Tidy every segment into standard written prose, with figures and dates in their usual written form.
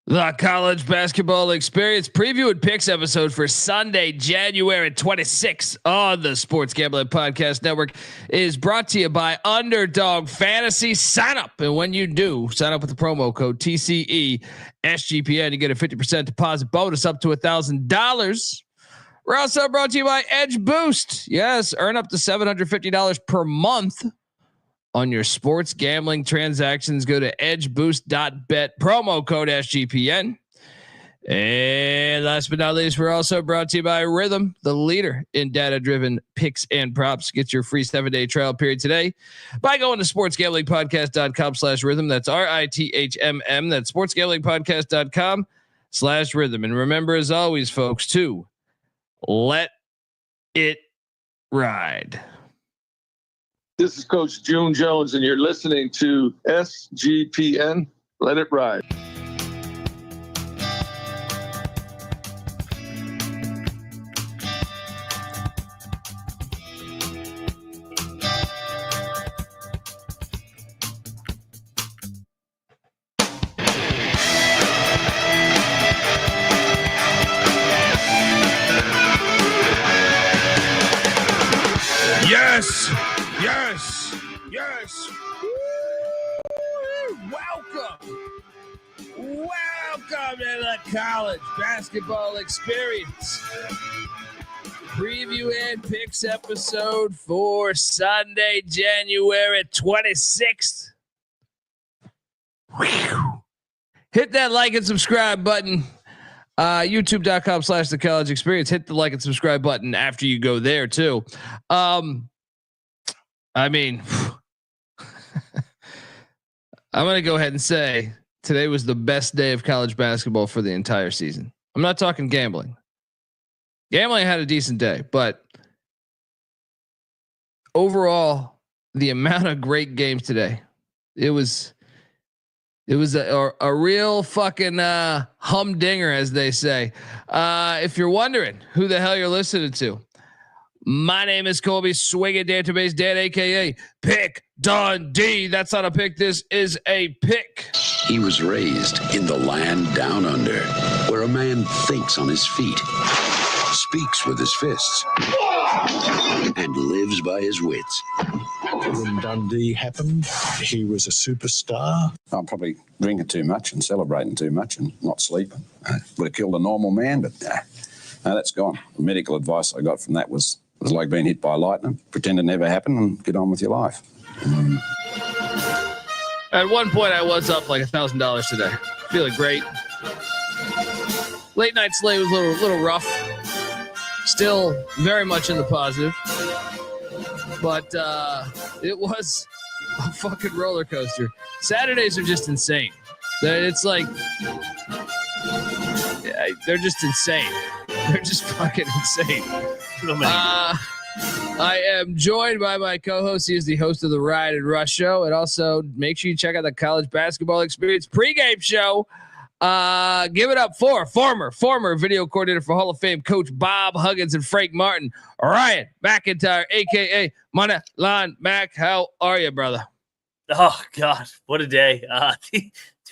The college basketball experience preview and picks episode for Sunday, January 26th on the Sports Gambling Podcast Network is brought to you by Underdog Fantasy. Sign up. And when you do, sign up with the promo code TCE SGPN. You get a 50% deposit bonus up to $1,000. We're also brought to you by Edge Boost. Yes, earn up to $750 per month on your sports gambling transactions. Go to edgeboost.bet, promo code SGPN. And last but not least, we're also brought to you by Rhythm, the leader in data-driven picks and props. Get your free 7-day trial period today by going to sportsgamblingpodcast.com/rhythm. That's RITHMM. That's sportsgamblingpodcast.com/rhythm. And remember, as always, folks, to let it ride. This is Coach June Jones, and you're listening to SGPN. Let it ride. Yes. Yes. Yes. Woo! Welcome to the college basketball experience. Preview and picks episode for Sunday, January 26th. Whew. Hit that like and subscribe button. YouTube.com/the college experience. Hit the like and subscribe button after you go there too. I mean, I'm going to go ahead and say today was the best day of college basketball for the entire season. I'm not talking gambling. Gambling had a decent day, but overall, the amount of great games today, it was a real fucking humdinger, as they say. If you're wondering who the hell you're listening to, my name is Colby Swinging Database Dan, aka Pick Dundee. That's not a pick. This is a pick. He was raised in the land down under, where a man thinks on his feet, speaks with his fists, and lives by his wits. When Dundee happened, he was a superstar. I'm probably drinking too much and celebrating too much and not sleeping. Would have killed a normal man, but no, that's gone. The medical advice I got from that was like being hit by lightning. Pretend it never happened and get on with your life. At one point, I was up like $1,000 today. Feeling great. Late night slate was a little rough. Still very much in the positive. But it was a fucking roller coaster. Saturdays are just insane. It's like they're just insane. They're just fucking insane. I am joined by my co-host. He is the host of the Ride and Rush show. And also make sure you check out the college basketball experience pregame show. Give it up for former video coordinator for Hall of Fame coach Bob Huggins and Frank Martin, Ryan McIntyre, aka Moneyline Mac. How are you, brother? Oh God, what a day!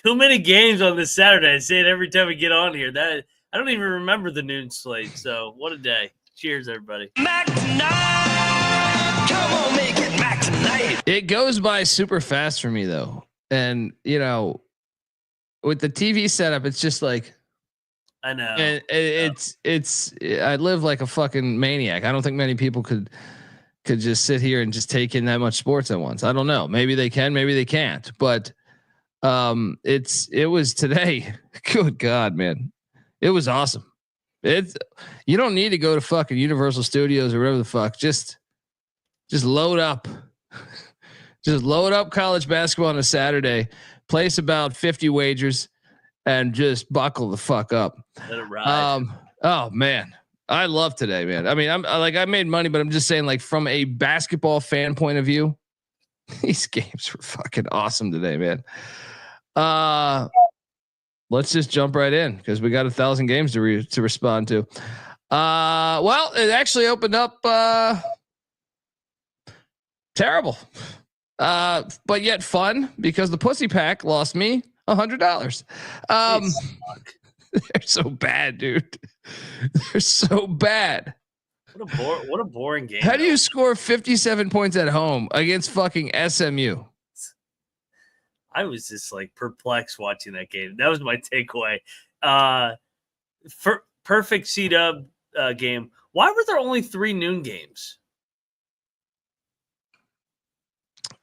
Too many games on this Saturday. I say it every time we get on here. That I don't even remember the noon slate. So what a day! Cheers, everybody. Mac tonight. Come on, make it Mac tonight. It goes by super fast for me though, and you know, with the TV setup, it's just like I know. And it's I live like a fucking maniac. I don't think many people could just sit here and just take in that much sports at once. I don't know. Maybe they can, maybe they can't. But it was today. Good God, man. It was awesome. You don't need to go to fucking Universal Studios or wherever the fuck. Just load up. Just load up college basketball on a Saturday. Place about 50 wagers and just buckle the fuck up. Let it ride. Oh man, I love today, man. I mean, I made money, but I'm just saying, like, from a basketball fan point of view, these games were fucking awesome today, man. Let's just jump right in because we got 1,000 games to respond to. Well, it actually opened up terrible. But yet fun because the Pussy Pack lost me $100. They're so bad, dude. They're so bad. What a boring game. How do you score 57 points at home against fucking SMU? I was just like perplexed watching that game. That was my takeaway. Perfect C-Dub game. Why were there only 3 noon games?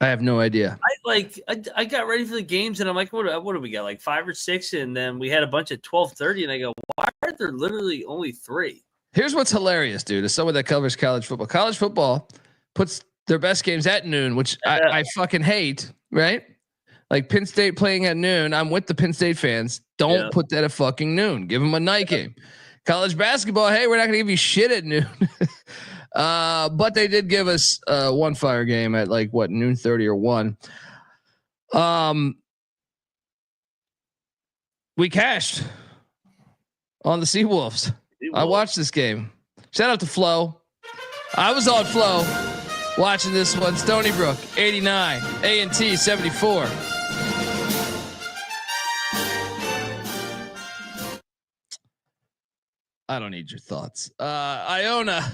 I have no idea. I got ready for the games and I'm like, what do we got? Like 5 or 6, and then we had a bunch at 12:30, and I go, why are there literally only 3? Here's what's hilarious, dude. As someone that covers college football, puts their best games at noon, which I fucking hate, right? Like Penn State playing at noon. I'm with the Penn State fans. Don't put that at fucking noon. Give them a night game. College basketball, hey, we're not going to give you shit at noon. But they did give us one fire game at like what, noon 30 or 1. We cashed on the Seawolves. I watched this game. Shout out to Flo. I was on Flo watching this one. Stony Brook 89, A&T 74. I don't need your thoughts. Iona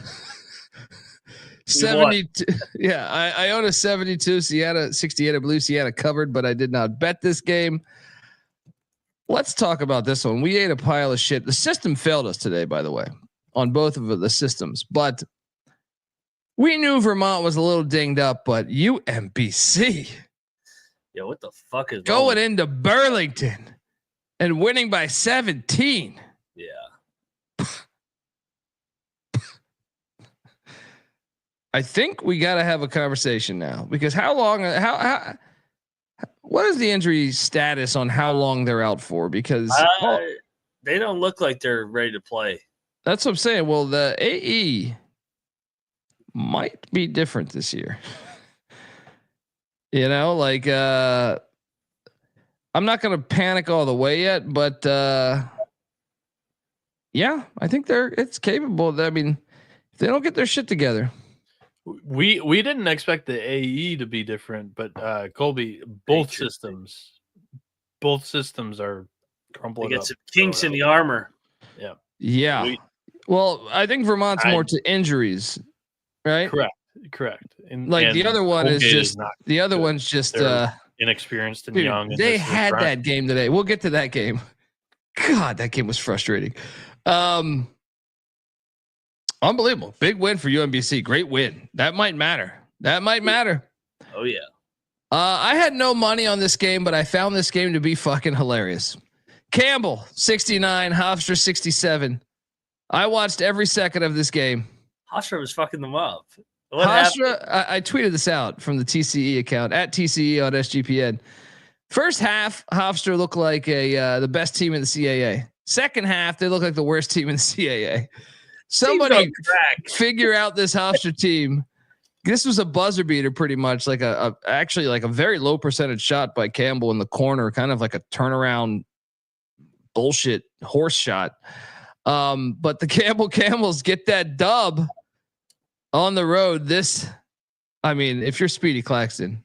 72. Yeah, Iona 72. Siena 68. I believe Siena covered, but I did not bet this game. Let's talk about this one. We ate a pile of shit. The system failed us today, by the way, on both of the systems. But we knew Vermont was a little dinged up, but UMBC. Yeah, what the fuck is going into Burlington and winning by 17? Yeah. I think we got to have a conversation now, because how long? What is the injury status on how long they're out for? Because they don't look like they're ready to play. That's what I'm saying. Well, the AE might be different this year. You know, like I'm not going to panic all the way yet, but yeah, I think it's capable. I mean, if they don't get their shit together. We didn't expect the AE to be different, but Colby, both systems are crumbling. They get some kinks in the armor. Yeah. Yeah. Well, I think Vermont's more to injuries, right? Correct. And the other one is just the other one's just inexperienced and dude, young. And they had that game today. We'll get to that game. God, that game was frustrating. Unbelievable. Big win for UMBC. Great win. That might matter. Oh yeah. I had no money on this game, but I found this game to be fucking hilarious. Campbell 69, Hofstra 67. I watched every second of this game. Hofstra was fucking them up. Hofstra, I tweeted this out from the TCE account at TCE on SGPN. First half, Hofstra looked like the best team in the CAA. Second half, they look like the worst team in the CAA. Somebody figure out this Hofstra team. This was a buzzer beater, pretty much like actually like a very low percentage shot by Campbell in the corner, kind of like a turnaround bullshit horse shot. But the Camels get that dub on the road. I mean, if you're Speedy Claxton,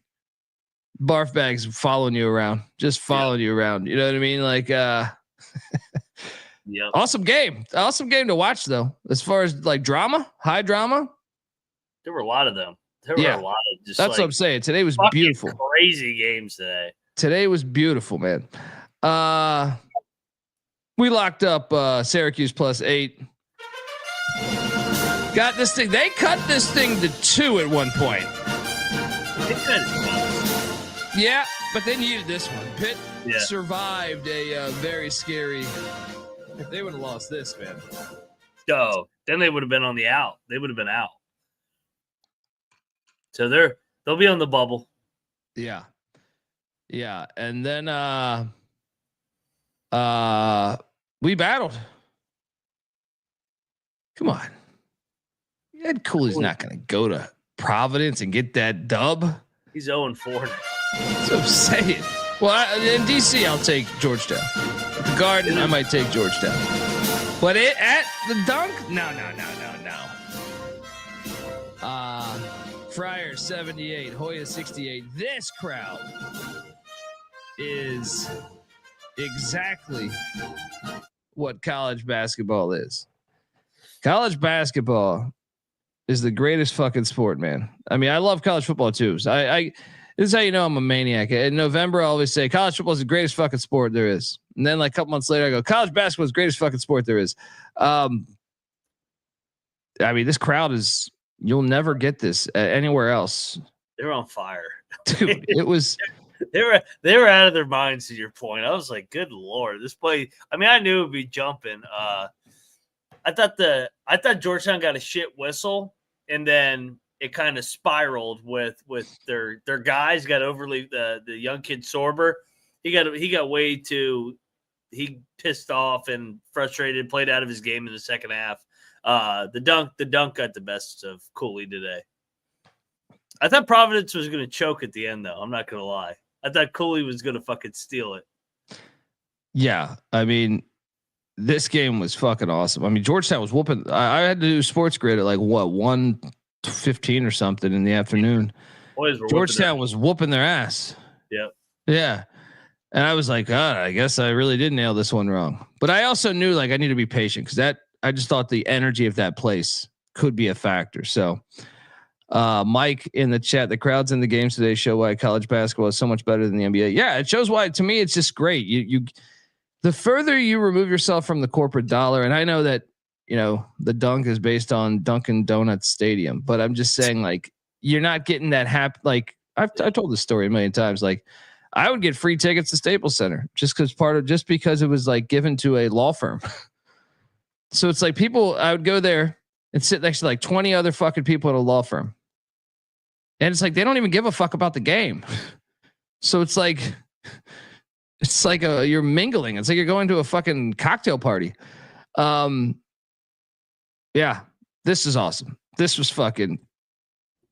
barf bags following you around, just following you around. You know what I mean? Like, yeah. Awesome game to watch though. As far as like drama, high drama, there were a lot of them. There were a lot of just. That's what I'm saying. Today was beautiful. Crazy games today. Today was beautiful, man. We locked up Syracuse +8. Got this thing. They cut this thing to 2 at one point. Yeah, but they needed this one. Pitt survived a very scary. If they would have lost this, man. Oh, then they would have been on the out. They would have been out. So they'll be on the bubble. Yeah. Yeah. And then we battled. Come on. Ed Cooley's not gonna go to Providence and get that dub. He's 0-4. That's what I'm saying. Well, in DC, I'll take Georgetown. At the Garden, I might take Georgetown. But at the Dunk, no. Friar 78, Hoya 68. This crowd is exactly what college basketball is. College basketball is the greatest fucking sport, man. I mean, I love college football too. So this is how you know I'm a maniac. In November, I always say college football is the greatest fucking sport there is. And then like a couple months later, I go, college basketball is the greatest fucking sport there is. I mean, this crowd is, you'll never get this anywhere else. They're on fire. Dude, it was. They were out of their minds, to your point. I was like, good Lord, this play. I mean, I knew it would be jumping. I thought Georgetown got a shit whistle, and then it kind of spiraled with their guys got overly the young kid Sorber. He got way too pissed off and frustrated, played out of his game in the second half. The dunk got the best of Cooley today. I thought Providence was going to choke at the end, though. I'm not going to lie. I thought Cooley was going to fucking steal it. Yeah, I mean, this game was fucking awesome. I mean, Georgetown was whooping. I had to do Sports Grid at like what 1:15 or something in the afternoon. Georgetown was whooping their ass. Yep. Yeah. And I was like, God, I guess I really did nail this one wrong. But I also knew like I need to be patient because I just thought the energy of that place could be a factor. So Mike in the chat, the crowds in the games today show why college basketball is so much better than the NBA. Yeah, it shows why. To me, it's just great. The further you remove yourself from the corporate dollar, and I know that, you know, the dunk is based on Dunkin' Donuts Stadium, but I'm just saying, like, you're not getting that happy. Like I've told this story a million times. Like I would get free tickets to Staples Center just because it was like given to a law firm. So it's like I would go there and sit next to like 20 other fucking people at a law firm. And it's like, they don't even give a fuck about the game. So it's like you're mingling. It's like you're going to a fucking cocktail party. Yeah, this is awesome. This was fucking,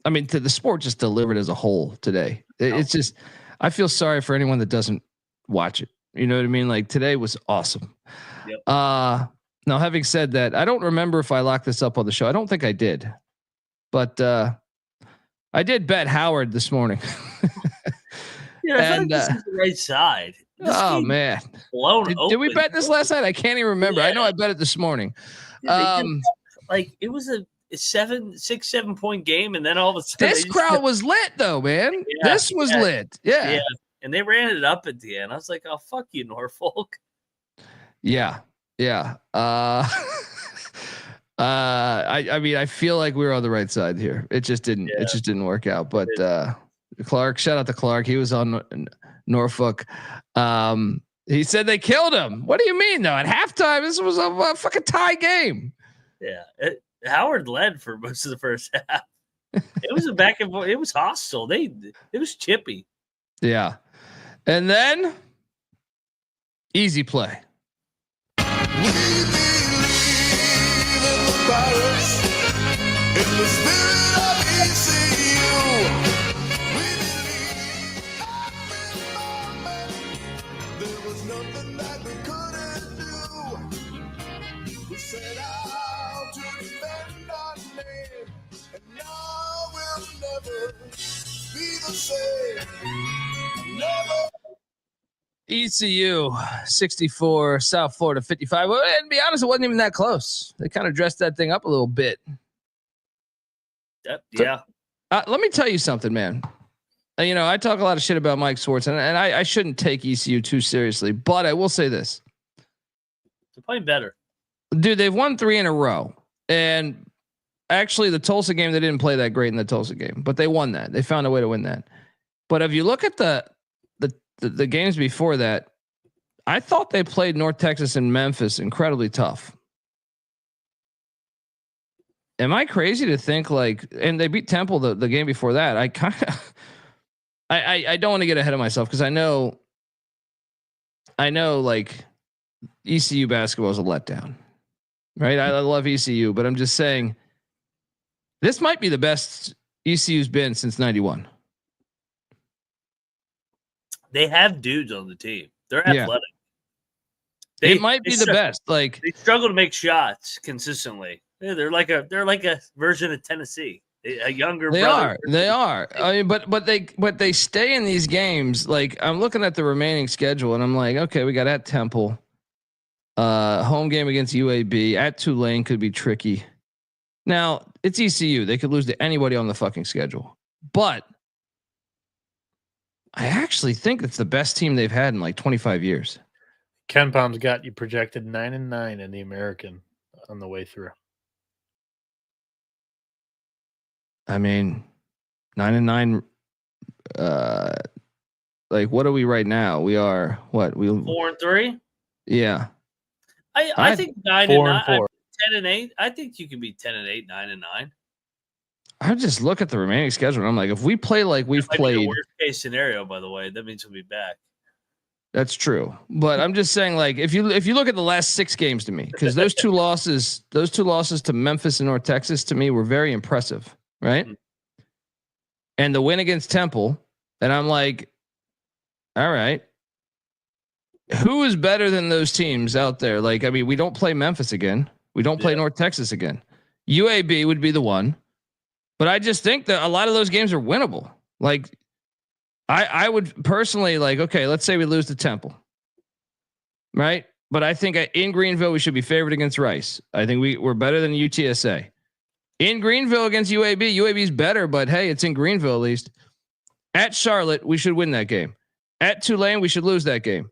I mean, the sport just delivered as a whole today. It's just, I feel sorry for anyone that doesn't watch it. You know what I mean? Like today was awesome. Yep. Now, having said that, I don't remember if I locked this up on the show. I don't think I did, but I did bet Howard this morning. Yeah, I think this is the right side. Oh man, did we bet this last night? I can't even remember. Yeah. I know I bet it this morning. Like it was a 7 point game, and then all of a sudden this crowd was lit, though, man. Yeah, this was lit. Yeah, and they ran it up at the end. I was like, "Oh fuck you, Norfolk." Yeah. I mean, I feel like we were on the right side here. It just didn't. Yeah. It just didn't work out. But Clark, shout out to Clark. He was on Norfolk. He said they killed him. What do you mean, though? At halftime, this was a fucking tie game. Yeah, Howard led for most of the first half. It was a back and forth. It was hostile. It was chippy. Yeah, and then easy play. ECU 64, South Florida 55. Well, and to be honest, it wasn't even that close. They kind of dressed that thing up a little bit. Yeah. Let me tell you something, man. You know, I talk a lot of shit about Mike Swartz, and I shouldn't take ECU too seriously, but I will say this. They're playing better. Dude, they've won 3 in a row. And actually, the Tulsa game, they didn't play that great in the Tulsa game, but they won that. They found a way to win that. But if you look at the games before that, I thought they played North Texas and Memphis incredibly tough. Am I crazy to think like, and they beat Temple the game before that? I kind of, I don't want to get ahead of myself because I know like ECU basketball is a letdown, right? I love ECU, but I'm just saying this might be the best ECU's been since '91. They have dudes on the team. They're athletic. It might be the best. Like they struggle to make shots consistently. Yeah, they're like a version of Tennessee. A younger They brother. They are. I mean, but they stay in these games. Like I'm looking at the remaining schedule, and I'm like, okay, we got at Temple, home game against UAB, at Tulane could be tricky. Now it's ECU; they could lose to anybody on the fucking schedule. But I actually think it's the best team they've had in like 25 years. Ken Palm's got you projected 9-9 in the American on the way through. I mean, 9-9. Like what are we right now? We are what? 4-3. Yeah. I think 9-9, 4-4. 10-8. I think you can be 10-8, 9-9. I just look at the remaining schedule and I'm like, if we play like we've played, worst case scenario, by the way, that means we'll be back. that's true. But I'm just saying, like, if you look at the last 6 games to me, because those two losses to Memphis and North Texas to me were very impressive, right? Mm-hmm. And the win against Temple, and I'm like, all right, who is better than those teams out there? Like, I mean, we don't play Memphis again. We don't play North Texas again. UAB would be the one. But I just think that a lot of those games are winnable. Like I would personally like, okay, let's say we lose to Temple. Right. But I think in Greenville, we should be favored against Rice. I think we're better than UTSA. In Greenville against UAB, UAB's better, but hey, it's in Greenville at least. At Charlotte, we should win that game. At Tulane, we should lose that game.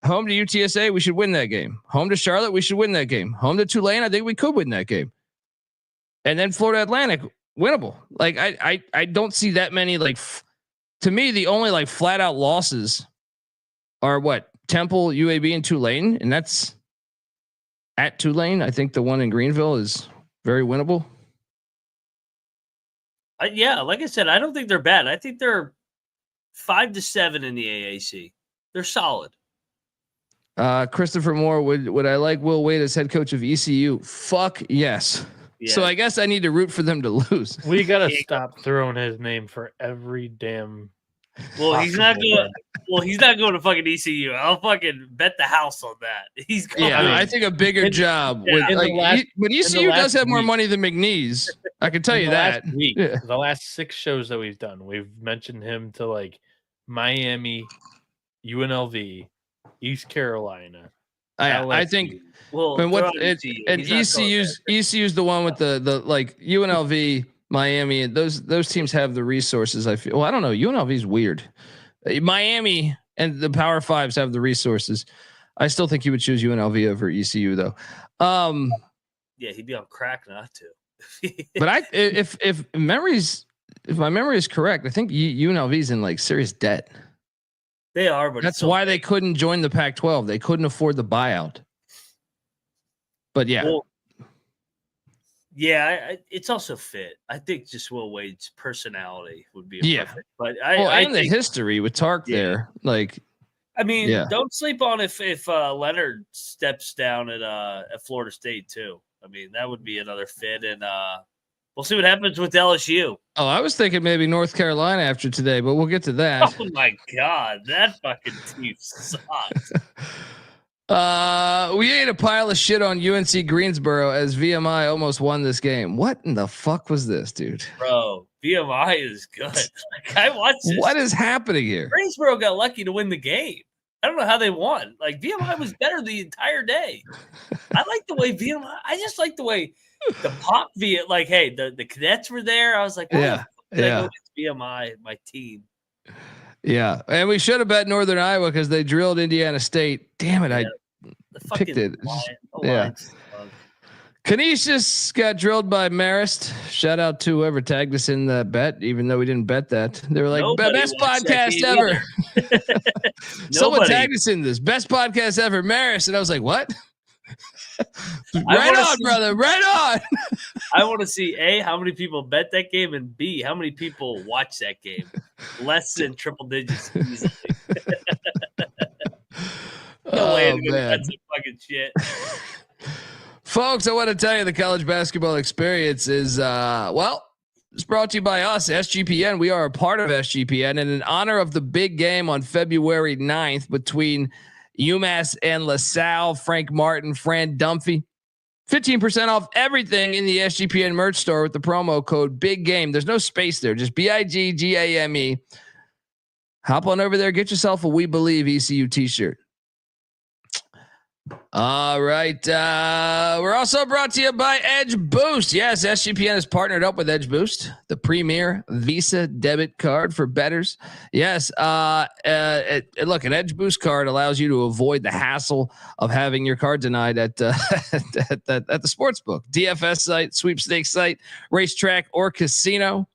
Home to UTSA, we should win that game. Home to Charlotte, we should win that game. Home to Tulane, I think we could win that game. And then Florida Atlantic, winnable. Like I don't see that many. Like to me, the only like flat out losses are what? Temple, UAB, and Tulane, and that's at Tulane. I think the one in Greenville is very winnable. Yeah, like I said, I don't think they're bad. I think they're 5-7 in the AAC. They're solid. Christopher Moore, would I like Will Wade as head coach of ECU? Fuck yes. Yeah. So I guess I need to root for them to lose. We gotta stop throwing his name for every damn. Well, he's not going. Well, he's not going to fucking ECU. I'll fucking bet the house on that. He's going. Yeah, I think a bigger job. With, like, but ECU does have more money than McNeese. I can tell you that. The last 6 shows that we've done, we've mentioned him to like Miami, UNLV, East Carolina. I think. Well, and what and ECU's the one with the like UNLV, Miami, and those teams have the resources. I feel. Well, I don't know. UNLV is weird. Miami and the Power Fives have the resources. I still think you would choose UNLV over ECU though. Yeah, he'd be on crack not to. But if my memory is correct, I think UNLV's in like serious debt. They are, but that's why they couldn't join the Pac-12. They couldn't afford the buyout. But yeah. Well, it's also fit. I think just Will Wade's personality would be perfect. But I think the history with Tark there, like. I mean, don't sleep on if Leonard steps down at Florida State too. I mean, that would be another fit, and we'll see what happens with LSU. Oh, I was thinking maybe North Carolina after today, but we'll get to that. Oh my God, that fucking team sucks. We ate a pile of shit on UNC Greensboro as VMI almost won this game. What in the fuck was this, dude? Bro, VMI is good. Like, I watched this. What is happening here? Greensboro got lucky to win the game. I don't know how they won. Like, VMI was better the entire day. I like the way I just like the way the pop like, hey, the cadets were there. I was like, yeah. VMI, my team. Yeah, and we should have bet Northern Iowa because they drilled Indiana State. Damn it, I picked it. Yeah. Canisius got drilled by Marist. Shout out to whoever tagged us in the bet, even though we didn't bet that. They were like, best podcast ever. Someone tagged us in this. Best podcast ever, Marist. And I was like, what? Right on, brother. Right on. I want to see A, how many people bet that game, and B, how many people watch that game. Less than triple digits easily. No way to bet some fucking shit. Folks, I want to tell you the college basketball experience is it's brought to you by us, SGPN. We are a part of SGPN, and in honor of the big game on February 9th between UMass and LaSalle, Frank Martin, Fran Dunphy 15% off everything in the SGPN merch store with the promo code Big Game. There's no space there, just BIGGAME. Hop on over there, get yourself a We Believe ECU t-shirt. All right. We're also brought to you by Edge Boost. Yes, SGPN has partnered up with Edge Boost, the premier Visa debit card for bettors. Yes. Look, an Edge Boost card allows you to avoid the hassle of having your card denied at the sportsbook, DFS site, sweepstakes site, racetrack, or casino.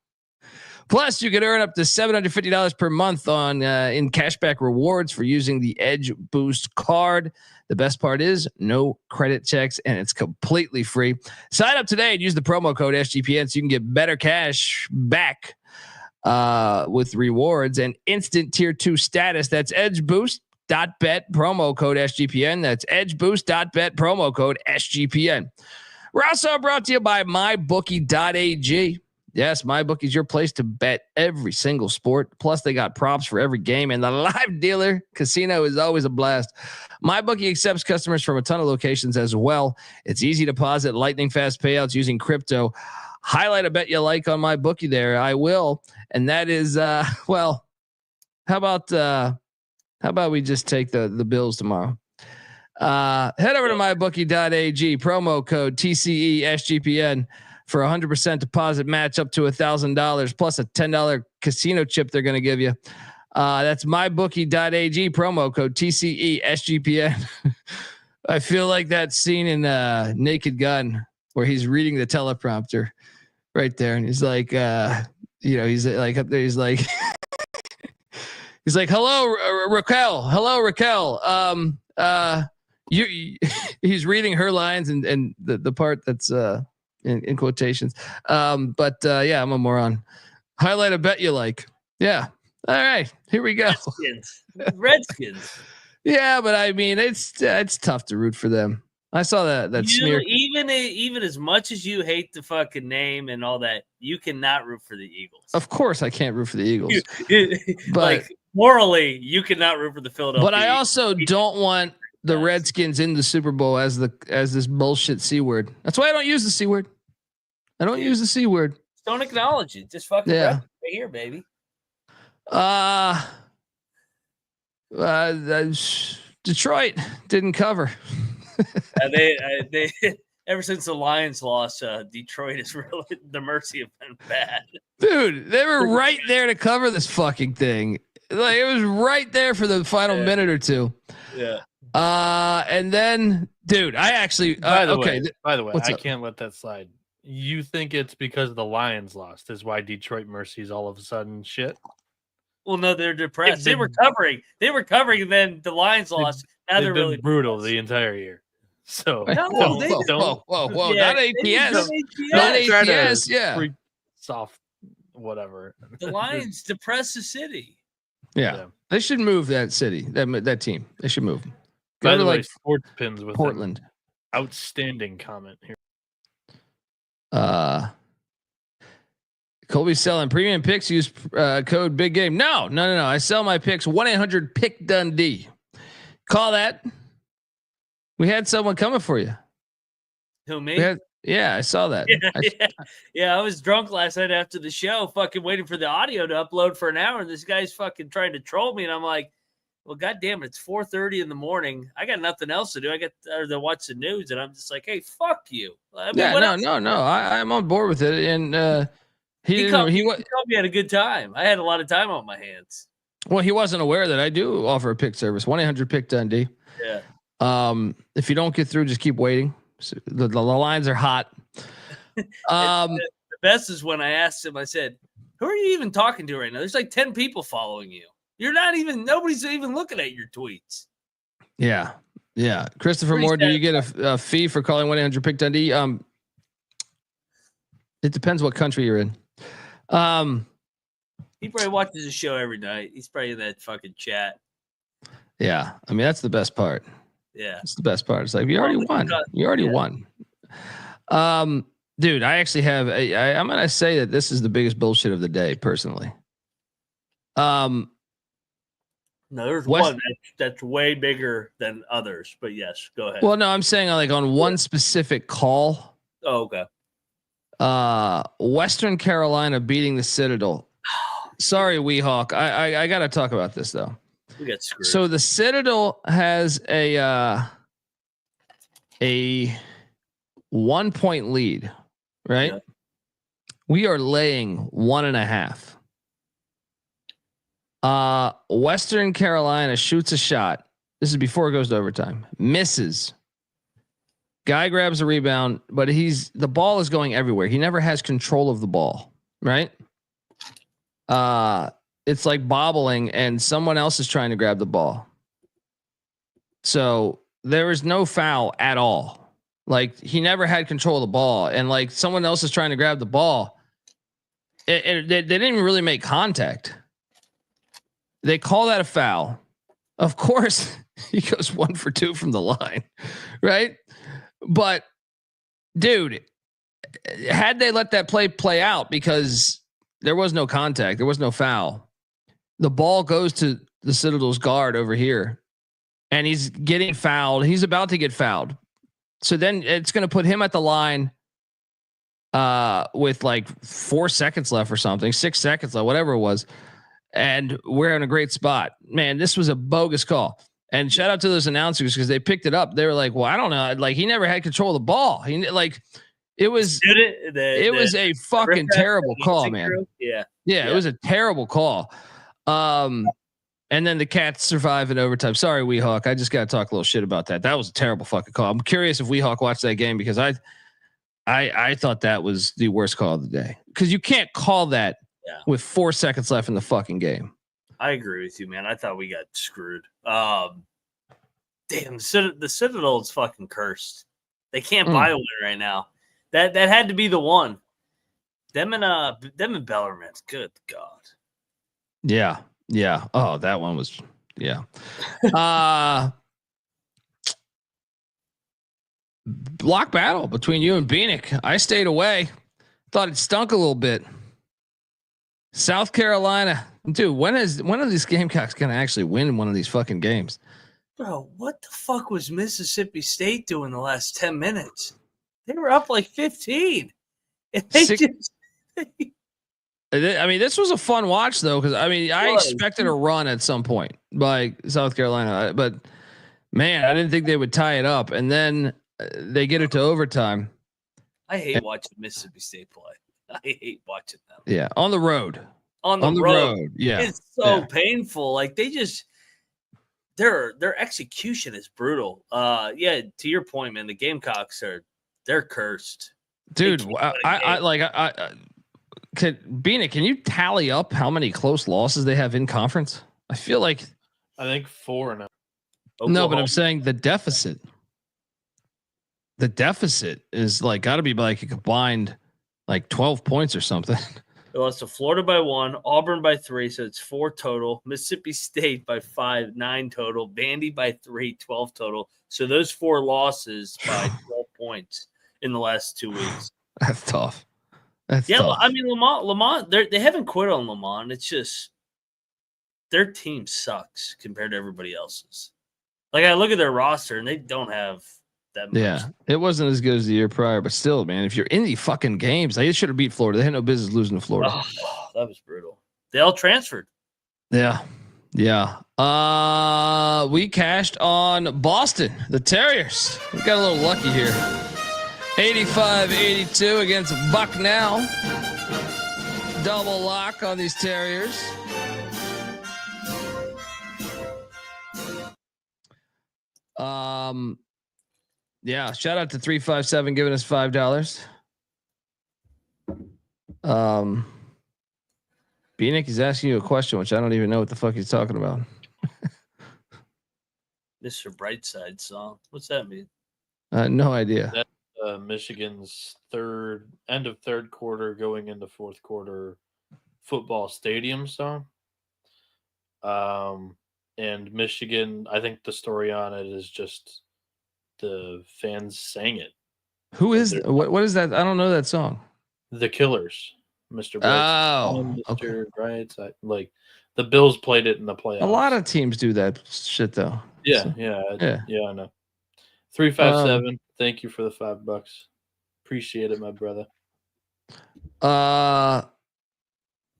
Plus, you can earn up to $750 per month on in cashback rewards for using the Edge Boost card. The best part is no credit checks, and it's completely free. Sign up today and use the promo code SGPN so you can get better cash back with rewards and instant tier 2 status. That's edgeboost.bet promo code SGPN. That's edgeboost.bet promo code SGPN. We're also brought to you by mybookie.ag. Yes, MyBookie is your place to bet every single sport. Plus, they got props for every game, and the live dealer casino is always a blast. MyBookie accepts customers from a ton of locations as well. It's easy to deposit lightning fast payouts using crypto. Highlight a bet you like on MyBookie there. I will, and that is well. How about we just take the Bills tomorrow? Head over to mybookie.ag. Promo code TCE SGPN. For 100% deposit match up to $1,000 plus a $10 casino chip they're going to give you. That's mybookie.ag, promo code TCE SGPN. I feel like that scene in Naked Gun where he's reading the teleprompter right there. And he's like, he's like up there. He's like, hello, Raquel. Hello, Raquel. He's reading her lines and the part that's, in quotations. Yeah, I'm a moron. Highlight a bet you like. Yeah. All right, here we go. Redskins. Yeah, but I mean, it's tough to root for them. I saw that smear. Even as much as you hate the fucking name and all that, you cannot root for the Eagles. Of course, I can't root for the Eagles. But like morally, you cannot root for the Philadelphia. But I also don't want the Redskins in the Super Bowl as this bullshit C word. That's why I don't use the C word. I don't use the C word. Don't acknowledge it. Just fucking right here, baby. Detroit didn't cover. They ever since the Lions lost, Detroit is really the mercy have been bad. Dude, they were right there to cover this fucking thing. Like it was right there for the final minute or two. Yeah. And then, dude, I actually. By the way, I up? can't let that slide. You think it's because the Lions lost is why Detroit Mercy's all of a sudden shit? Well, no, they're depressed. They were covering. And then the Lions lost. Now they're really brutal the entire year. So whoa. Yeah, not ATS. Not ATS. Yeah. Soft, whatever. The Lions depress the city. Yeah. They should move that city. That team. They should move. By the way, Sports Pins with Portland. Outstanding comment here. Colby's selling premium picks. Use code Big Game. No. I sell my picks 1-800-PICK-DUNDEE. Call that. We had someone coming for you. Who, me? Yeah, I saw that. I was drunk last night after the show, fucking waiting for the audio to upload for an hour, and this guy's fucking trying to troll me, and I'm like, well, goddamn it, it's 4:30 in the morning. I got nothing else to do. I got to watch the news, and I'm just like, hey, fuck you. I mean, I'm on board with it, and he told me I had a good time. I had a lot of time on my hands. Well, he wasn't aware that I do offer a pick service. 1-800-PICK-DUNDEE. Yeah. If you don't get through, just keep waiting. So the lines are hot. The best is when I asked him. I said, "Who are you even talking to right now?" There's like 10 people following you. Nobody's even looking at your tweets. Yeah. Christopher Moore, do you get a fee for calling 1-800-PICK-DUNDEE? It depends what country you're in. He probably watches the show every night. He's probably in that fucking chat. Yeah, I mean that's the best part. Yeah, it's the best part. It's like you already won. You already won. Dude, I actually have. I'm gonna say that this is the biggest bullshit of the day, personally. No, there's one that's way bigger than others. But yes, go ahead. Well, no, I'm saying like on one specific call. Oh, okay. Western Carolina beating the Citadel. Sorry, Weehawk. I got to talk about this though. We got screwed. So the Citadel has a 1 point lead, right? Yeah. We are laying 1.5. Western Carolina shoots a shot. This is before it goes to overtime. Misses. Guy grabs a rebound, but the ball is going everywhere. He never has control of the ball, right? It's like bobbling and someone else is trying to grab the ball. So there is no foul at all. Like he never had control of the ball and like someone else is trying to grab the ball. They didn't even really make contact. They call that a foul. Of course, he goes 1 for 2 from the line, right? But dude, had they let that play out because there was no contact, there was no foul. The ball goes to the Citadel's guard over here and he's getting fouled. He's about to get fouled. So then it's going to put him at the line with like 4 seconds left or something, 6 seconds left, whatever it was. And we're in a great spot, man. This was a bogus call. And shout out to those announcers because they picked it up. They were like, "Well, I don't know. Like he never had control of the ball. It was a fucking terrible call, man. Yeah. It was a terrible call. And then the Cats survive in overtime. Sorry, Weehawk. I just got to talk a little shit about that. That was a terrible fucking call. I'm curious if Weehawk watched that game because I thought that was the worst call of the day because you can't call that with 4 seconds left in the fucking game. I agree with you, man. I thought we got screwed. Damn, the Citadel is fucking cursed. They can't buy a win right now. That had to be the one. Them and Bellarmine. Good God. Yeah. Oh, that one was block battle between you and Bieniek. I stayed away. Thought it stunk a little bit. South Carolina, dude. When are these Gamecocks gonna actually win one of these fucking games? Bro, what the fuck was Mississippi State doing the last 10 minutes? They were up like 15. And I mean, this was a fun watch though, because I mean, I expected a run at some point by South Carolina, but man, I didn't think they would tie it up, and then they get it to overtime. I hate watching Mississippi State play. I hate watching them. Yeah, on the road. On the road. Yeah, it's so painful. Like they just their execution is brutal. Yeah, to your point, man, the Gamecocks they're cursed. Dude, Bieniek, can you tally up how many close losses they have in conference? I feel like I think 4 now. No, but I'm saying the deficit. The deficit is like got to be like a combined like 12 points or something. They lost to Florida by 1, Auburn by 3, so it's 4 total. Mississippi State by 5, 9 total. Vandy by 3, 12 total. So those 4 losses by 12 points in the last 2 weeks. That's tough. That's tough. I mean Lamont, they haven't quit on Lamont. It's just their team sucks compared to everybody else's. Like I look at their roster and they don't have that much. Yeah, it wasn't as good as the year prior, but still, man, if you're in the fucking games, they should have beat Florida. They had no business losing to Florida. Oh, that was brutal. They all transferred. Yeah. We cashed on Boston, the Terriers. We got a little lucky here. 85-82 against Bucknell. Double lock on these Terriers. Yeah, shout out to 357 giving us $5. Bieniek is asking you a question, which I don't even know what the fuck he's talking about. Mr. Brightside song. What's that mean? No idea. That's Michigan's end of third quarter going into fourth quarter football stadium song. And Michigan, I think the story on it is just the fans sang it. Who is what is that? I don't know that song. The Killers, Mr. Oh, Mr. Brightside. Like The Bills played it in the playoffs. A lot of teams do that shit though. Yeah, So, yeah, yeah. I know. 357. Thank you for the $5. Appreciate it, my brother.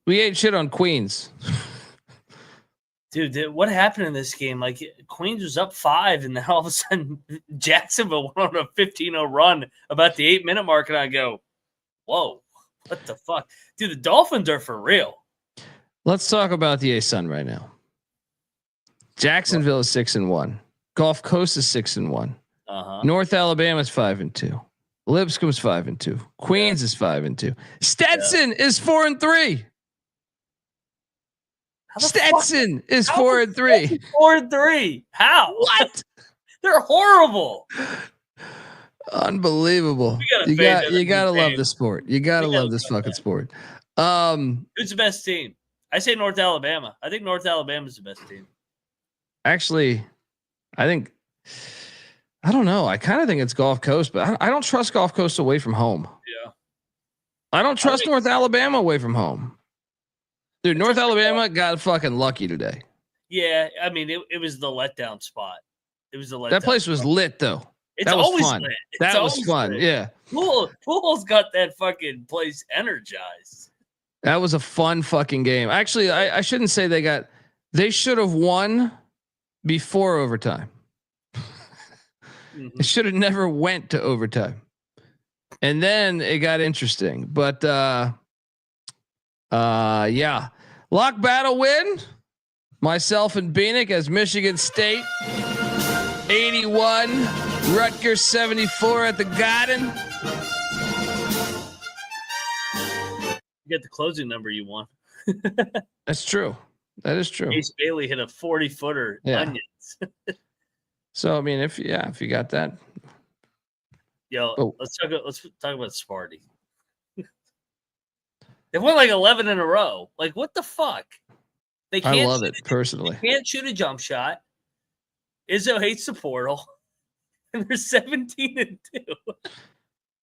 We ate shit on Queens. Dude, what happened in this game? Like, Queens was up 5, and then all of a sudden Jacksonville went on a 15-0 run about the 8-minute mark, and I go, whoa, what the fuck? Dude, the Dolphins are for real. Let's talk about the A-Sun right now. Jacksonville is 6-1. Gulf Coast is 6-1. North Alabama is 5-2. Lipscomb's 5-2. Queens is 5-2. Stetson is 4-3. Stetson is 4-3. 4-3. How? What? They're horrible. Unbelievable. You gotta love the sport. You gotta love this fucking sport. Who's the best team? I say North Alabama. I think North Alabama is the best team. Actually, I don't know. I kind of think it's Gulf Coast, but I don't trust Gulf Coast away from home. Yeah. I don't trust North Alabama away from home. Dude, North Alabama got fucking lucky today. Yeah, I mean, it was the letdown spot. It was the letdown. That place was lit, though. That was fun. That was fun. Yeah. Pool's got that fucking place energized. That was a fun fucking game. Actually, I shouldn't say they should have won before overtime. It should have never went to overtime. And then it got interesting. But yeah. Lock battle win. Myself and Bieniek as Michigan State 81, Rutgers 74 at the Garden. You got the closing number you want. That's true. That is true. Ace Bailey hit a 40-footer. Yeah. Onions. So I mean, if you got that. Yo, let's talk about Sparty. They won like 11 in a row. Like, what the fuck? I love it personally. They can't shoot a jump shot. Izzo hates the portal, and they're 17-2.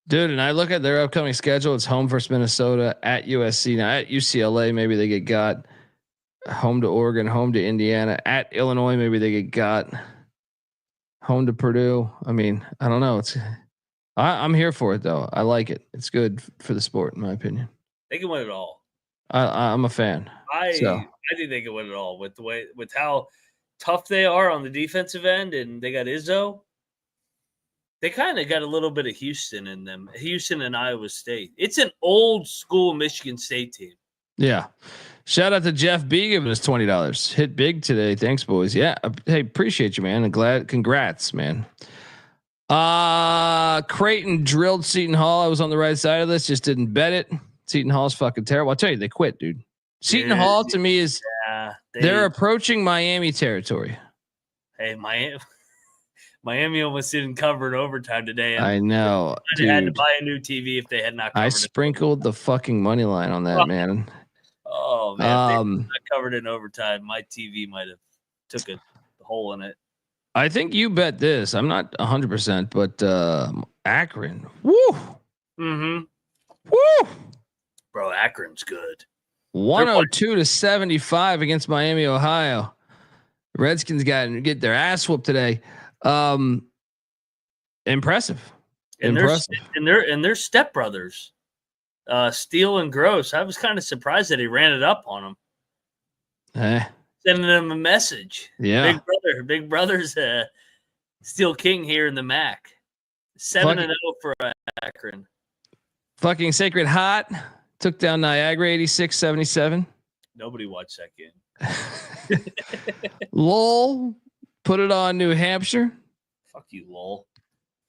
Dude, and I look at their upcoming schedule. It's home versus Minnesota, at USC, now at UCLA. Maybe they get got. Home to Oregon, home to Indiana, at Illinois. Maybe they get got. Home to Purdue. I mean, I don't know. I'm here for it though. I like it. It's good for the sport, in my opinion. They can win it all. I'm a fan. I think they can win it all with how tough they are on the defensive end, and they got Izzo. They kind of got a little bit of Houston in them. Houston and Iowa State. It's an old school Michigan State team. Yeah. Shout out to Jeff B giving us $20. Hit big today. Thanks, boys. Yeah. Hey, appreciate you, man. And congrats, man. Creighton drilled Seton Hall. I was on the right side of this, just didn't bet it. Seton Hall's fucking terrible. I'll tell you, they quit, dude. Seton Hall to me is they're approaching Miami territory. Hey, Miami almost didn't cover in overtime today. I know. They had to buy a new TV if they had not covered. I sprinkled the fucking money line on that, man. Oh man, if they not covered in overtime, my TV might have took a hole in it. I think you bet this. I'm not 100%, but Akron. Woo. Mm-hmm. Woo. Bro, Akron's good. 102-75 against Miami, Ohio. Redskins get their ass whooped today. Impressive. And they're stepbrothers. Steele and Gross. I was kind of surprised that he ran it up on them. Sending them a message. Yeah. Big brother's Steel King here in the MAC. 7-0 for Akron. Fucking Sacred Hot took down Niagara 86-77. Nobody watched that game. Lowell put it on New Hampshire. Fuck you, Lowell.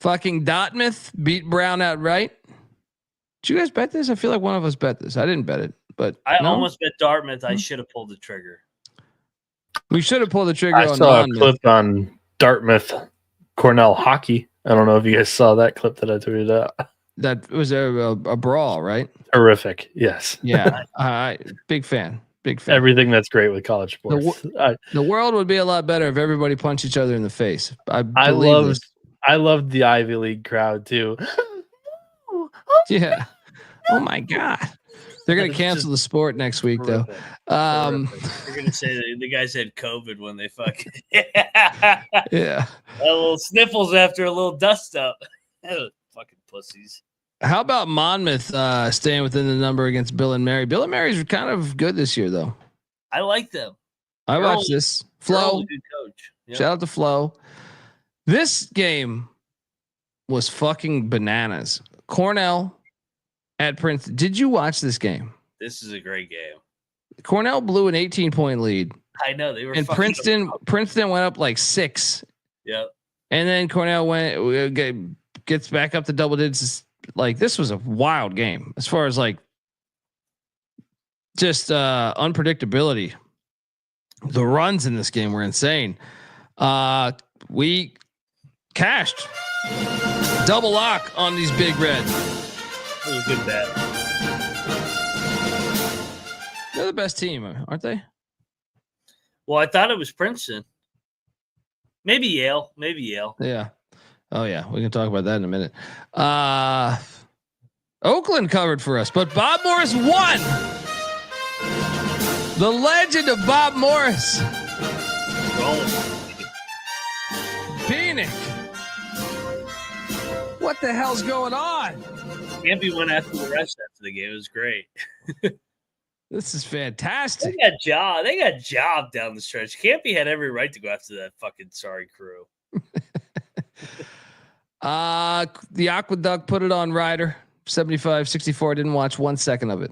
Fucking Dartmouth beat Brown outright. Did you guys bet this? I feel like one of us bet this. I didn't bet it, but I almost bet Dartmouth. I should have pulled the trigger. We should have pulled the trigger. I saw a clip on Dartmouth Cornell hockey. I don't know if you guys saw that clip that I tweeted out. That was a brawl, right? Horrific. Yes. Yeah. Big fan. Big fan. Everything that's great with college sports. The world would be a lot better if everybody punched each other in the face. I loved the Ivy League crowd too. Yeah. Oh my God. They're going to cancel the sport next week, though. They're going to say that the guys had COVID when they fucking yeah, a little sniffles after a little dust up. Fucking pussies. How about Monmouth staying within the number against Bill and Mary? Bill and Mary's kind of good this year, though. I like them. I watched this. Flo, good coach. Yep. Shout out to Flo. This game was fucking bananas. Cornell at Princeton. Did you watch this game? This is a great game. Cornell blew an 18-point lead. I know they were. And Princeton went up like 6. Yep. And then Cornell gets back up to double digits. Like, this was a wild game as far as like just unpredictability. The runs in this game were insane. We cashed double lock on these big reds. It was a good bet. They're the best team, aren't they? Well, I thought it was Princeton. Maybe Yale. Yeah. Oh yeah, we can talk about that in a minute. Oakland covered for us, but Bob Morris won. The legend of Bob Morris. Bieniek. What the hell's going on? Campy went after the rest after the game. It was great. This is fantastic. They got job down the stretch. Campy had every right to go after that fucking sorry crew. The Aqueduct put it on Ryder 75-64. Didn't watch 1 second of it,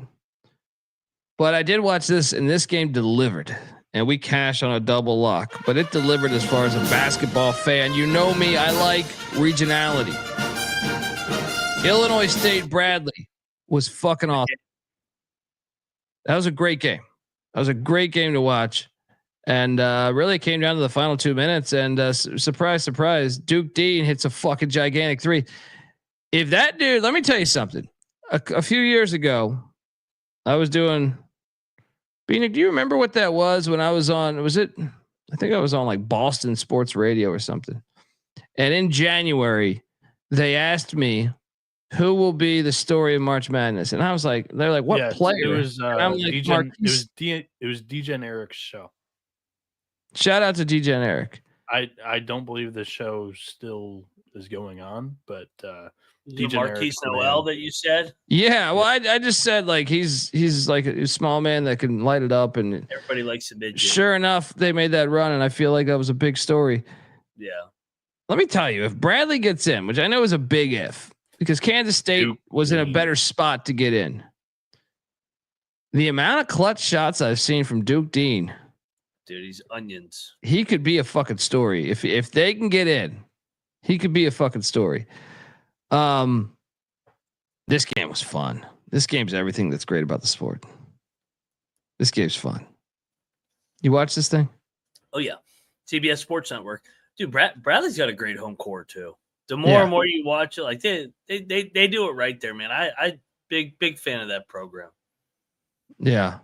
but I did watch this, and this game delivered, and we cashed on a double lock, but it delivered as far as a basketball fan. You know me, I like regionality. Illinois State Bradley was fucking awesome. That was a great game. That was a great game to watch. And really came down to the final 2 minutes. And surprise, surprise, Duke Dean hits a fucking gigantic 3. If that dude, let me tell you something. A few years ago, I was doing. Bieniek, do you remember what that was when I was on? Was it? I think I was on like Boston Sports Radio or something. And in January, they asked me, who will be the story of March Madness? And I was like, they're like, what player? It was it was DJ and Eric's show. Shout out to DJ and Eric. I don't believe the show still is going on, but DJ Marquise Noel that you said. Yeah, well, I just said like he's like a small man that can light it up, and everybody likes to midget. Sure enough, they made that run, and I feel like that was a big story. Yeah. Let me tell you, if Bradley gets in, which I know is a big if, because Kansas State was in a better spot to get in. The amount of clutch shots I've seen from Duke Dean, dude, he's onions. He could be a fucking story. If they can get in, he could be a fucking story. This game was fun. This game's everything that's great about the sport. This game's fun. You watch this thing? Oh yeah, CBS Sports Network, dude. Bradley's got a great home court too. The more and more you watch it, like they do it right there, man. I big fan of that program. Yeah,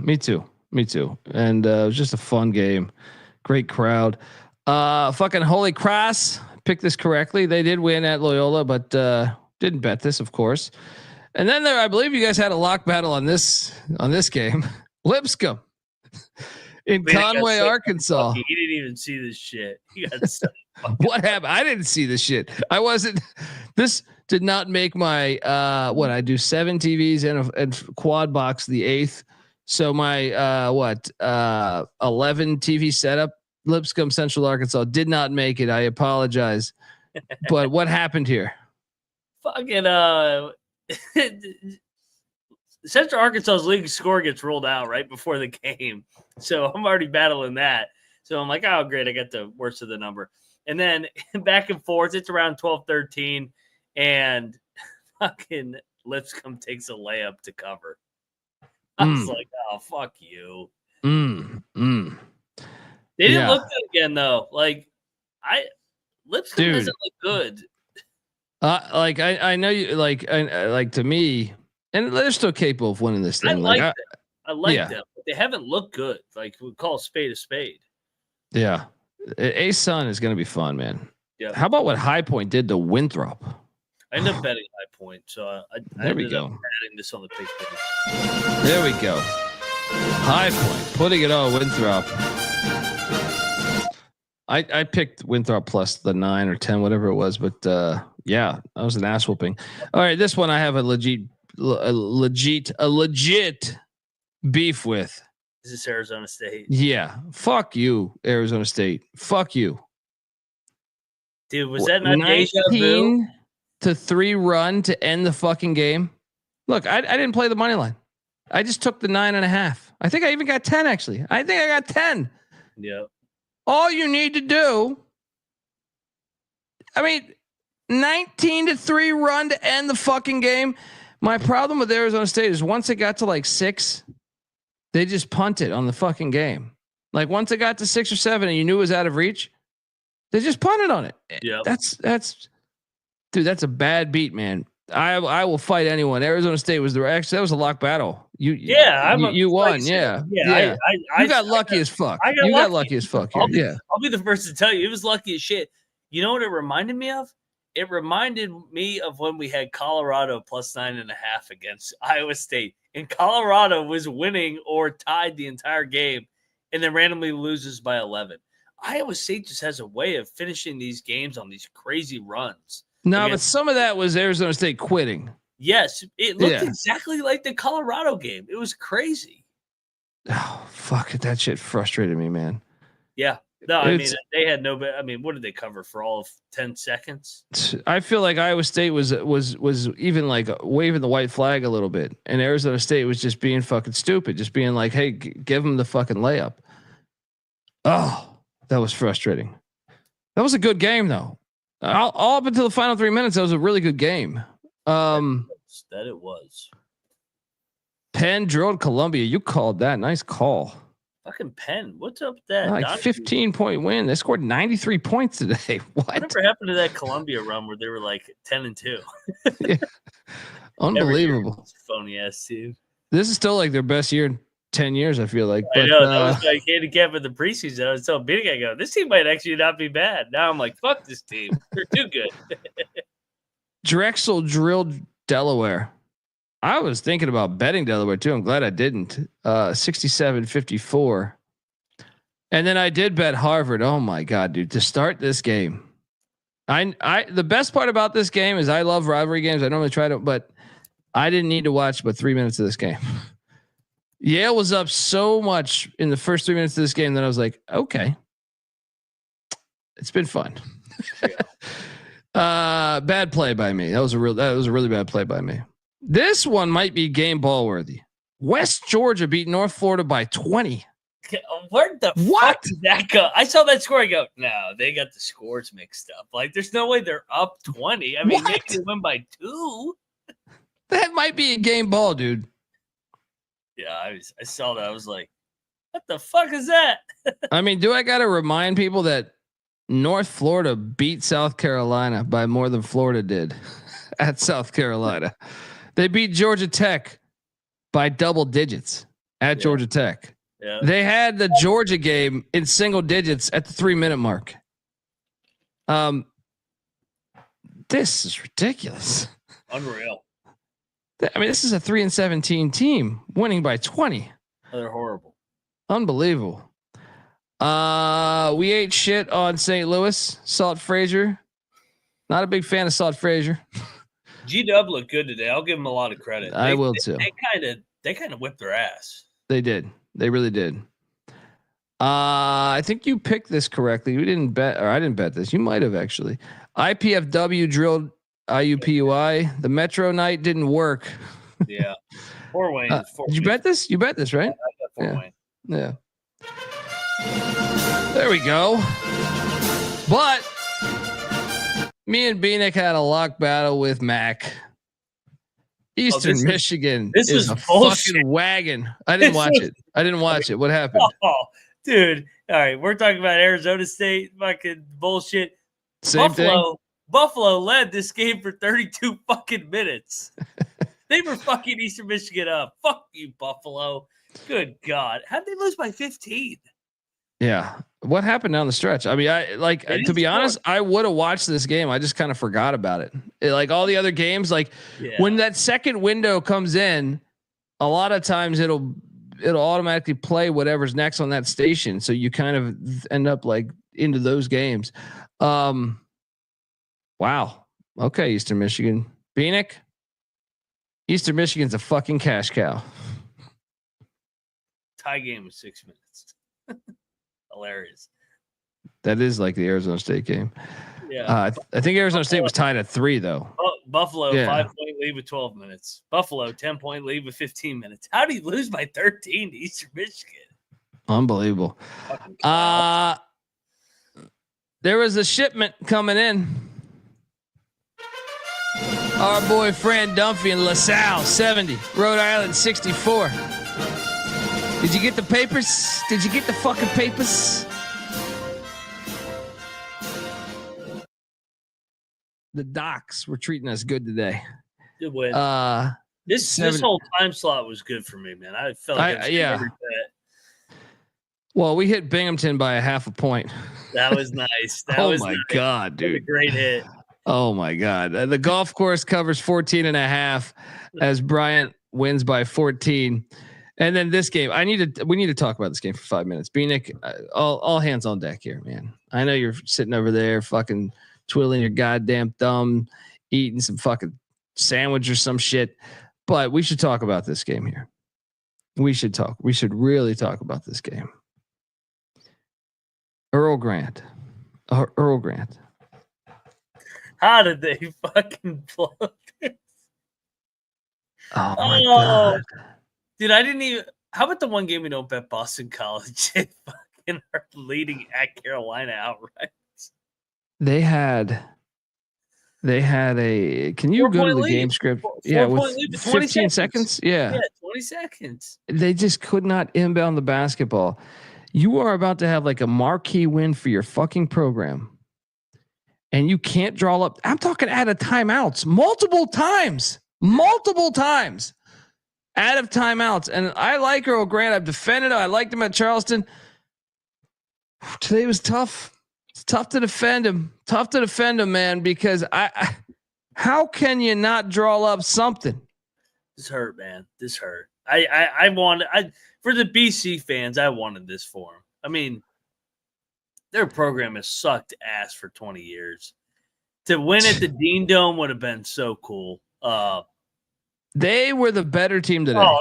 me too. And it was just a fun game. Great crowd. Fucking Holy Cross picked this correctly. They did win at Loyola, but didn't bet this, of course. And then I believe you guys had a lock battle on this game. Lipscomb in Conway, Arkansas. He didn't even see this shit. He got what happened? I didn't see this shit. I wasn't. This did not make my I do 7 TVs and quad box the 8th. So my 11 TV setup, Lipscomb, Central Arkansas, did not make it. I apologize. But what happened here? Fucking Central Arkansas's league score gets rolled out right before the game. So I'm already battling that. So I'm like, oh great, I got the worst of the number. And then back and forth, it's around 12-13, and fucking Lipscomb takes a layup to cover. I was like, oh, fuck you. They didn't look good again, though. Like, Lipscomb doesn't look good. I know you like to me, and they're still capable of winning this thing. I like them, but they haven't looked good. Like, we call a spade a spade. Yeah. A-Sun is going to be fun, man. Yeah. How about what High Point did to Winthrop? I ended up betting High point. So I There we ended go. up adding this on the pick page. There we go. High point. Putting it on Winthrop. I picked Winthrop plus the 9 or 10, whatever it was. But yeah, that was an ass whooping. All right. This one I have a legit beef with. Is this Arizona State? Yeah. Fuck you, Arizona State. Fuck you. Dude, was that not deja vu? 19-3 run to end the fucking game. Look, I didn't play the money line. I just took the 9.5. I think I even got 10 actually. I think I got 10. Yeah. All you need to do. I mean, 19-3 run to end the fucking game. My problem with Arizona State is once it got to like 6, they just punted on the fucking game. Like once it got to 6 or 7 and you knew it was out of reach, they just punted on it. Yeah. That's dude, that's a bad beat, man. I will fight anyone. Arizona State was that was a lock battle. You won. Yeah. I got lucky as fuck. I You got lucky as fuck. I'll be the first to tell you, it was lucky as shit. You know what it reminded me of? It reminded me of when we had Colorado plus 9.5 against Iowa State, and Colorado was winning or tied the entire game, and then randomly loses by 11. Iowa State just has a way of finishing these games on these crazy runs. No, but some of that was Arizona State quitting. Yes, it looked exactly like the Colorado game. It was crazy. Oh, fuck it. That shit frustrated me, man. Yeah. No, I mean, they had no. I mean, what did they cover for all of 10 seconds? I feel like Iowa State was even like waving the white flag a little bit, and Arizona State was just being fucking stupid, just being like, "Hey, give them the fucking layup." Oh, that was frustrating. That was a good game, though. All up until the final 3 minutes, that was a really good game. That it was. Penn drilled Columbia. You called that. Nice call. Fucking Penn. What's up with that? Like 15-point win. They scored 93 points today. What? Whatever happened to that Columbia run where they were like 10-2? Yeah. Unbelievable. Phony ass team. This is still like their best year in 10 years, I feel like. But, I know. That was like handicap in the preseason. I was telling Bieniek, I go, this team might actually not be bad. Now I'm like, fuck this team. They're too good. Drexel drilled Delaware. I was thinking about betting Delaware too. I'm glad I didn't. 67-54. And then I did bet Harvard. Oh my God, dude, to start this game. The best part about this game is I love rivalry games. I normally try to, but I didn't need to watch but 3 minutes of this game. Yale was up so much in the first 3 minutes of this game that I was like, okay, it's been fun. Bad play by me. That was a really bad play by me. This one might be game ball worthy. West Georgia beat North Florida by 20. Where the fuck did that go? I saw that score. I go, no, they got the scores mixed up. Like, there's no way they're up 20. I mean, maybe they win by 2. That might be a game ball, dude. Yeah, I saw that. I was like, what the fuck is that? I mean, do I got to remind people that North Florida beat South Carolina by more than Florida did at South Carolina? They beat Georgia Tech by double digits at Georgia Tech. Yeah. They had the Georgia game in single digits at the 3-minute mark. This is ridiculous. Unreal. I mean, this is a 3-17 team winning by 20. They're horrible. Unbelievable. We ate shit on St. Louis. Salt Frazier. Not a big fan of Salt Frazier. G-Dub looked good today. I'll give them a lot of credit. I will too. They kind of whipped their ass. They did. They really did. I think you picked this correctly. You didn't bet, or I didn't bet this. You might have actually. IPFW drilled IUPUI. The Metro night didn't work. Yeah. Fort Wayne. Did you bet this? You bet this, right? I got Fort Wayne. Yeah. There we go. But me and Bieniek had a lock battle with Mac. Eastern Michigan is a fucking wagon. I didn't watch it. What happened? Oh, dude. All right. We're talking about Arizona State. Fucking bullshit. Same thing. Buffalo led this game for 32 fucking minutes. They were fucking Eastern Michigan up. Fuck you, Buffalo. Good God. How'd they lose by 15? Yeah. What happened down the stretch? I mean, to be honest, I would have watched this game. I just kind of forgot about it. Like all the other games, like when that second window comes in, a lot of times it'll automatically play whatever's next on that station. So you kind of end up like into those games. Wow. Okay. Eastern Michigan. Bieniek. Eastern Michigan's a fucking cash cow. Tie game with 6 minutes. Hilarious. That is like the Arizona State game. Yeah. I think Arizona State was tied at 3 though. Buffalo 5-point lead with 12 minutes. Buffalo 10-point lead with 15 minutes. How do you lose by 13 to Eastern Michigan? Unbelievable. There was a shipment coming in. Our boy Fran Dunphy in LaSalle 70, Rhode Island 64. Did you get the papers? Did you get the fucking papers? The Docs were treating us good today. Good win. This whole time slot was good for me, man. I felt like every bet. Well, we hit Binghamton by a half a point. That was nice. God, dude. That was a great hit. Oh my God. The golf course covers 14.5 as Bryant wins by 14. And then this game, we need to talk about this game for 5 minutes. Bieniek, all hands on deck here, man. I know you're sitting over there fucking twiddling your goddamn thumb, eating some fucking sandwich or some shit, but we should talk about this game here. We should really talk about this game. Earl Grant. How did they fucking blow this? Oh my God. Dude, I didn't even. How about the one game we don't bet Boston College? They fucking are leading at Carolina outright. They had a. Can you go to the game script? With 15 seconds. Yeah, 20 seconds. They just could not inbound the basketball. You are about to have like a marquee win for your fucking program. And you can't draw up. I'm talking out of timeouts multiple times out of timeouts. And I like Earl Grant. I've defended him. I liked him at Charleston. Today was tough. It's tough to defend him. Tough to defend him, man, because how can you not draw up something? This hurt, man. This hurt. I wanted for the BC fans, I wanted this for them. I mean, their program has sucked ass for 20 years. To win at the Dean Dome would have been so cool. They were the better team today. Oh,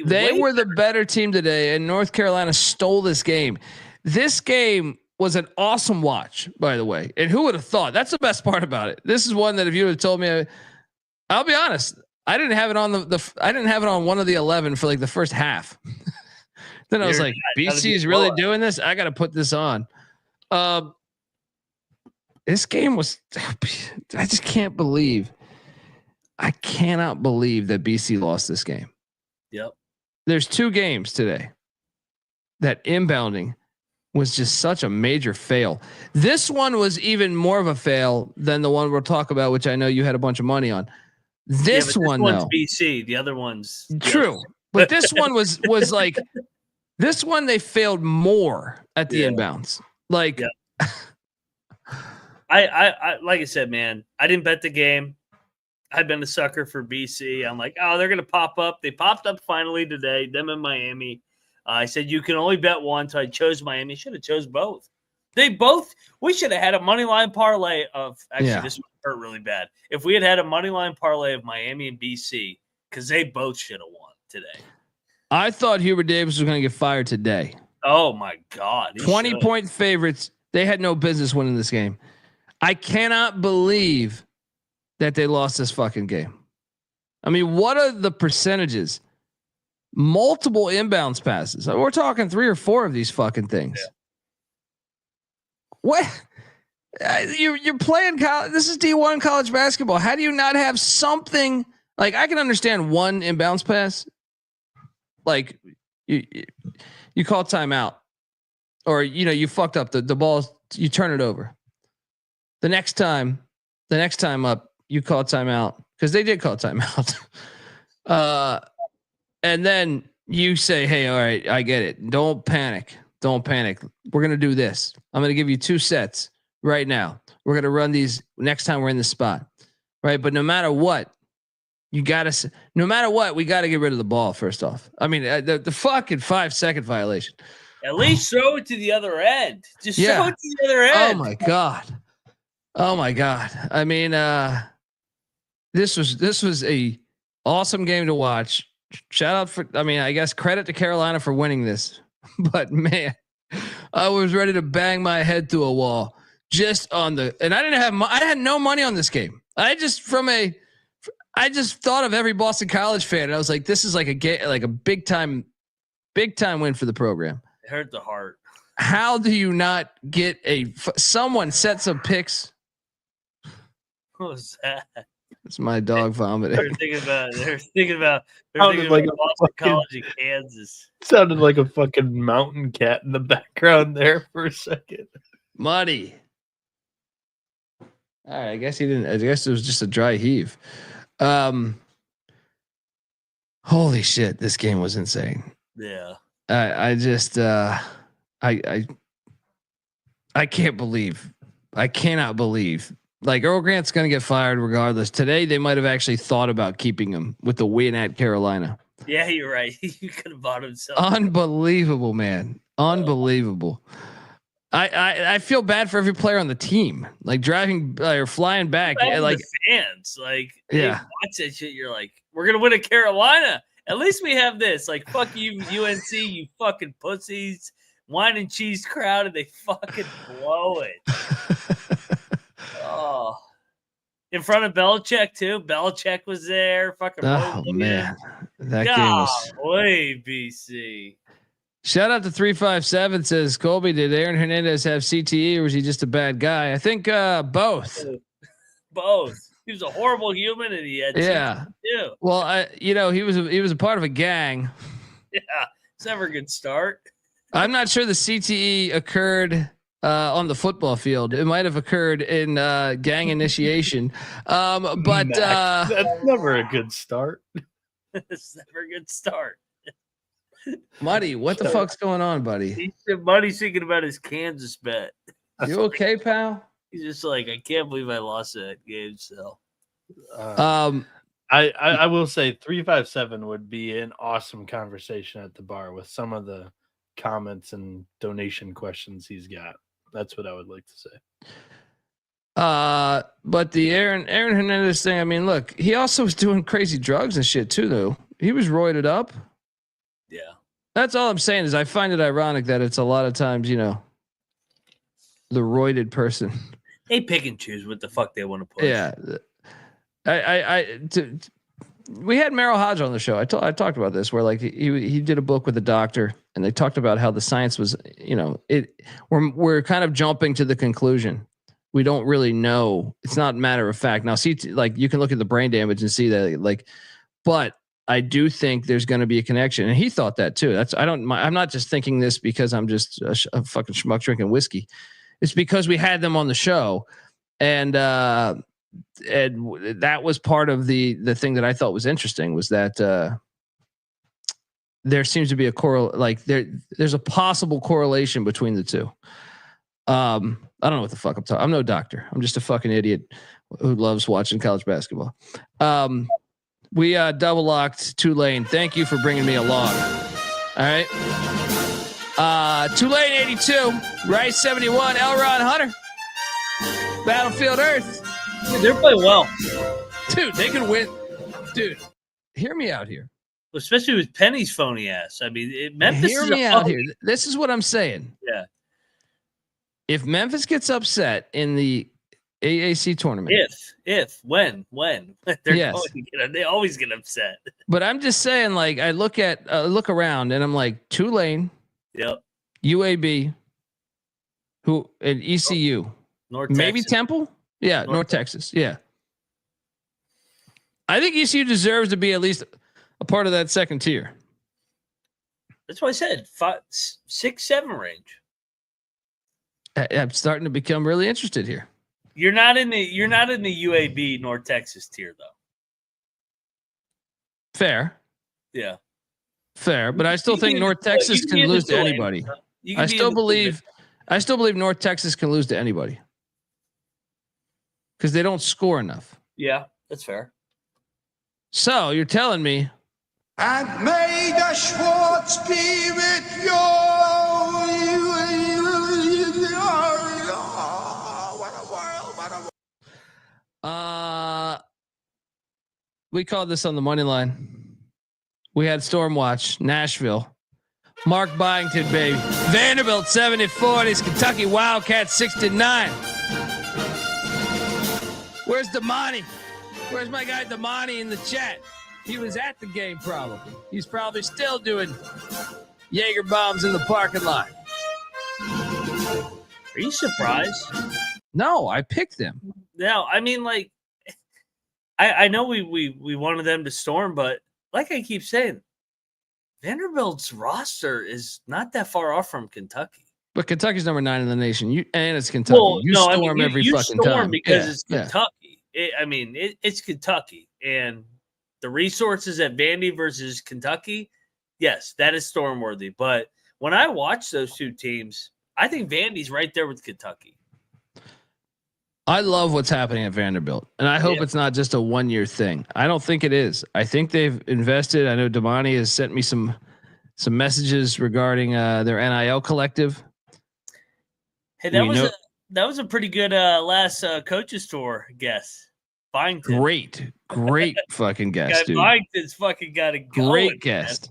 they were the better team today, and North Carolina stole this game. This game was an awesome watch, by the way. And who would have thought? That's the best part about it. This is one that if you would have told me, I'll be honest, I didn't have it on I didn't have it on one of the 11 for like the first half. Then I was like, BC is really doing this. I got to put this on. This game was, I just can't believe. I cannot believe that BC lost this game. Yep. There's 2 games today that inbounding was just such a major fail. This one was even more of a fail than the one we'll talk about, which I know you had a bunch of money on. This one's BC. The other one's true, but this one was like this one. They failed more at the inbounds. Like, I like I said, man, I didn't bet the game. I've been a sucker for BC. I'm like, oh, they're gonna pop up. They popped up finally today. Them in Miami. I said you can only bet one, so I chose Miami. Should have chose both. We should have had a money line parlay of this one hurt really bad. If we had a money line parlay of Miami and BC, because they both should have won today. I thought Hubert Davis was going to get fired today. Oh my God. 20-point favorites. They had no business winning this game. I cannot believe that they lost this fucking game. I mean, what are the percentages? Multiple inbounds passes. We're talking 3 or 4 of these fucking things. Yeah. What? You're playing college. This is D1 college basketball. How do you not have something? Like, I can understand one inbounds pass. Like you call timeout, or you fucked up the ball. You turn it over. The next time up, you call timeout because they did call timeout. And then you say, hey, all right, I get it. Don't panic. We're going to do this. I'm going to give you 2 sets right now. We're going to run these next time we're in the spot. right? But no matter what, we got to get rid of the ball first off. I mean, the fucking 5-second violation. At least throw it to the other end. Just throw it to the other Oh end. my God. I mean, this was a awesome game to watch. Shout out I guess credit to Carolina for winning this, but man, I was ready to bang my head through a wall and I had no money on this game. I just thought of every Boston College fan, and I was like, this is like a big time win for the program. It hurt the heart. How do you not get someone set some picks? What was that? It's my dog vomiting. They're thinking about Boston College in Kansas. Sounded like a fucking mountain cat in the background there for a second. Muddy. All right, I guess it was just a dry heave. Holy shit, this game was insane. Yeah. I cannot believe. Like, Earl Grant's going to get fired regardless. Today, they might have actually thought about keeping him with the win at Carolina. Yeah, you're right. You could have bought himself. Unbelievable, man. Unbelievable. I feel bad for every player on the team, like driving or flying back. Like the fans, like, yeah, watch that shit. You're like, we're going to win at Carolina. At least we have this. Like, fuck you, UNC, you fucking pussies. Wine and cheese crowd, and they fucking blow it. Oh, in front of Belichick too. Belichick was there. Fucking. Oh man, that game was. Way BC. Shout out to 357 says Colby. Did Aaron Hernandez have CTE or was he just a bad guy? I think both. Both. He was a horrible human, and he had CTE too. Well, he was a part of a gang. Yeah, it's never a good start. I'm not sure the CTE occurred on the football field. It might have occurred in gang initiation. But that's never a good start. It's never a good start. Muddy, what the fuck's going on, buddy? Muddy's thinking about his Kansas bet. You okay, pal? He's just like, I can't believe I lost that game. So, I will say 357 would be an awesome conversation at the bar with some of the comments and donation questions he's got. That's what I would like to say. But the Aaron Hernandez thing, I mean, look, he also was doing crazy drugs and shit too, though. He was roided up. Yeah. That's all I'm saying is I find it ironic that it's a lot of times, the roided person. They pick and choose what the fuck they want to push. Yeah. We had Merrill Hodge on the show. I talked about this where like he did a book with a doctor and they talked about how the science was, we're kind of jumping to the conclusion. We don't really know. It's not matter of fact. Now, see, like you can look at the brain damage and see that like, but I do think there's going to be a connection. And he thought that too. I'm not just thinking this because I'm just a fucking schmuck drinking whiskey. It's because we had them on the show and that was part of the thing that I thought was interesting was that there seems to be a there's a possible correlation between the two. I don't know what the fuck I'm talking. I'm no doctor. I'm just a fucking idiot who loves watching college basketball. We double locked Tulane. Thank you for bringing me along. All right. Tulane 82, Rice 71, Elron Hunter, Battlefield Earth. Dude, they're playing well. Dude, they can win. Dude, hear me out here. Especially with Penny's phony ass. I mean, Memphis. Hear me out here. This is what I'm saying. Yeah. If Memphis gets upset in the AAC tournament, when they're they always get upset. But I'm just saying, like, I look around and I'm like, Tulane, yep, UAB, and ECU, North maybe Texas. Temple, yeah, North Texas, yeah. I think ECU deserves to be at least a part of that second tier. That's what I said. 5, 6, 7 range. I'm starting to become really interested here. You're not in the UAB North Texas tier though. Fair. Yeah. Fair, but I still think North Texas can lose to anybody. I still believe North Texas can lose to anybody. Because they don't score enough. Yeah, that's fair. So you're telling me. And may the Schwartz be with you. What a world, what a world. We called this on the money line. We had Stormwatch, Nashville. Mark Byington, baby. Vanderbilt 70-40s. Kentucky Wildcats 69. Where's Damani? Where's my guy Damani in the chat? He was at the game probably. He's probably still doing Jaeger bombs in the parking lot. Are you surprised? No, I picked them. No, I mean, like, I know we wanted them to storm, but like I keep saying, Vanderbilt's roster is not that far off from Kentucky. But Kentucky's number 9 in the nation. And it's Kentucky. Well, you storm every you fucking storm time. because it's Kentucky. It's Kentucky. And the resources at Vandy versus Kentucky, yes, that is storm worthy. But when I watch those two teams, I think Vandy's right there with Kentucky. I love what's happening at Vanderbilt, and I hope it's not just a 1-year thing. I don't think it is. I think they've invested. I know Damani has sent me some messages regarding their NIL collective. Hey, that was a pretty good last coaches tour guess. Byington. Great fucking guest, dude. Byington's fucking got a great guest.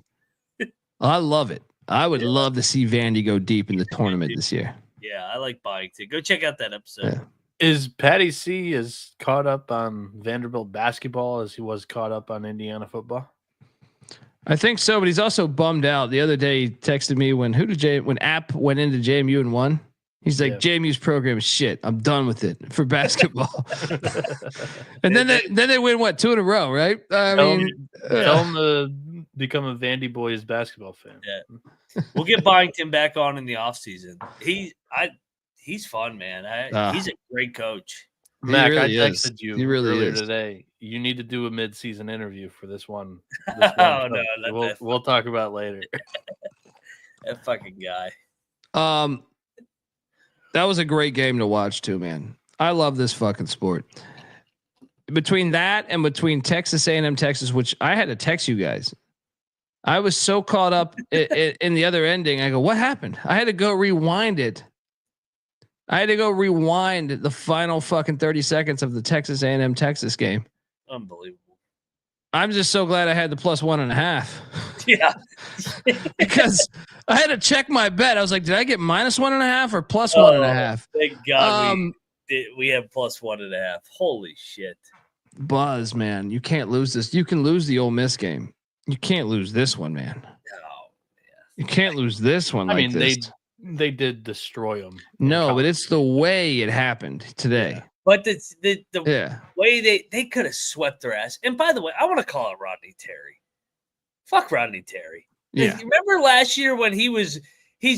I love it. I would love to see Vandy go deep in the tournament this year. Yeah, I like Byington. Go check out that episode. Yeah. Is Patty C as caught up on Vanderbilt basketball as he was caught up on Indiana football? I think so, but he's also bummed out. The other day he texted me when App went into JMU and won. He's like, JMU's program is shit. I'm done with it for basketball. And then they win 2 in a row, right? Tell him to become a Vandy Boys basketball fan. Yeah. We'll get Byington back on in the offseason. He's fun, man. He's a great coach. Mac, really I texted you earlier today. You need to do a mid-season interview for this one. No, we'll talk about later. That fucking guy. That was a great game to watch too, man. I love this fucking sport. Between that and between Texas A&M, Texas, which I had to text you guys. I was so caught up in the other ending. I go, what happened? I had to go rewind it. I had to go rewind the final fucking 30 seconds of the Texas A&M Texas game. Unbelievable. I'm just so glad I had the +1.5. Yeah. Because I had to check my bet. I was like, did I get -1.5 or +1.5? Thank God we have +1.5. Holy shit. Buzz, man. You can't lose this. You can lose the Ole Miss game. You can't lose this one, man. Oh, yeah. You can't lose this one. They did destroy them. No, but it's the way it happened today. Yeah. But the way they could have swept their ass. And by the way, I want to call out Rodney Terry. Fuck Rodney Terry. Yeah. Remember last year when he's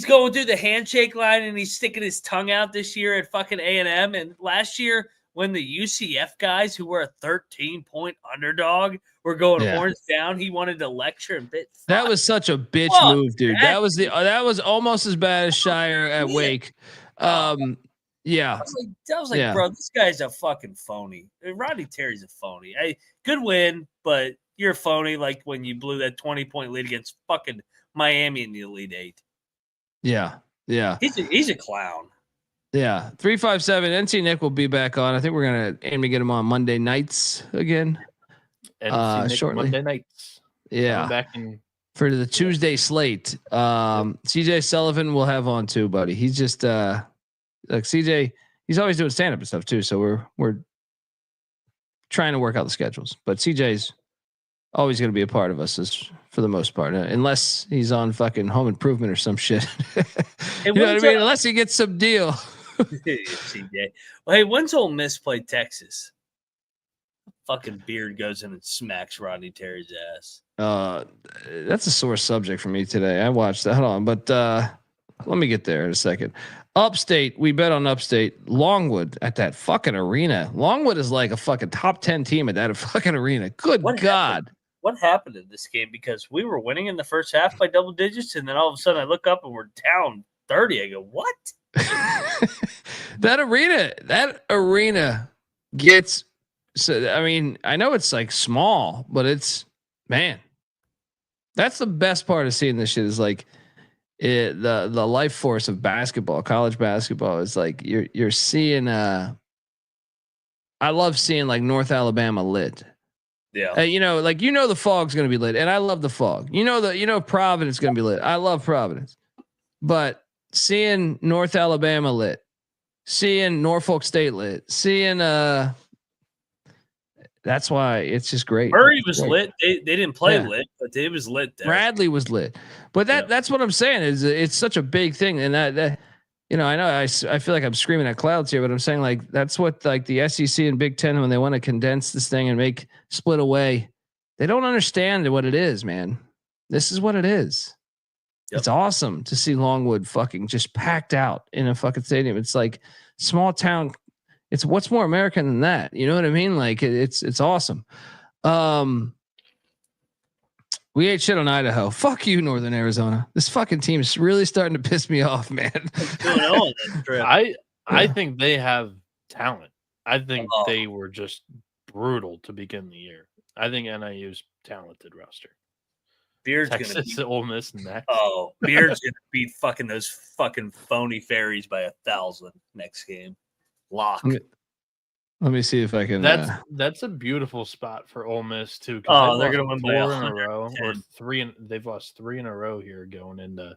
going through the handshake line and he's sticking his tongue out this year at fucking A&M? And last year when the UCF guys who were a 13-point underdog were going horns down, he wanted to lecture and bit. That was such a bitch move, dude. That was almost as bad as Shire at Wake. Yeah. I was like, bro, this guy's a fucking phony. Rodney Terry's a phony. Good win, but you're a phony. Like when you blew that 20-point lead against fucking Miami in the Elite Eight. Yeah. Yeah. He's a clown. Yeah. 357 NC Nick will be back on. I think we're going to aim to get him on Monday nights again. Shortly. Monday nights. Yeah. Back in for the Tuesday slate. CJ Sullivan will have on too, buddy. He's just like CJ, he's always doing stand-up and stuff too. So we're trying to work out the schedules, but CJ's always going to be a part of us for the most part, unless he's on fucking Home Improvement or some shit. You know what I mean? Unless he gets some deal. CJ. Well, hey, when's Ole Miss play Texas? Fucking Beard goes in and smacks Rodney Terry's ass. That's a sore subject for me today. I watched that. Hold on, but let me get there in a second. Upstate, we bet on Upstate. Longwood at that fucking arena. Longwood is like a fucking top 10 team at that fucking arena. Good God. What happened in this game? Because we were winning in the first half by double digits, and then all of a sudden I look up and we're down 30. I go, what? That arena gets So I mean, I know it's like small, but it's man. That's the best part of seeing this shit is like the life force of basketball, college basketball is like you're seeing I love seeing like North Alabama lit. Yeah. The fog's going to be lit and I love the fog. Providence is going to be lit. I love Providence. But seeing North Alabama lit, seeing Norfolk State lit, seeing that's why it's just great. Murray was lit. They didn't play lit, but it was lit there. Bradley was lit. But that's what I'm saying is it's such a big thing. And that I know I feel like I'm screaming at clouds here, but I'm saying like that's what like the SEC and Big Ten, when they want to condense this thing and make split away, they don't understand what it is, man. This is what it is. Yep. It's awesome to see Longwood fucking just packed out in a fucking stadium. It's like small town. It's what's more American than that. You know what I mean? Like it's awesome. We ate shit on Idaho. Fuck you, Northern Arizona. This fucking team is really starting to piss me off, man. I think they have talent. I think they were just brutal to begin the year. I think NIU's talented roster. Beard's Texas, gonna beat Ole Miss next. Oh, Beard's gonna beat fucking those fucking phony fairies by 1,000 next game. Lock. Let me see if I can. That's a beautiful spot for Ole Miss too. Oh, they're gonna win by 4 in a row, or they've lost 3 in a row here going into.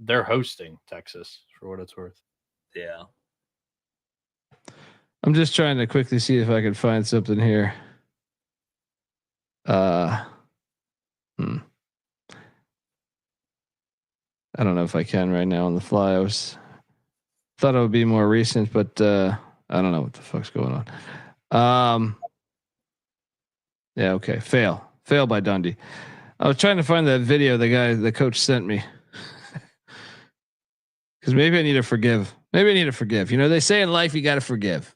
They're hosting Texas for what it's worth. Yeah. I'm just trying to quickly see if I can find something here. I don't know if I can right now on the fly. Thought it would be more recent, but I don't know what the fuck's going on. Yeah, okay. Fail by Dundee. I was trying to find that video the coach sent me. Because maybe I need to forgive. They say in life you got to forgive.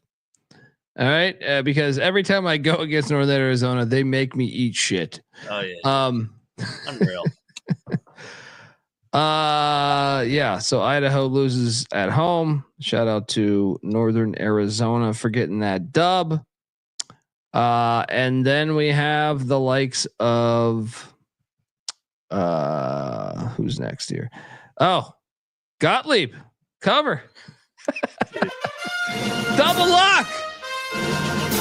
All right, because every time I go against Northern Arizona, they make me eat shit. Oh yeah. Unreal. Yeah. So Idaho loses at home. Shout out to Northern Arizona for getting that dub. And then we have the likes of who's next here? Oh, Gottlieb cover. Double lock.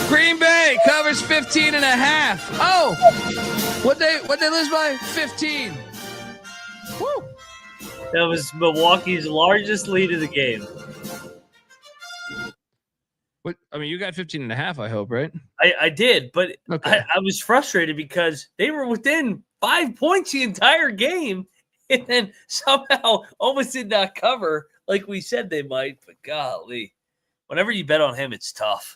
Green Bay covers 15.5. Oh, what they lose by 15. Woo. That was Milwaukee's largest lead of the game. What I mean, you got 15.5, I hope, right? I did, but okay. I was frustrated because they were within 5 points the entire game, and then somehow almost did not cover like we said they might. But golly, whenever you bet on him, it's tough.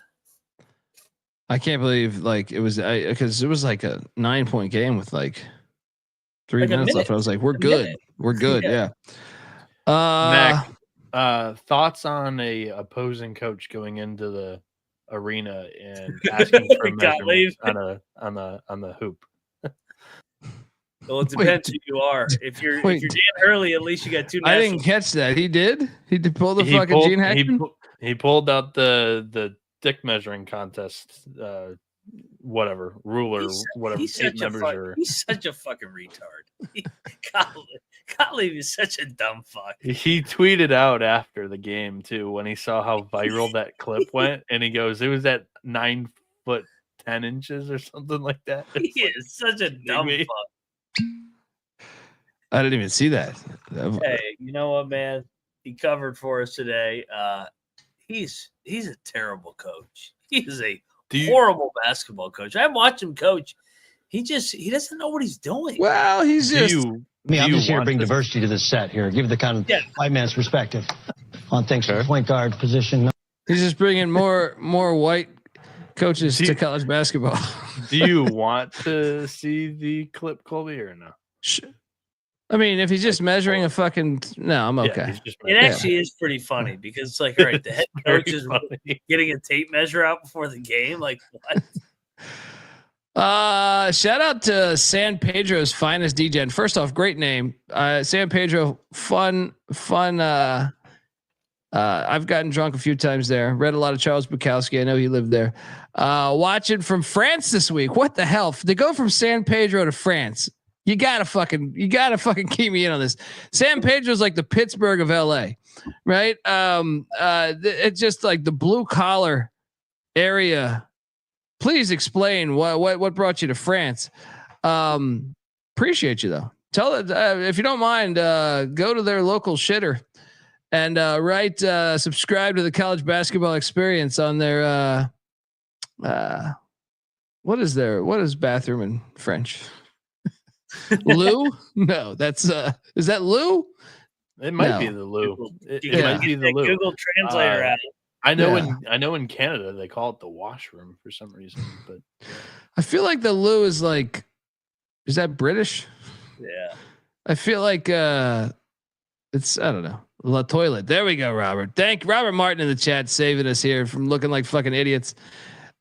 I can't believe it was because it was like a 9-point game with 3 minutes left. I was like, we're good. We're good. Yeah. Mac, thoughts on a opposing coach going into the arena and asking for a measurement on the hoop? Well, it depends who you are. If you're Dan Hurley, at least you got 2 national. I didn't catch that. He did pull the fucking Gene Hackman? He pulled out the dick measuring contest, whatever ruler, whatever. He's such a fucking retard. Gottlieb is such a dumb fuck. He tweeted out after the game too when he saw how viral that clip went, and he goes, "It was at 9 foot 10 inches or something like that." He is such a dumb fuck. I didn't even see that. Hey, you know what, man? He covered for us today. He's a terrible coach. He is a horrible basketball coach. I watch him coach. He doesn't know what he's doing. Well, he's just. I'm just here to bring diversity to this set here. Give the kind of white man's perspective on things from the point guard position. He's just bringing more white coaches to college basketball. Do you want to see the clip, Colby, or no? I mean, if he's just measuring a fucking I'm okay. It actually is pretty funny because it's like, all right, the head coach is getting a tape measure out before the game. Like what? Shout out to San Pedro's finest DJ. And first off, great name. San Pedro, fun I've gotten drunk a few times there. Read a lot of Charles Bukowski. I know he lived there. Watching from France this week. What the hell? To go from San Pedro to France, you gotta fucking key me in on this. San Pedro's like the Pittsburgh of LA, right? It's just like the blue collar area. Please explain what brought you to France. Appreciate you though. Tell it if you don't mind. Go to their local shitter and subscribe to the College Basketball Experience on their what is bathroom in French? Lou? No, that's is that Lou? It might be the Lou. It might be the Lou. Google Translator app. I know in Canada they call it the washroom for some reason, but I feel like the Lou is like, is that British? Yeah. I feel like it's, I don't know, La Toilet. There we go, Robert. Thank Robert Martin in the chat saving us here from looking like fucking idiots.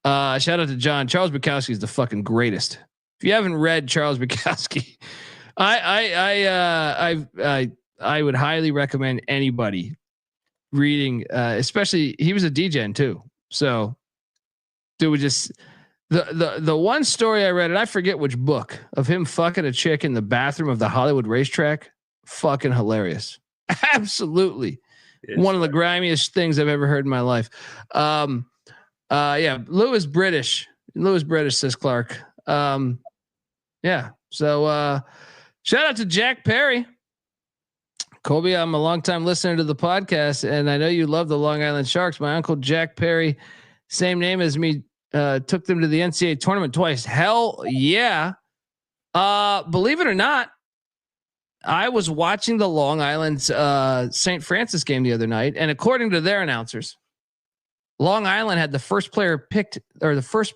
Shout out to John. Charles Bukowski is the fucking greatest. If you haven't read Charles Bukowski, I would highly recommend anybody reading, especially he was a DJ too. So dude, just the one story I read, and I forget which book, of him fucking a chick in the bathroom of the Hollywood racetrack. Fucking hilarious. Absolutely. One of the grimiest things I've ever heard in my life. Yeah. Lou is British, says Clark. Yeah. So, shout out to Jack Perry. Colby, I'm a longtime listener to the podcast, and I know you love the Long Island Sharks. My uncle Jack Perry, same name as me, took them to the NCAA tournament twice. Hell yeah. Believe it or not, I was watching the Long Island St. Francis game the other night, and according to their announcers, Long Island had the first player picked, or the first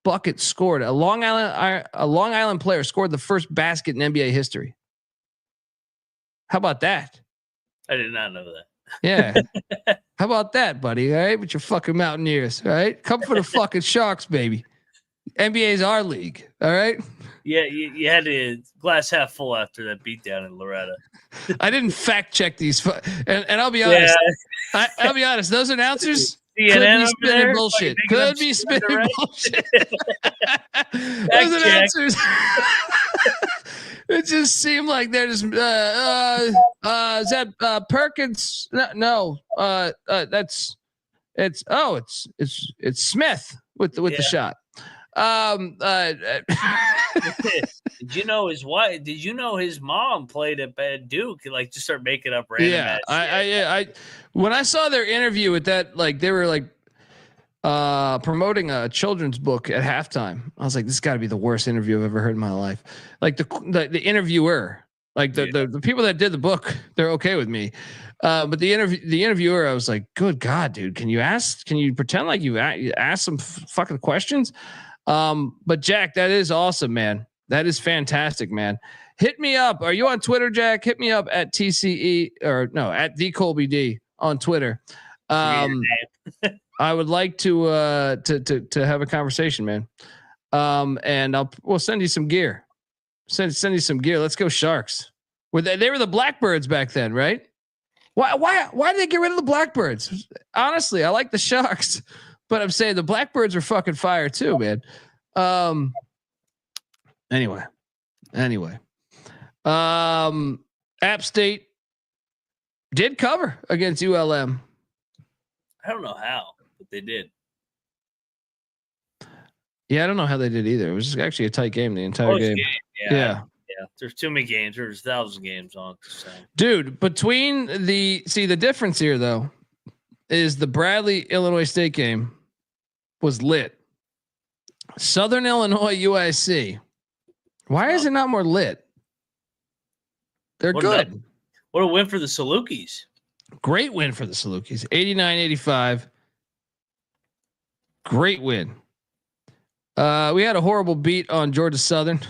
bucket scored. A Long Island player scored the first basket in NBA history. How about that? I did not know that. Yeah. How about that, buddy? All right, with your fucking Mountaineers. All right, come for the fucking Sharks, baby. NBA's our league. All right. Yeah, you had to glass half full after that beatdown in Loretta. I didn't fact check these, and I'll be honest. Yeah. I'll be honest. Those announcers could be spinning bullshit. Could be spinning bullshit. Those announcers. It just seemed like they're just. Is that Perkins? No. That's. It's Smith with the shot. Did you know his wife? Did you know his mom played at Duke? Like, just start making up random. Yeah, I when I saw their interview with that, like they were like promoting a children's book at halftime. I was like, this got to be the worst interview I've ever heard in my life. Like the interviewer, like the people that did the book, they're okay with me. But the interviewer, I was like, good God, dude, can you pretend like you ask some fucking questions? But Jack, that is awesome, man. That is fantastic, man. Hit me up. Are you on Twitter, Jack? Hit me up at TCE at the Colby D on Twitter. I would like to have a conversation, man. And we'll send you some gear. Send you some gear. Let's go Sharks. They were the Blackbirds back then, right? Why did they get rid of the Blackbirds? Honestly, I like the Sharks, but I'm saying the Blackbirds are fucking fire too, man. Anyway. App State did cover against ULM. I don't know how, but they did. Yeah, I don't know how they did either. It was actually a tight game the entire game. Yeah. There's too many games. There's 1,000 games on. So. Dude, between the difference here though is the Bradley Illinois State game was lit. Southern Illinois UIC. Why is it not more lit? They're good. What a win for the Salukis. Great win for the Salukis. 89-85. Great win. We had a horrible beat on Georgia Southern.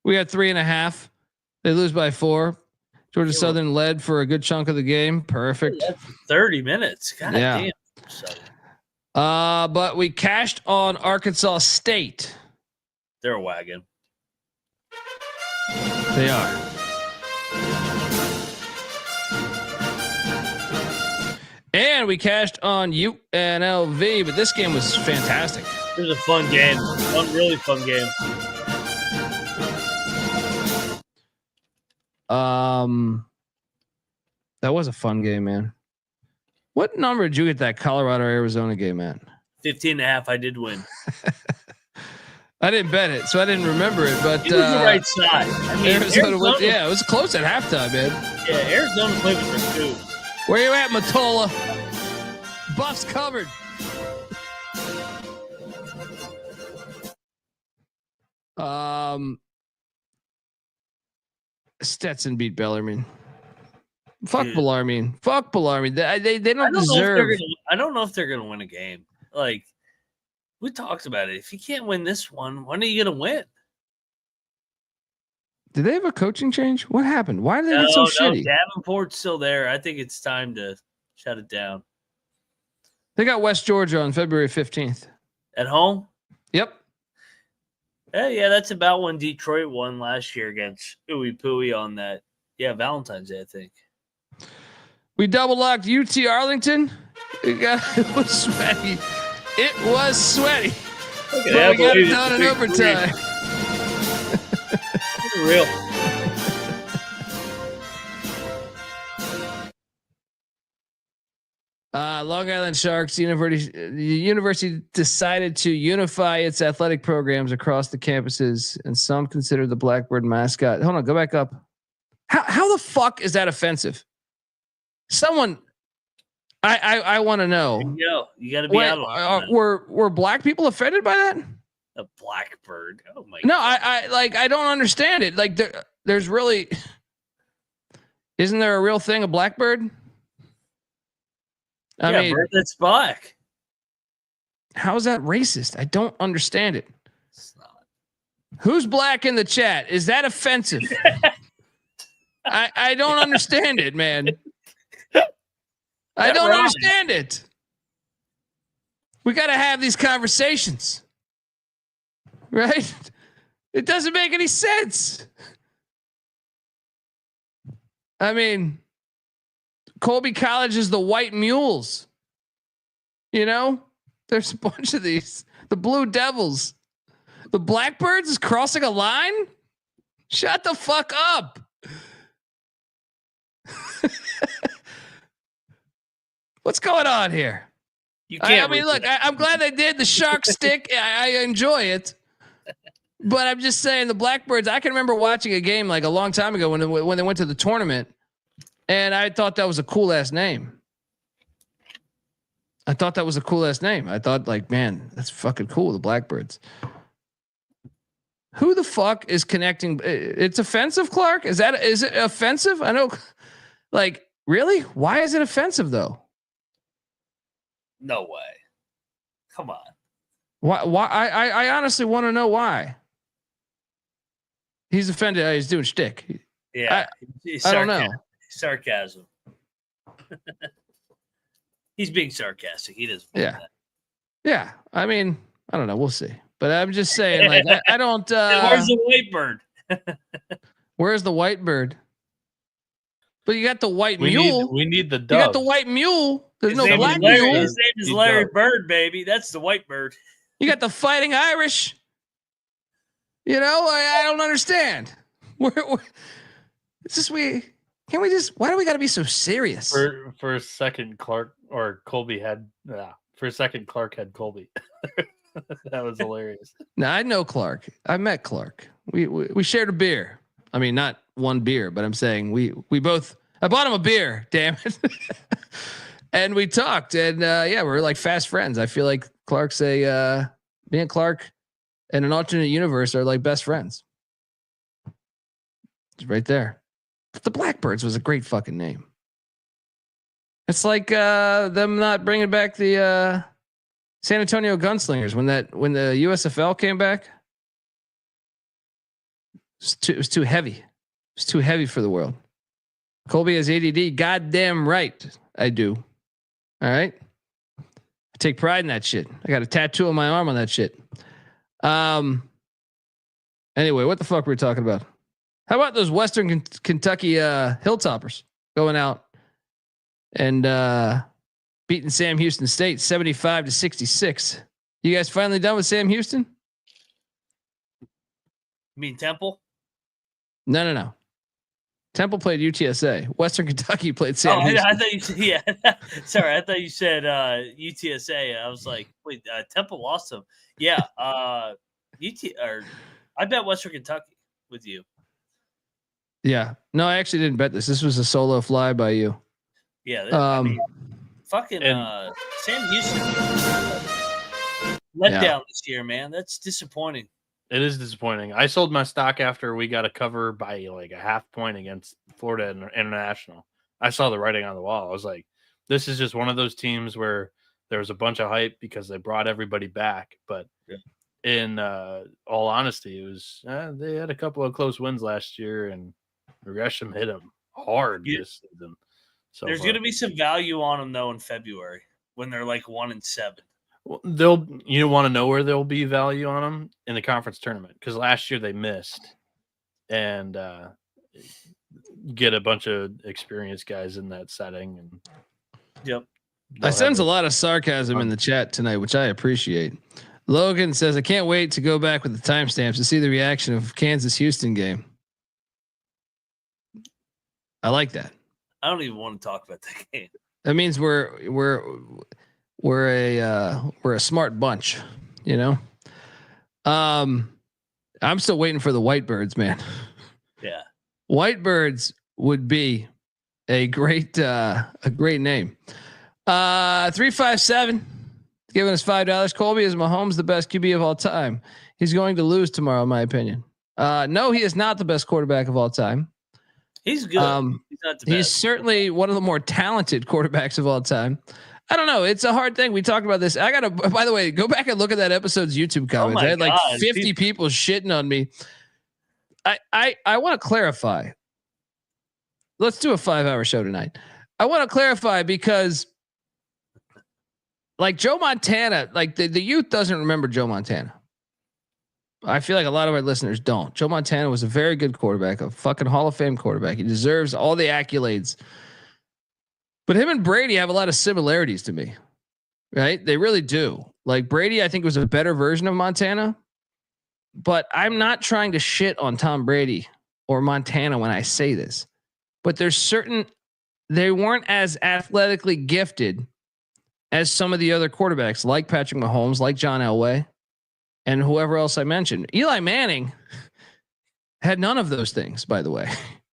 We had 3.5. They lose by 4. Georgia Southern led for a good chunk of the game. Perfect. 30 minutes. God damn. But we cashed on Arkansas State. They're a wagon. They are. again, we cashed on UNLV, but this game was fantastic. It was a fun game. Really fun game. That was a fun game, man. What number did you get that Colorado Arizona game at? 15.5. I did win. I didn't bet it, so I didn't remember it. But it was the right side. I mean, Arizona was, yeah, it was close at halftime, man. Yeah, Arizona played with their two. Where you at, Matola? Buffs covered. Stetson beat Bellarmine. Fuck Bellarmine. Fuck Bellarmine. They don't deserve. I don't know if they're gonna win a game. Like we talked about it. If you can't win this one, when are you gonna win? Did they have a coaching change? What happened? Why did they get so shitty? Davenport's still there. I think it's time to shut it down. They got West Georgia on February 15th. At home? Yep. Yeah, that's about when Detroit won last year against Ooey Pooey on that. Yeah, Valentine's Day, I think. We double locked UT Arlington. It was sweaty. It was sweaty. But we got it done in overtime. Real. Long Island Sharks University decided to unify its athletic programs across the campuses, and some consider the Blackbird mascot. Hold on, go back up. How the fuck is that offensive? Someone, I want to know. You got to be out. Were black people offended by that? A blackbird. Oh my. No, I don't understand it. Like there's really, isn't there a real thing, a blackbird? I mean, bird that's black. How is that racist? I don't understand it. It's not. Who's black in the chat? Is that offensive? I don't understand it, man. I don't understand it. We got to have these conversations, right? It doesn't make any sense. I mean, Colby College is the white mules. You know, there's a bunch of these. The Blue Devils. The Blackbirds is crossing a line? Shut the fuck up. What's going on here? You can't. I mean, look, I'm glad they did the shark stick. I enjoy it. But I'm just saying the Blackbirds, I can remember watching a game like a long time ago when they went to the tournament. And I thought that was a cool ass name. I thought, like, man, that's fucking cool. The Blackbirds. Who the fuck is connecting? It's offensive, Clark. Is it offensive? I know. Like, really? Why is it offensive though? No way. Come on. Why? I honestly want to know why. He's offended. He's doing shtick. Yeah. I don't know. Sarcasm. He's being sarcastic. He doesn't. Yeah. Yeah. I mean, I don't know. We'll see. But I'm just saying, like, I don't. Where's the white bird? Where's the white bird? But you got the white mule. We need the dove. You got the white mule. There's no black mule. His name is Larry Bird, baby. That's the white bird. You got the Fighting Irish. You know, I don't understand. It's just Can we just? Why do we got to be so serious? For a second, Clark or Colby had. For a second, Clark had Colby. That was hilarious. Now I know Clark. I met Clark. We shared a beer. I mean, not one beer, but I'm saying we both. I bought him a beer. Damn it. And we talked, and yeah, we're like fast friends. I feel like Clark's me and Clark, in an alternate universe, are like best friends. It's right there. But the Blackbirds was a great fucking name. It's like them not bringing back the San Antonio Gunslingers when the USFL came back. It was too heavy. It was too heavy for the world. Colby has ADD. Goddamn right, I do. All right. I take pride in that shit. I got a tattoo on my arm on that shit. Anyway, what the fuck were we talking about? How about those Western Kentucky Hilltoppers going out and beating Sam Houston State 75-66. You guys finally done with Sam Houston? You mean Temple? No. Temple played UTSA. Western Kentucky played Sam Houston. I thought you said, yeah. Sorry, I thought you said UTSA. I was like, wait, Temple lost them. Yeah, I bet Western Kentucky with you. Yeah. No, I actually didn't bet this. This was a solo fly by you. Yeah. I mean, fucking Sam Houston let down this year, man. That's disappointing. It is disappointing. I sold my stock after we got a cover by like a half point against Florida International. I saw the writing on the wall. I was like, this is just one of those teams where there was a bunch of hype because they brought everybody back. But in all honesty, it was they had a couple of close wins last year, and Gresham hit them hard this season. So there's going to be some value on them though in February when they're like 1-7. Well, you want to know where there'll be value on them in the conference tournament, because last year they missed, and get a bunch of experienced guys in that setting. And yep, I sense a lot of sarcasm in the chat tonight, which I appreciate. Logan says, "I can't wait to go back with the timestamps to see the reaction of Kansas Houston game." I like that. I don't even want to talk about that game. That means we're a smart bunch, you know. I'm still waiting for the Whitebirds, man. Yeah, Whitebirds would be a great name. 357 giving us $5. Colby, is Mahomes the best QB of all time? He's going to lose tomorrow, in my opinion. No, he is not the best quarterback of all time. He's good. He's not the best. He's certainly one of the more talented quarterbacks of all time. I don't know. It's a hard thing. We talked about this. I got to, by the way, go back and look at that episode's YouTube comments. I had like 50 people shitting on me. I want to clarify. Let's do a 5-hour show tonight. I want to clarify because like Joe Montana, like the youth doesn't remember Joe Montana. I feel like a lot of our listeners don't. Joe Montana was a very good quarterback, a fucking Hall of Fame quarterback. He deserves all the accolades. But him and Brady have a lot of similarities to me, right? They really do. Like Brady, I think was a better version of Montana, but I'm not trying to shit on Tom Brady or Montana when I say this, but they weren't as athletically gifted as some of the other quarterbacks like Patrick Mahomes, like John Elway, and whoever else I mentioned. Eli Manning had none of those things, by the way.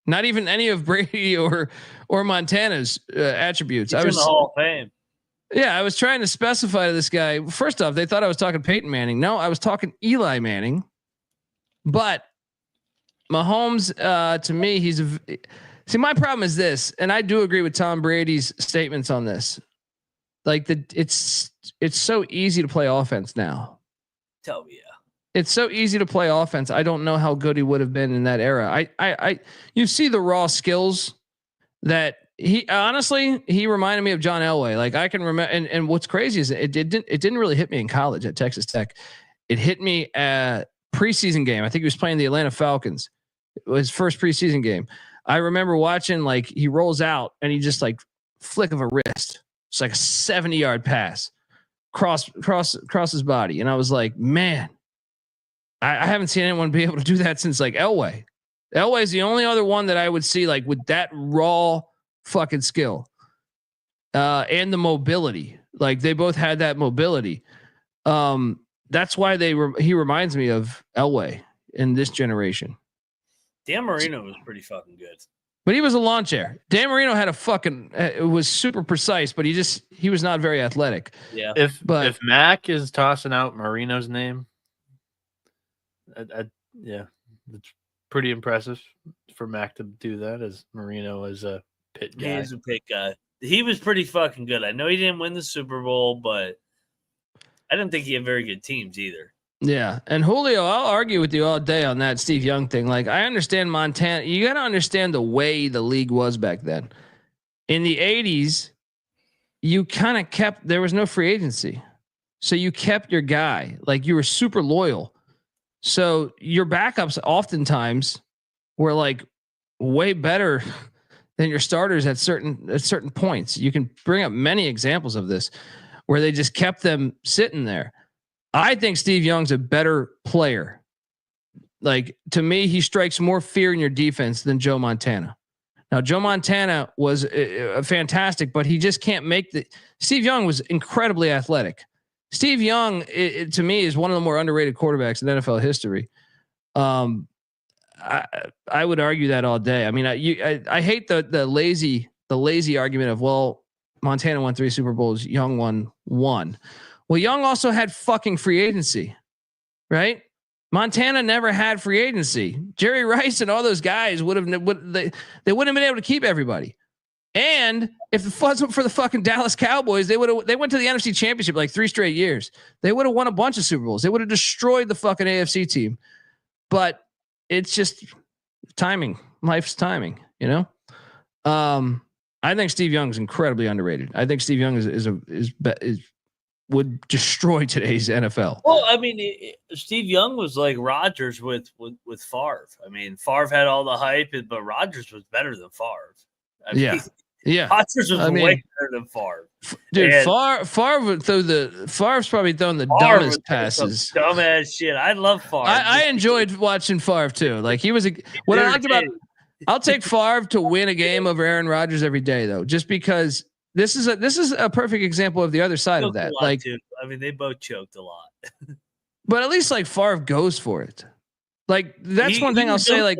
Not even any of Brady or Montana's attributes. He's in the Hall of Fame. Yeah, I was trying to specify to this guy. First off, they thought I was talking Peyton Manning. No, I was talking Eli Manning. But Mahomes, to me, see, my problem is this, and I do agree with Tom Brady's statements on this. Like it's so easy to play offense now. Oh yeah. It's so easy to play offense. I don't know how good he would have been in that era. You see the raw skills that he reminded me of John Elway. Like I can remember, and what's crazy is it didn't really hit me in college at Texas Tech. It hit me at preseason game. I think he was playing the Atlanta Falcons. It was his first preseason game. I remember watching, like, he rolls out and he just like flick of a wrist. It's like a 70-yard pass cross his body. And I was like, man, I haven't seen anyone be able to do that since like Elway. Elway is the only other one that I would see like with that raw fucking skill and the mobility. Like they both had that mobility. That's why he reminds me of Elway in this generation. Dan Marino was pretty fucking good. But he was a lawn chair. Dan Marino had it was super precise, but he was not very athletic. Yeah. If Mac is tossing out Marino's name, yeah, it's pretty impressive for Mac to do that, as Marino is a pit guy. He is a pit guy. He was pretty fucking good. I know he didn't win the Super Bowl, but I didn't think he had very good teams either. Yeah. And Julio, I'll argue with you all day on that Steve Young thing. Like, I understand Montana. You got to understand the way the league was back then. In the 80s, you kind of there was no free agency. So you kept your guy. Like, you were super loyal. So your backups oftentimes were like way better than your starters at certain points. You can bring up many examples of this where they just kept them sitting there. I think Steve Young's a better player. Like, to me, he strikes more fear in your defense than Joe Montana. Now, Joe Montana was fantastic, but he just can't make the. Steve Young was incredibly athletic. Steve Young, to me, is one of the more underrated quarterbacks in NFL history. I would argue that all day. I mean, I hate the lazy argument of, well, Montana won 3 Super Bowls, Young won 1. Well, Young also had fucking free agency, right? Montana never had free agency. Jerry Rice and all those guys they wouldn't have been able to keep everybody. And if it wasn't for the fucking Dallas Cowboys, they went to the NFC Championship like 3 straight years. They would have won a bunch of Super Bowls. They would have destroyed the fucking AFC team. But it's just timing. Life's timing, you know? I think Steve Young is incredibly underrated. I think Steve Young would destroy today's NFL. Well, I mean, Steve Young was like Rodgers with Favre. I mean, Favre had all the hype, but Rodgers was better than Favre. I mean, yeah. Rodgers was way better than Favre. Dude, Favre would throw Favre's probably throwing the dumbest passes. Dumbass shit. I love Favre. I enjoyed watching Favre too. Like, he was what I liked about. I'll take Favre to win a game over Aaron Rodgers every day, though, just because this is a perfect example of the other side of that. Like, too. I mean, they both choked a lot. But at least like Favre goes for it. Like, that's one thing I'll say. Like,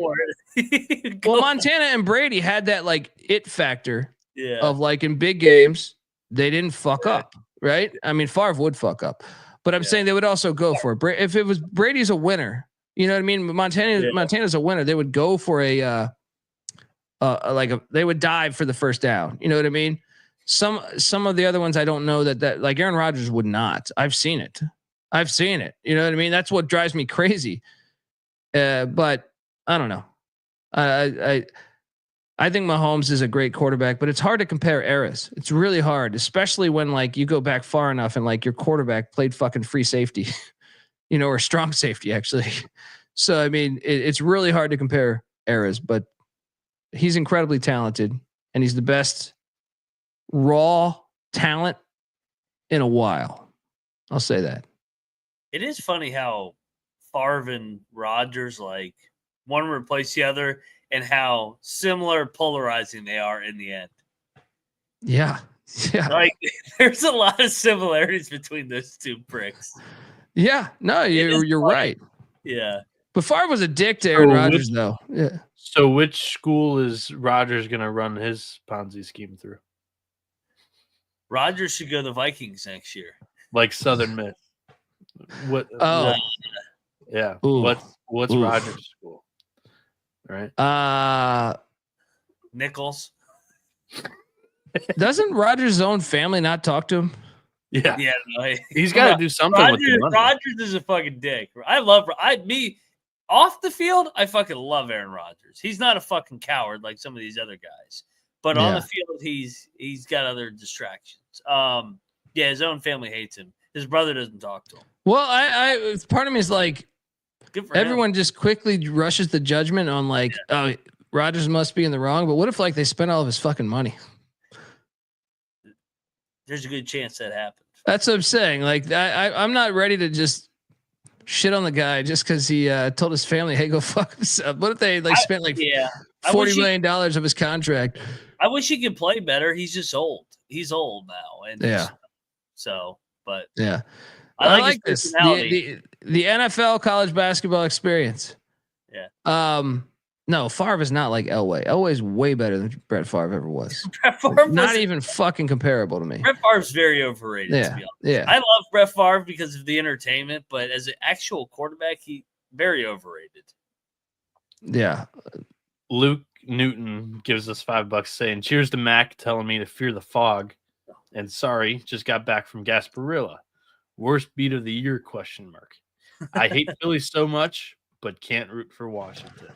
well, Montana and Brady had that like it factor of like in big games they didn't fuck up, right? I mean, Favre would fuck up, but I'm saying they would also go for it. If it was Brady's a winner, you know what I mean? Montana's a winner. They would go for they would dive for the first down. You know what I mean? Some of the other ones I don't know that like Aaron Rodgers would not. I've seen it. You know what I mean? That's what drives me crazy. But I don't know. I think Mahomes is a great quarterback, but it's hard to compare eras. It's really hard, especially when like you go back far enough and like your quarterback played fucking free safety, you know, or strong safety actually. So, I mean, it's really hard to compare eras, but he's incredibly talented and he's the best raw talent in a while. I'll say that. It is funny how Favre and Rodgers, like, one replace the other and how similar polarizing they are in the end. Yeah. Like, there's a lot of similarities between those two pricks. Yeah. No, you're right. Yeah. But Favre was a dick to Aaron Rodgers, though. Yeah. So which school is Rodgers going to run his Ponzi scheme through? Rodgers should go to the Vikings next year. Like Southern Miss. What? Yeah. Ooh. What's Rodgers' school? Right. Nichols. Doesn't Rodgers' own family not talk to him? Yeah. Yeah. No, he's got to do something with the money. Rodgers is a fucking dick. Off the field, I fucking love Aaron Rodgers. He's not a fucking coward like some of these other guys. But on the field, he's got other distractions. His own family hates him. His brother doesn't talk to him. Well, I part of me is like, everyone just quickly rushes the judgment on like, oh, Rodgers must be in the wrong. But what if like they spent all of his fucking money? There's a good chance that happens. That's what I'm saying. Like, I'm not ready to just shit on the guy just because he told his family, "Hey, go fuck himself." What if they like spent like $40 million of his contract? I wish he could play better. He's just old. He's old now, and I like this. The NFL college basketball experience. Yeah. No, Favre is not like Elway. Elway's way better than Brett Favre ever was. Brett Favre not even fucking comparable to me. Brett Favre's very overrated. To be honest. Yeah. I love Brett Favre because of the entertainment, but as an actual quarterback, he very overrated. Yeah. Luke Newton gives us $5 saying, "Cheers to Mac telling me to fear the fog." And sorry, just got back from Gasparilla. Worst beat of the year? ? I hate Philly so much, but can't root for Washington.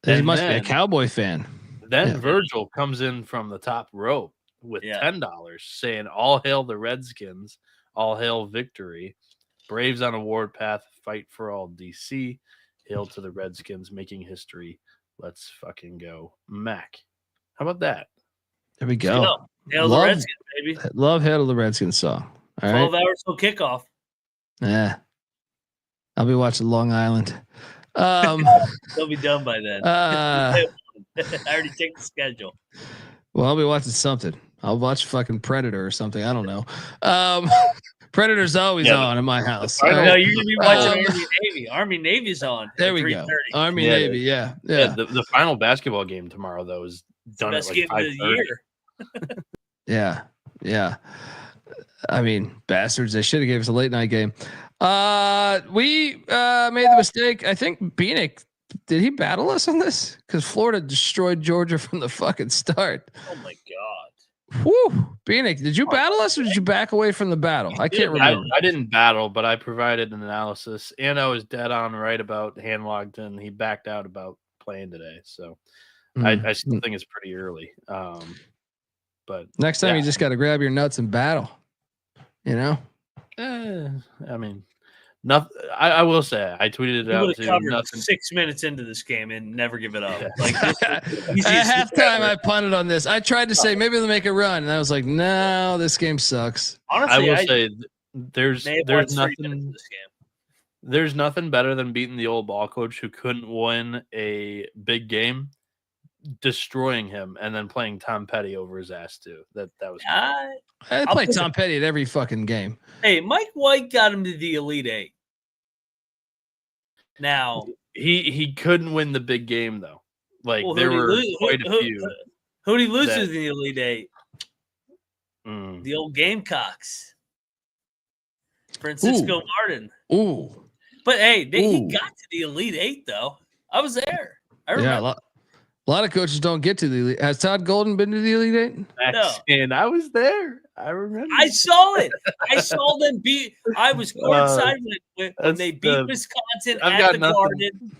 He must be a Cowboy fan. Then Virgil comes in from the top row with $10 saying, "All hail the Redskins, all hail victory. Braves on a warpath, fight for all DC. Hail to the Redskins making history. Let's fucking go, Mac." How about that? There we go. Hail the Redskins, baby. Love Hail to the Redskins song. All 12 right. hours till kickoff. Yeah. I'll be watching Long Island. They'll be done by then. I already checked the schedule. Well, I'll be watching something. I'll watch fucking Predator or something. I don't know. Predator's always on in my house. No, you're going to be watching Army Navy. Army Navy's on. There we go. Army Navy, yeah. The final basketball game tomorrow, though, is done at like 5:30. Yeah. I mean, bastards. They should have gave us a late night game. We made the mistake. I think Bieniek, did he battle us on this? Because Florida destroyed Georgia from the fucking start. Oh my God. Whew. Bieniek, did you battle us or did you back away from the battle? I can't remember. I didn't battle, but I provided an analysis, and I was dead on right about Hanlogton. He backed out about playing today, so I still think it's pretty early. But next time you just got to grab your nuts and battle. You know. I mean, nothing. I will say I tweeted it out. Covered 6 minutes into this game and never give it up. Yeah. Like at halftime, I punted on this. I tried to say maybe they'll make a run, and I was like, no, this game sucks. Honestly, I will say there's nothing. There's nothing better than beating the old ball coach who couldn't win a big game, destroying him, and then playing Tom Petty over his ass too. That was. I play Tom Petty at every fucking game. Hey, Mike White got him to the Elite Eight. Now he couldn't win the big game though. Like there were quite a few. Who did he lose to in the Elite Eight? The old Gamecocks. Francisco Martin. Ooh. But hey, he got to the Elite Eight though. I was there. I remember. Yeah, a lot of coaches don't get to the Elite. Has Todd Golden been to the Elite Eight? No. And I was there. I remember. I saw it. I saw them beat. I was courtside when they beat Wisconsin at the Garden.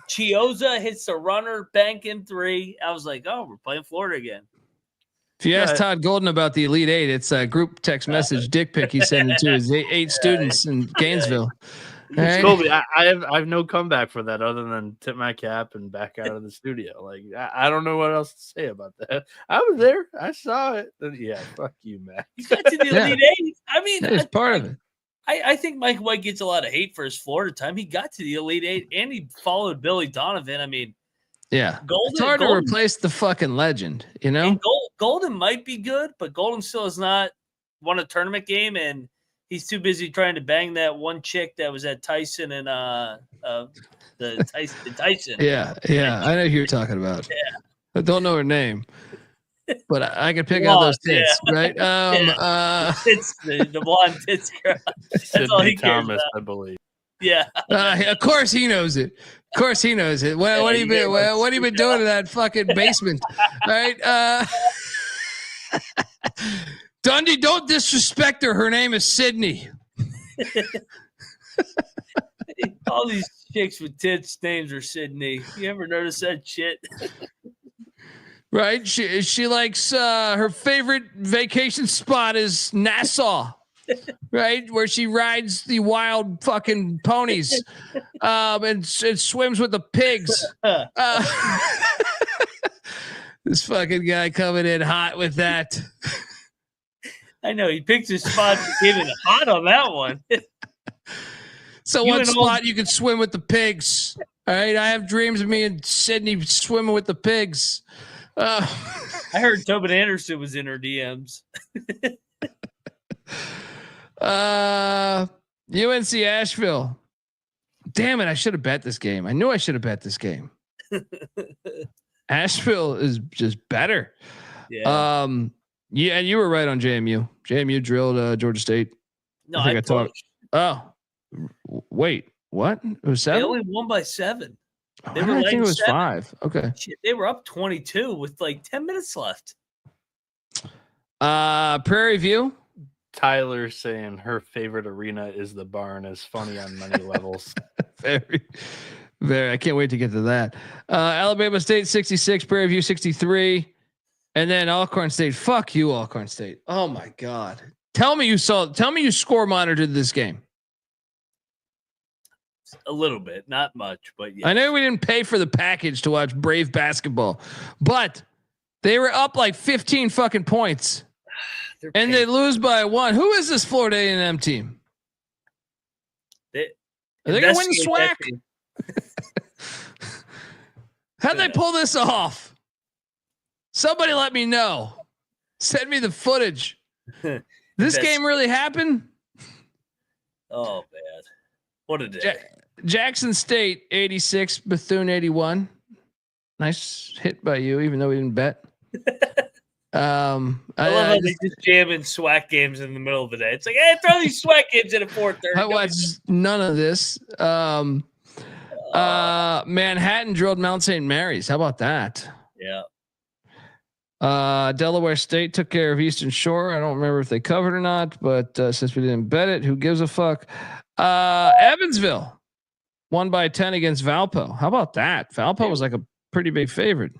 Chioza hits the runner, bank in 3. I was like, oh, we're playing Florida again. If you ask Todd Golden about the Elite Eight, it's a group text message dick pic he sent it to his 8 students in Gainesville. Right. Colby, I have no comeback for that other than tip my cap and back out of the studio. Like I don't know what else to say about that. I was there. I saw it. Yeah, fuck you, Matt. He got to the Elite Eight. I mean, it's part of it. I think Mike White gets a lot of hate for his Florida time. He got to the Elite Eight and he followed Billy Donovan. I mean, yeah, it's hard to replace the fucking legend, you know. And Golden might be good, but Golden still has not won a tournament game, and he's too busy trying to bang that one chick that was at Tyson and Tyson. Yeah, I know who you're talking about. Yeah. I don't know her name, but I can pick out those tits, right? It's the blonde tits girl. That's all he cares Thomas, about. I believe. Yeah. Of course he knows it. Of course he knows it. What have you been doing in that fucking basement? Right? Dundee, don't disrespect her. Her name is Sydney. All these chicks with tits names are Sydney. You ever notice that shit? Right? She likes her favorite vacation spot is Nassau. Right, where she rides the wild fucking ponies, and swims with the pigs. This fucking guy coming in hot with that. I know he picked his spot, gave it hot on that one. So one spot you can swim with the pigs. All right, I have dreams of me and Sydney swimming with the pigs. I heard Tobin Anderson was in her DMs. UNC Asheville. Damn it, I should have bet this game. I knew I should have bet this game. Asheville is just better. Yeah. Yeah, and you were right on JMU. JMU drilled Georgia State. No, I talked. Oh, wait, what? It was 7? They only won by 7. They were. I think it was 7. 5. Okay. Shit, they were up 22 with like 10 minutes left. Prairie View. Tyler saying her favorite arena is the barn is funny on many levels. Very, very. I can't wait to get to that. Alabama State 66, Prairie View 63, and then Alcorn State. Fuck you, Alcorn State. Oh my God. Tell me you score monitored this game. A little bit, not much, but yeah. I know we didn't pay for the package to watch Brave basketball, but They were up like 15 fucking points, and they lose by 1. Who is this Florida A&M team? Are they gonna win the SWAC? How'd they pull this off? Somebody let me know. Send me the footage. This game really happened? Oh, man. What a day. Jackson State 86, Bethune 81. Nice hit by you, even though we didn't bet. I love how they just jam in SWAC games in the middle of the day. It's like, hey, throw these SWAC games in at 4:30. I watched none of this. Manhattan drilled Mount St. Mary's. How about that? Yeah. Delaware State took care of Eastern Shore. I don't remember if they covered or not, but since we didn't bet it, who gives a fuck? Evansville won by 10 against Valpo. How about that? Valpo was like a pretty big favorite.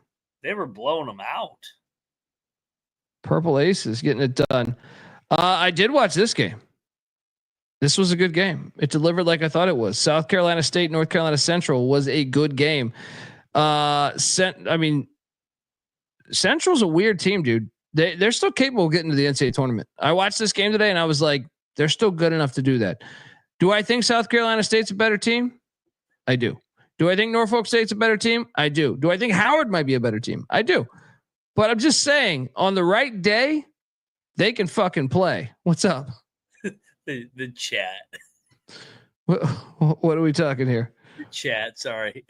They were blowing them out. Purple Aces getting it done. I did watch this game. This was a good game. It delivered like I thought it was. South Carolina State, North Carolina Central was a good game. Central's a weird team, dude. They're still capable of getting to the NCAA tournament. I watched this game today and I was like, they're still good enough to do that. Do I think South Carolina State's a better team? I do. Do I think Norfolk State's a better team? I do. Do I think Howard might be a better team? I do. But I'm just saying, on the right day, they can fucking play. What's up? The chat. What are we talking here? The chat. Sorry.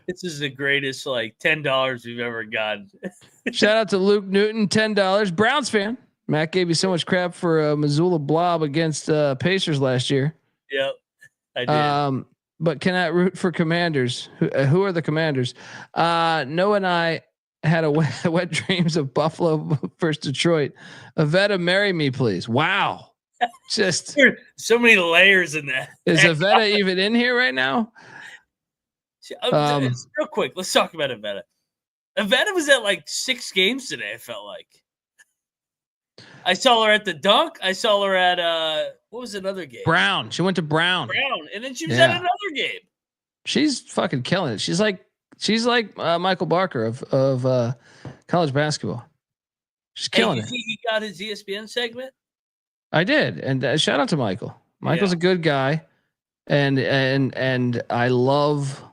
This is the greatest like $10 we've ever gotten. Shout out to Luke Newton, $10. Browns fan. Matt gave you so much crap for Missoula Blob against Pacers last year. Yep, I did. But cannot root for Commanders. Who are the Commanders? Noah and I had a wet dreams of Buffalo versus Detroit. Avetta, marry me, please. Wow. Just so many layers in that. Is Avetta even in here right now? Real quick, let's talk about Avetta. Avetta was at like 6 games today, I felt like. I saw her at the dunk. I saw her at what was another game? Brown. She went to Brown. And then she was at another game. She's fucking killing it. She's like Michael Barker of college basketball. She's killing it. He got his ESPN segment. I did, and shout out to Michael. Michael's a good guy, and I love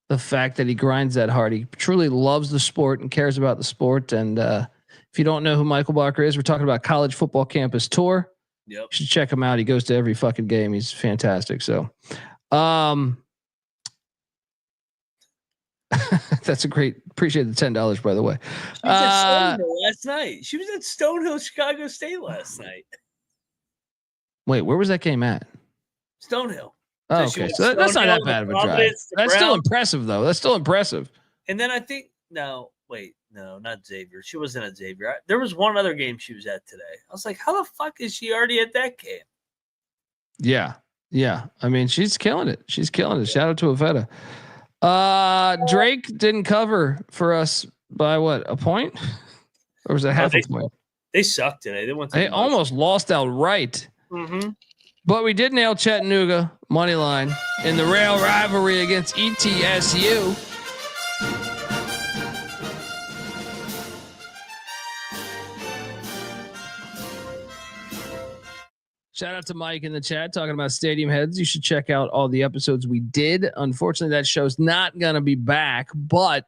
the fact that he grinds that hard. He truly loves the sport and cares about the sport. And if you don't know who Michael Barker is, we're talking about College Football Campus Tour. Yep. You should check him out. He goes to every fucking game. He's fantastic. So, that's a great. Appreciate the $10, by the way. She was at Stonehill last night. She was at Stonehill, Chicago State last night. Wait, where was that game at? Stonehill. Oh, okay. So that's not that bad of a drive. That's still impressive, though. That's still impressive. And then I think no, not Xavier. She wasn't at Xavier. There was one other game she was at today. I was like, how the fuck is she already at that game? Yeah. I mean, she's killing it. Shout out to Avetta. Drake didn't cover for us by what, a point? Or was it half a point? They sucked today. They almost lost outright. Mm-hmm. But we did nail Chattanooga money line in the rail rivalry against ETSU. Shout out to Mike in the chat talking about Stadium Heads. You should check out all the episodes we did. Unfortunately, that show's not gonna be back, but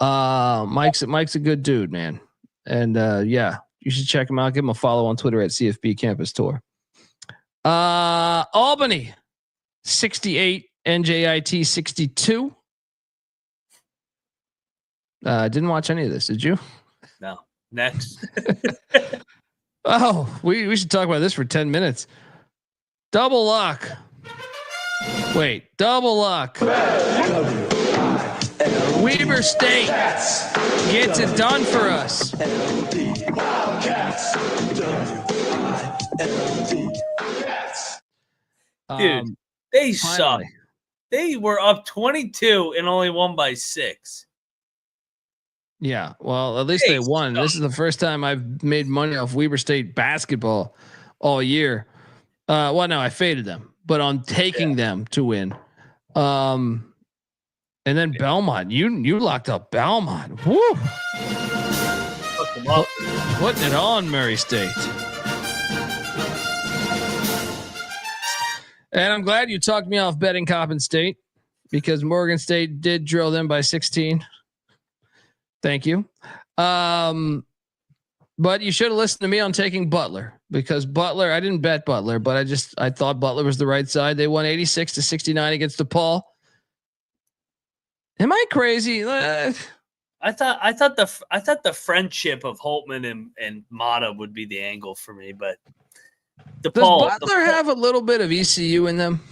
Mike's a good dude, man. And you should check him out. Give him a follow on Twitter at CFB Campus Tour. Albany 68, NJIT 62. Didn't watch any of this, did you? No. Next. Oh, we should talk about this for 10 minutes. Double luck. Wait, double luck. Weber State gets it done for us. Dude, they suck. They were up 22 and only won by 6. Yeah, well, at least they won. This is the first time I've made money off Weber State basketball all year. Well, no, I faded them, but on taking them to win. And then Belmont, you locked up Belmont. Woo! Putting it on Murray State. And I'm glad you talked me off betting Coppin State because Morgan State did drill them by 16. Thank you. But you should have listened to me on taking Butler because Butler, I didn't bet Butler, but I thought Butler was the right side. They won 86-69 against DePaul. Am I crazy? I thought the friendship of Holtman and Mata would be the angle for me, but DePaul, does Butler have a little bit of ECU in them?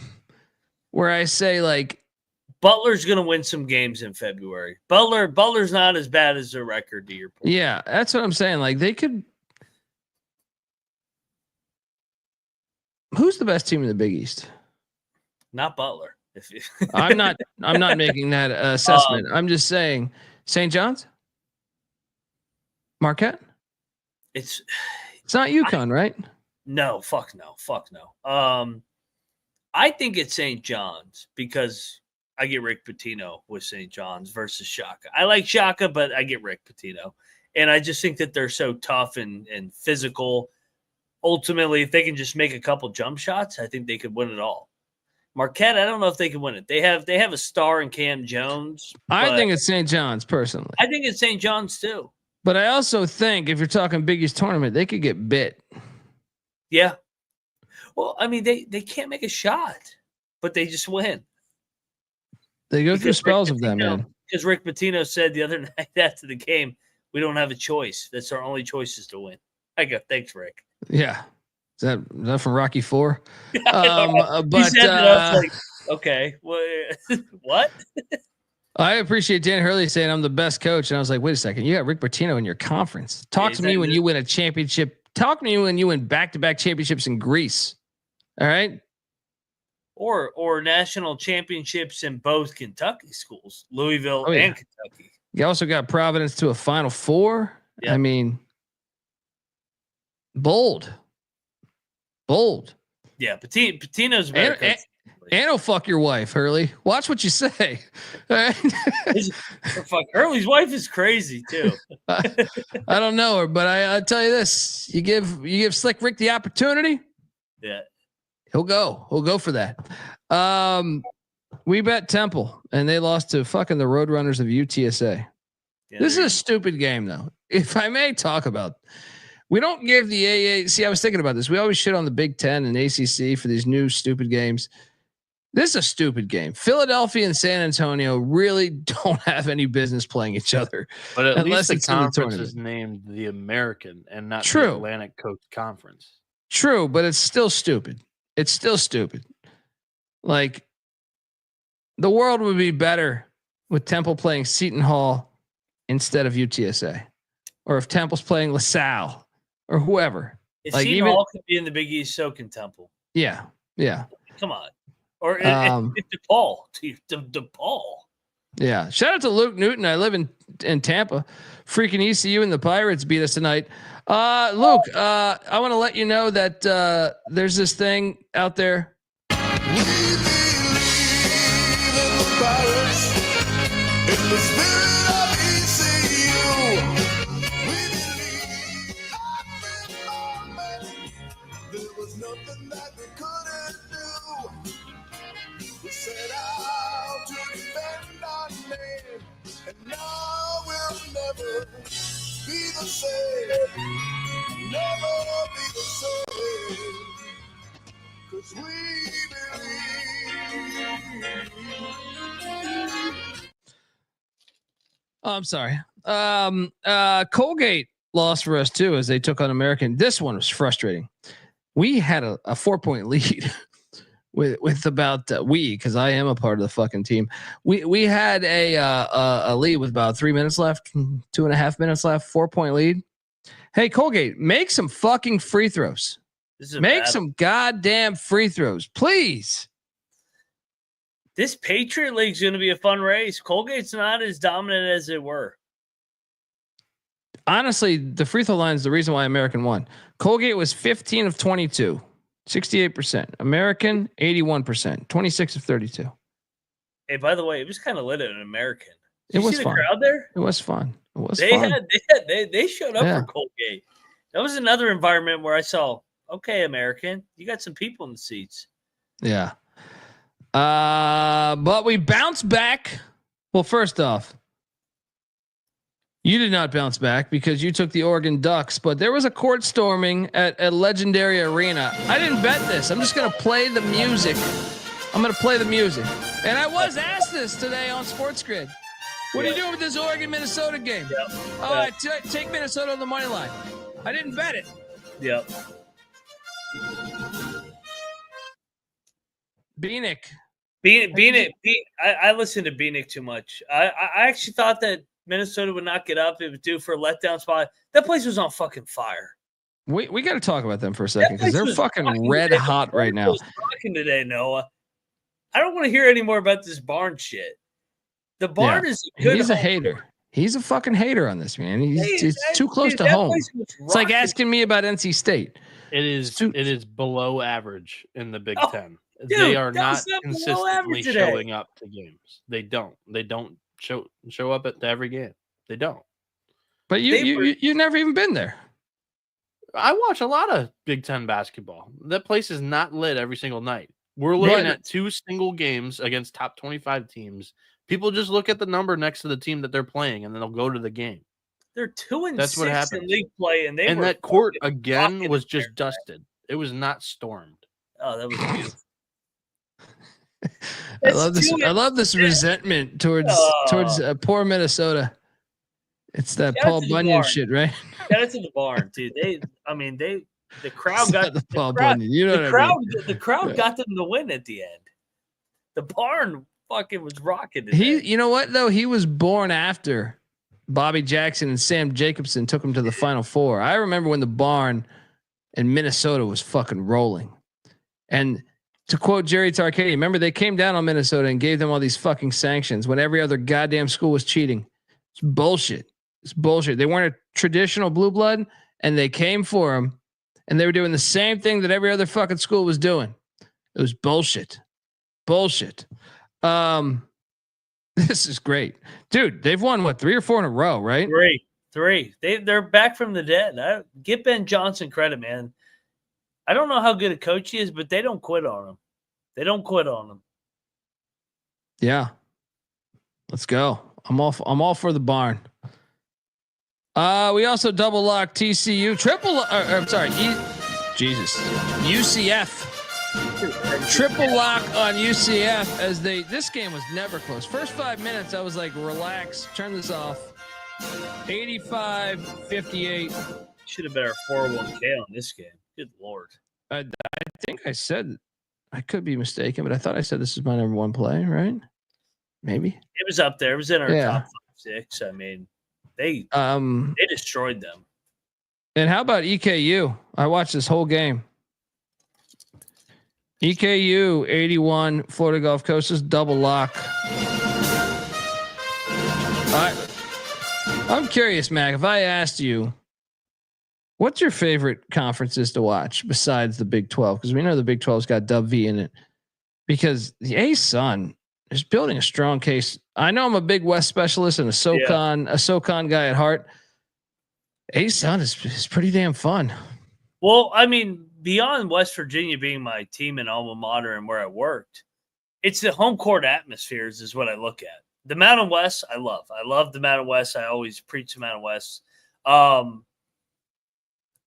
Where I say like Butler's going to win some games in February. Butler's not as bad as their record to your point. Yeah, that's what I'm saying. Like they could. Who's the best team in the Big East? Not Butler. I'm not making that assessment. I'm just saying St. John's, Marquette. It's not UConn, right? No, fuck no. I think it's St. John's because I get Rick Pitino with St. John's versus Shaka. I like Shaka, but I get Rick Pitino, and I just think that they're so tough and physical. Ultimately, if they can just make a couple jump shots, I think they could win it all. Marquette, I don't know if they can win it. They have a star in Cam Jones. I think it's St. John's personally. I think it's St. John's too. But I also think if you're talking Big East tournament, they could get bit. Yeah. Well, I mean, they can't make a shot, but they just win. They go through spells of that, man. Because Rick Pitino said the other night after the game, we don't have a choice. That's our only choice is to win. I go, thanks, Rick. Yeah. Is that from Rocky IV? But he said that, I was like, okay, what? I appreciate Dan Hurley saying I'm the best coach, and I was like, wait a second, you got Rick Pitino in your conference. Talk to me when you win a championship. Talk to me when you win back-to-back championships in Greece. All right. Or national championships in both Kentucky schools, Louisville and Kentucky. You also got Providence to a Final Four. Yep. I mean, bold. Yeah, Patino's better. And he'll fuck your wife, Hurley. Watch what you say. All right? Fuck, Hurley's wife is crazy too. I don't know her, but I tell you this: you give Slick Rick the opportunity. Yeah, he'll go for that. We bet Temple, and they lost to fucking the Roadrunners of UTSA. Yeah, this is a stupid game, though. If I may talk about. We don't give the AA. See, I was thinking about this. We always shit on the Big Ten and ACC for these new stupid games. This is a stupid game. Philadelphia and San Antonio really don't have any business playing each other. But at least the conference is named the American and not the Atlantic Coast Conference. True, but it's still stupid. Like, the world would be better with Temple playing Seton Hall instead of UTSA. Or if Temple's playing LaSalle. Or whoever. If like Seton Hall could be in the Big East, so can Temple. Yeah. Come on. Or if DePaul. DePaul. Yeah. Shout out to Luke Newton. I live in Tampa. Freaking ECU and the Pirates beat us tonight. Luke, I want to let you know that there's this thing out there. We believe in the Pirates, in the spirit of ECU. Nothing that we couldn't do. We set out to defend our name, and now we'll never be the same. Never be the same. 'Cause we believe. Oh, I'm sorry. Colgate lost for us too as they took on American. This one was frustrating. We had a 4-point lead with about because I am a part of the fucking team. We had a lead with about 3 minutes left, 2.5 minutes left, 4-point lead. Hey, Colgate, make some fucking free throws. Make some goddamn free throws, please. This Patriot League's going to be a fun race. Colgate's not as dominant as they were. Honestly, the free throw line is the reason why American won. Colgate was 15 of 22, 68%. American, 81%, 26 of 32. Hey, by the way, it was kind of lit at an American. It was see fun. the crowd there? It was fun. It was They fun. They showed up for Colgate. That was another environment where I saw, okay, American, you got some people in the seats. Yeah. But we bounced back. Well, first off, you did not bounce back because you took the Oregon Ducks, but there was a court storming at a legendary arena. I didn't bet this. I'm just going to play the music. I'm going to play the music. And I was asked this today on Sports Grid. What are you doing with this Oregon-Minnesota game? Yep. Oh, take Minnesota on the money line. I didn't bet it. Yep. Bieniek. I listened to Bieniek too much. I actually thought that Minnesota would not get up. It was due for a letdown spot. That place was on fucking fire. We got to talk about them for a second because they're fucking red hot right now. Talking today, Noah. I don't want to hear any more about this Barn shit. The Barn is a good. He's a hater. He's a fucking hater on this, man. He's too close to home. It's like asking me about NC State. It is below average in the Big Ten. Dude, they are not consistently showing up to games. They don't show up at every game. They don't. But you've never even been there. I watch a lot of Big Ten basketball. That place is not lit every single night. We're looking at 2 single games against top 25 teams. People just look at the number next to the team that they're playing, and then they'll go to the game. They're 2-6 That's what happened. in league play, and that court again was just dusted. It was not stormed. Oh, that was beautiful. I love this resentment towards poor Minnesota. It's that Paul Bunyan shit, right? Shout out to the Barn, dude. The crowd got the Paul Bunyan. You know what I mean? The crowd got them to win at the end. The Barn fucking was rocking today. You know what though? He was born after Bobby Jackson and Sam Jacobson took him to the Final Four. I remember when the Barn in Minnesota was fucking rolling. And to quote Jerry Tarkady, remember they came down on Minnesota and gave them all these fucking sanctions when every other goddamn school was cheating. It's bullshit. It's bullshit. They weren't a traditional blue blood, and they came for them, and they were doing the same thing that every other fucking school was doing. It was bullshit. Bullshit. This is great, dude. They've won 3 or 4 in a row, right? Three. They're back from the dead. Get Ben Johnson credit, man. I don't know how good a coach he is, but they don't quit on him. They don't quit on him. Yeah. Let's go. I'm all for the Barn. We also double lock TCU UCF. Triple lock on UCF as this game was never close. First 5 minutes, I was like, relax, turn this off. 85-58. Should have been our 401k on this game. Good Lord. I think I said, I could be mistaken, but I thought I said this is my number 1 play, right? Maybe. It was up there. It was in our top 5-6. I mean, they destroyed them. And how about EKU? I watched this whole game. EKU 81, Florida Gulf Coast is double lock. I'm curious, Mac, if I asked you, what's your favorite conferences to watch besides the Big 12? Because we know the Big 12's got Dub V in it. Because the A-Sun is building a strong case. I know I'm a big West specialist and a SoCon guy at heart. A-Sun is pretty damn fun. Well, I mean, beyond West Virginia being my team and alma mater and where I worked, it's the home court atmospheres is what I look at. The Mountain West, I love. I love the Mountain West. I always preach the Mountain West.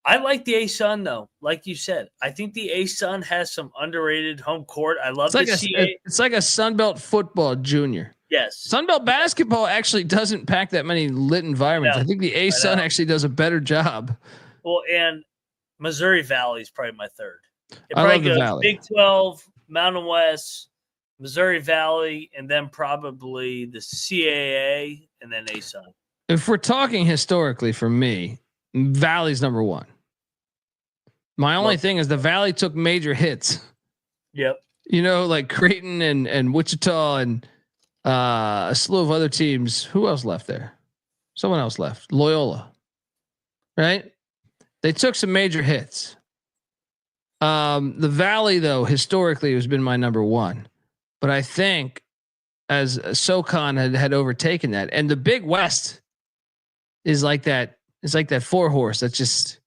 I like the A-Sun, though. Like you said, I think the A-Sun has some underrated home court. I love it's like a Sunbelt football junior. Yes. Sunbelt basketball actually doesn't pack that many lit environments. I think the A-Sun actually does a better job. Well, and Missouri Valley is probably my third. I love the Valley. Big 12, Mountain West, Missouri Valley, and then probably the CAA, and then A-Sun. If we're talking historically, for me, Valley's number 1. My only thing is the Valley took major hits. Yep. You know, like Creighton and Wichita and a slew of other teams. Who else left there? Someone else left. Loyola. Right? They took some major hits. The Valley, though, historically has been my number 1. But I think as SoCon had overtaken that. And the Big West is like that. It's like that 4-horse that's just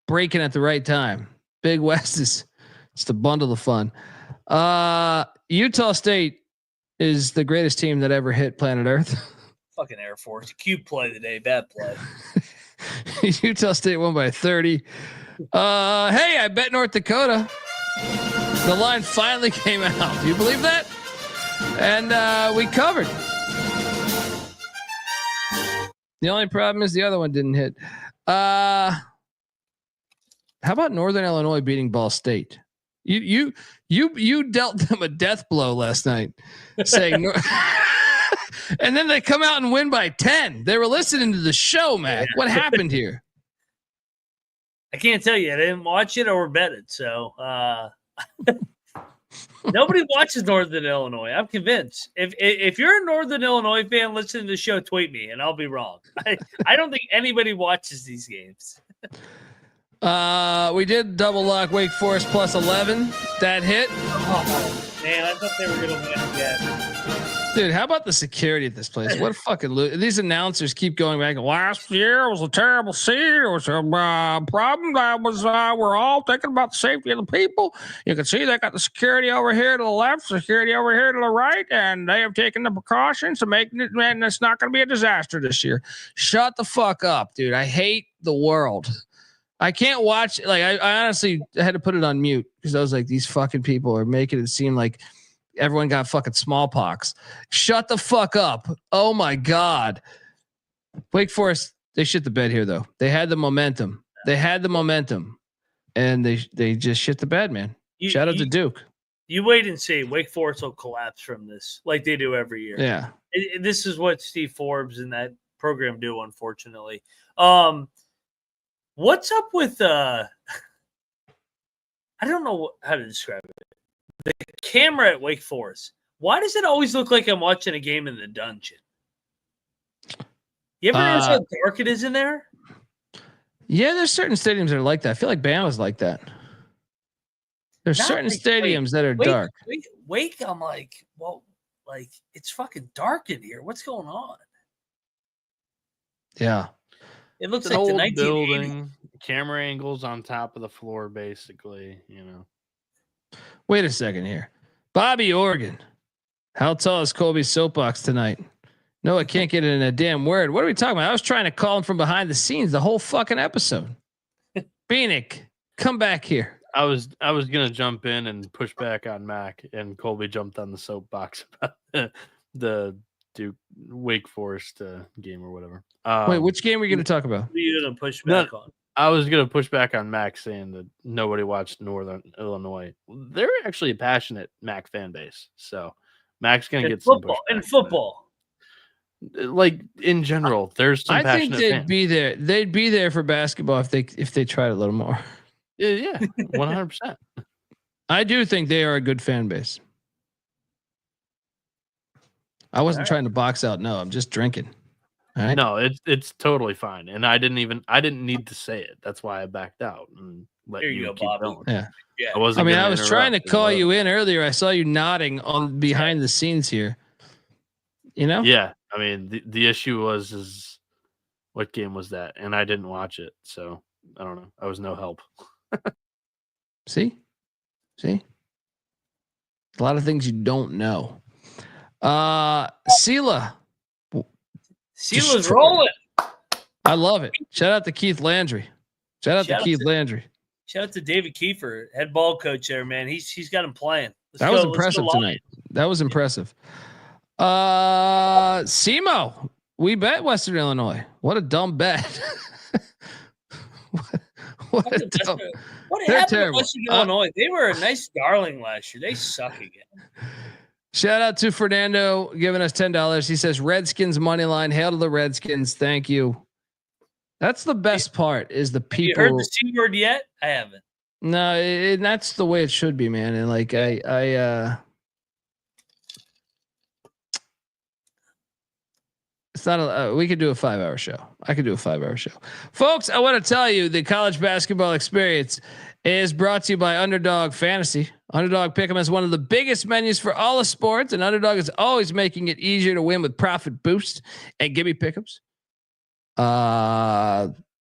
breaking at the right time. Big West is it's the bundle of fun. Utah State is the greatest team that ever hit planet Earth. Fucking Air Force. Cute play today. Bad play. Utah State won by 30. Hey, I bet North Dakota. The line finally came out. Do you believe that? And we covered. The only problem is the other one didn't hit. How about Northern Illinois beating Ball State? You dealt them a death blow last night, saying, and then they come out and win by 10. They were listening to the show, man. What happened here? I can't tell you. I didn't watch it or bet it. So nobody watches Northern Illinois. I'm convinced. If you're a Northern Illinois fan listening to the show, tweet me and I'll be wrong. I don't think anybody watches these games. We did double lock Wake Forest plus 11. That hit. Oh, man, I thought they were going to win again. Dude, how about the security at this place? What fucking these announcers keep going back. Last year was a terrible season. It was a problem. That was we're all thinking about the safety of the people. You can see they got the security over here to the left, security over here to the right, and they have taken the precautions to make it. Man, it's not going to be a disaster this year. Shut the fuck up, dude. I hate the world. I can't watch. Like I honestly had to put it on mute because I was like, these fucking people are making it seem like everyone got fucking smallpox. Shut the fuck up. Oh my God. Wake Forest, they shit the bed here though. They had the momentum. And they just shit the bed, man. Shout out to Duke. You wait and see. Wake Forest will collapse from this like they do every year. Yeah. This is what Steve Forbes and that program do, unfortunately. What's up with I don't know how to describe it. The camera at Wake Forest. Why does it always look like I'm watching a game in the dungeon? You ever notice how dark it is in there? Yeah, there's certain stadiums that are like that. I feel like Bama's like that. There's certain stadiums that are dark. Wake, I'm like, well, like it's fucking dark in here. What's going on? Yeah. It looks it's like an the old 1980s. building, camera angles on top of the floor, basically, you know. Wait a second here. Bobby Organ. How tall is Colby's soapbox tonight? No, I can't get it in a damn word. What are we talking about? I was trying to call him from behind the scenes the whole fucking episode. Bieniek, come back here. I was gonna jump in and push back on Mac, and Colby jumped on the soapbox about the Duke Wake Forest game or whatever. Wait, which game are we going to talk about? What are you gonna push back on? I was going to push back on Mac saying that nobody watched Northern Illinois. They're actually a passionate Mac fan base. So Mac's going to get football, some in football. Like in general, there's some I think passionate they'd fans. be there. They'd be there for basketball if they tried a little more. Yeah, 100%. I do think they are a good fan base. I wasn't trying to box out. No, I'm just drinking. All right. No, it's totally fine. And I didn't need to say it. That's why I backed out and let you go, keep Bobby. going. Yeah. I I was trying to call you in earlier. I saw you nodding on behind the scenes here. You know? Yeah. I mean, the issue is what game was that? And I didn't watch it. So I don't know. I was no help. See? A lot of things you don't know. Sela. Sela's rolling. I love it. Shout out to Keith Landry. Shout out to David Kiefer, head ball coach there, man. He's got him playing. That was impressive tonight. That was impressive. Simo, we bet Western Illinois. What a dumb bet. What happened to Western Illinois? They were a nice darling last year. They suck again. Shout out to Fernando giving us $10. He says Redskins money line. Hail to the Redskins. Thank you. That's the best part is the people. You heard the C word yet? I haven't. No, that's the way it should be, man. And like it's not we could do a 5-hour show. I could do a 5-hour show. Folks, I want to tell you the college basketball experience is brought to you by Underdog Fantasy. Underdog Pick'em has one of the biggest menus for all the sports, and Underdog is always making it easier to win with profit boost and gimme pick'ems.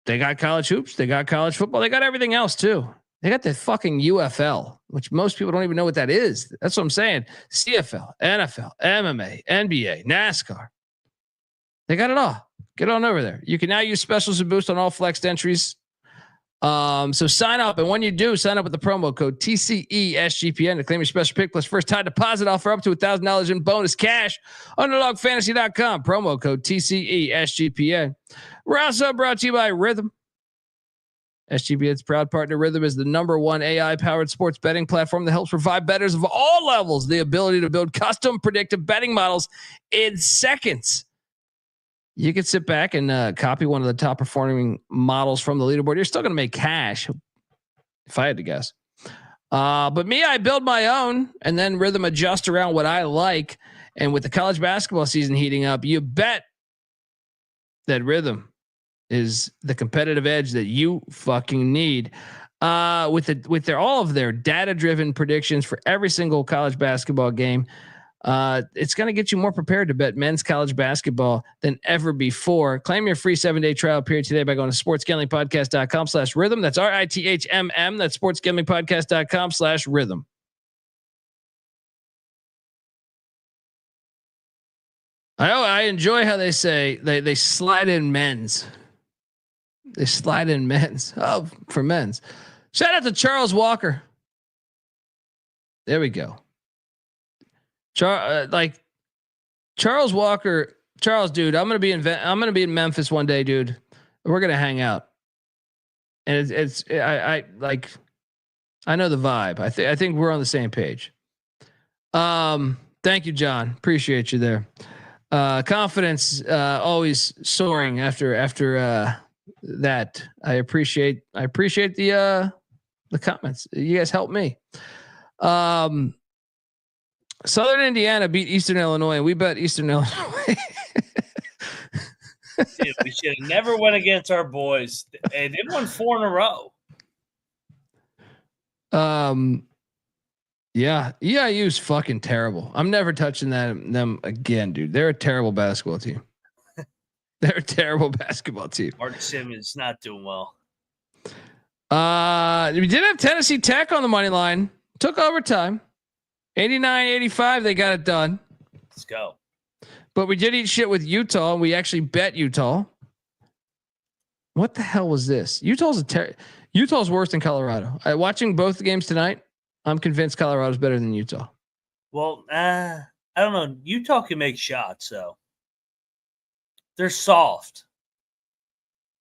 They got college hoops, they got college football, they got everything else too. They got the fucking UFL, which most people don't even know what that is. That's what I'm saying. CFL, NFL, MMA, NBA, NASCAR. They got it all. Get on over there. You can now use specials and boost on all flexed entries. So sign up, and when you do, sign up with the promo code TCESGPN to claim your special pick plus first time deposit offer up to $1,000 in bonus cash. UnderdogFantasy.com, promo code TCESGPN. We're also brought to you by Rhythm. SGPN's proud partner. Rhythm is the #1 AI-powered sports betting platform that helps provide bettors of all levels the ability to build custom predictive betting models in seconds. You could sit back and copy one of the top performing models from the leaderboard. You're still going to make cash, if I had to guess. But me, I build my own, and then Rhythm adjust around what I like. And with the college basketball season heating up, you bet that Rhythm is the competitive edge that you fucking need. With their all of their data-driven predictions for every single college basketball game. It's going to get you more prepared to bet men's college basketball than ever before. Claim your free 7-day trial period today by going to sportsgamblingpodcast.com/rhythm. That's RITHMM. That's sportsgamblingpodcast.com/rhythm. I enjoy how they say they slide in men's. They slide in men's. Oh, for men's. Shout out to Charles Walker. There we go. Charles Walker, dude, I'm gonna be in Memphis one day, dude. We're gonna hang out, and I know the vibe. I think we're on the same page. Thank you, John. Appreciate you there. Confidence always soaring after that. I appreciate the comments. You guys help me. Southern Indiana beat Eastern Illinois, and we bet Eastern Illinois. Dude, we should have never went against our boys. Hey, they won 4 in a row. Yeah, EIU's fucking terrible. I'm never touching them again, dude. They're a terrible basketball team. They're a terrible basketball team. Mark Simmons not doing well. We did have Tennessee Tech on the money line. Took overtime. 89-85, they got it done. Let's go. But we did eat shit with Utah. We actually bet Utah. What the hell was this? Utah's worse than Colorado. Watching both the games tonight, I'm convinced Colorado's better than Utah. Well, I don't know. Utah can make shots, so they're soft.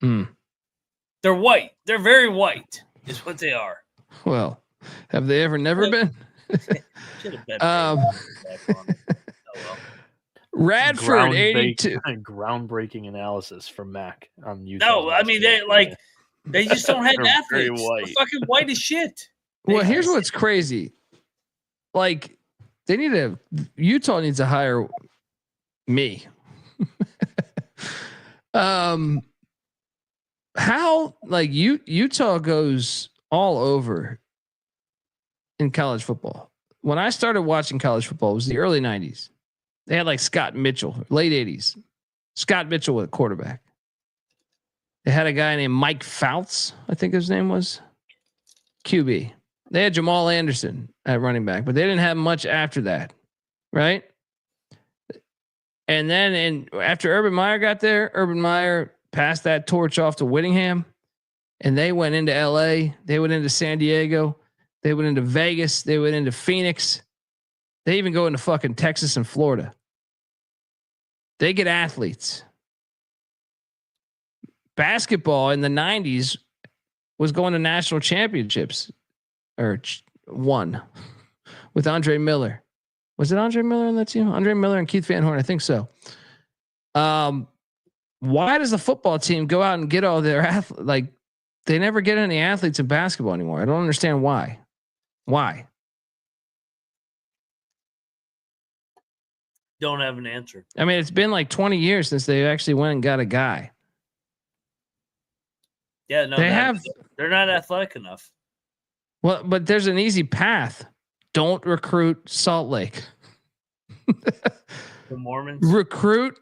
They're white. They're very white, is what they are. Well, have they ever never been? Radford 82. Groundbreaking analysis from Mac on Utah. No, I mean they just don't have athletes. They're fucking white as shit. Well, here's what's crazy. Like Utah needs to hire me. How Utah goes all over in college football. When I started watching college football, it was the early 90s. They had like Scott Mitchell, late 80s. Scott Mitchell with a quarterback. They had a guy named Mike Fouts, I think his name was. QB. They had Jamal Anderson at running back, but they didn't have much after that. Right? And then after Urban Meyer got there, Urban Meyer passed that torch off to Whittingham, and they went into LA. They went into San Diego. They went into Vegas. They went into Phoenix. They even go into fucking Texas and Florida. They get athletes. Basketball in the 90s was going to national championships or won with Andre Miller. Was it Andre Miller on that team? Andre Miller and Keith Van Horn. I think so. Why does the football team go out and get all their athletes? Like they never get any athletes in basketball anymore. I don't understand why. Why? Don't have an answer. I mean, it's been like 20 years since they actually went and got a guy. Yeah, no, they're not athletic enough. Well, but there's an easy path Don't recruit Salt Lake. The Mormons. Recruit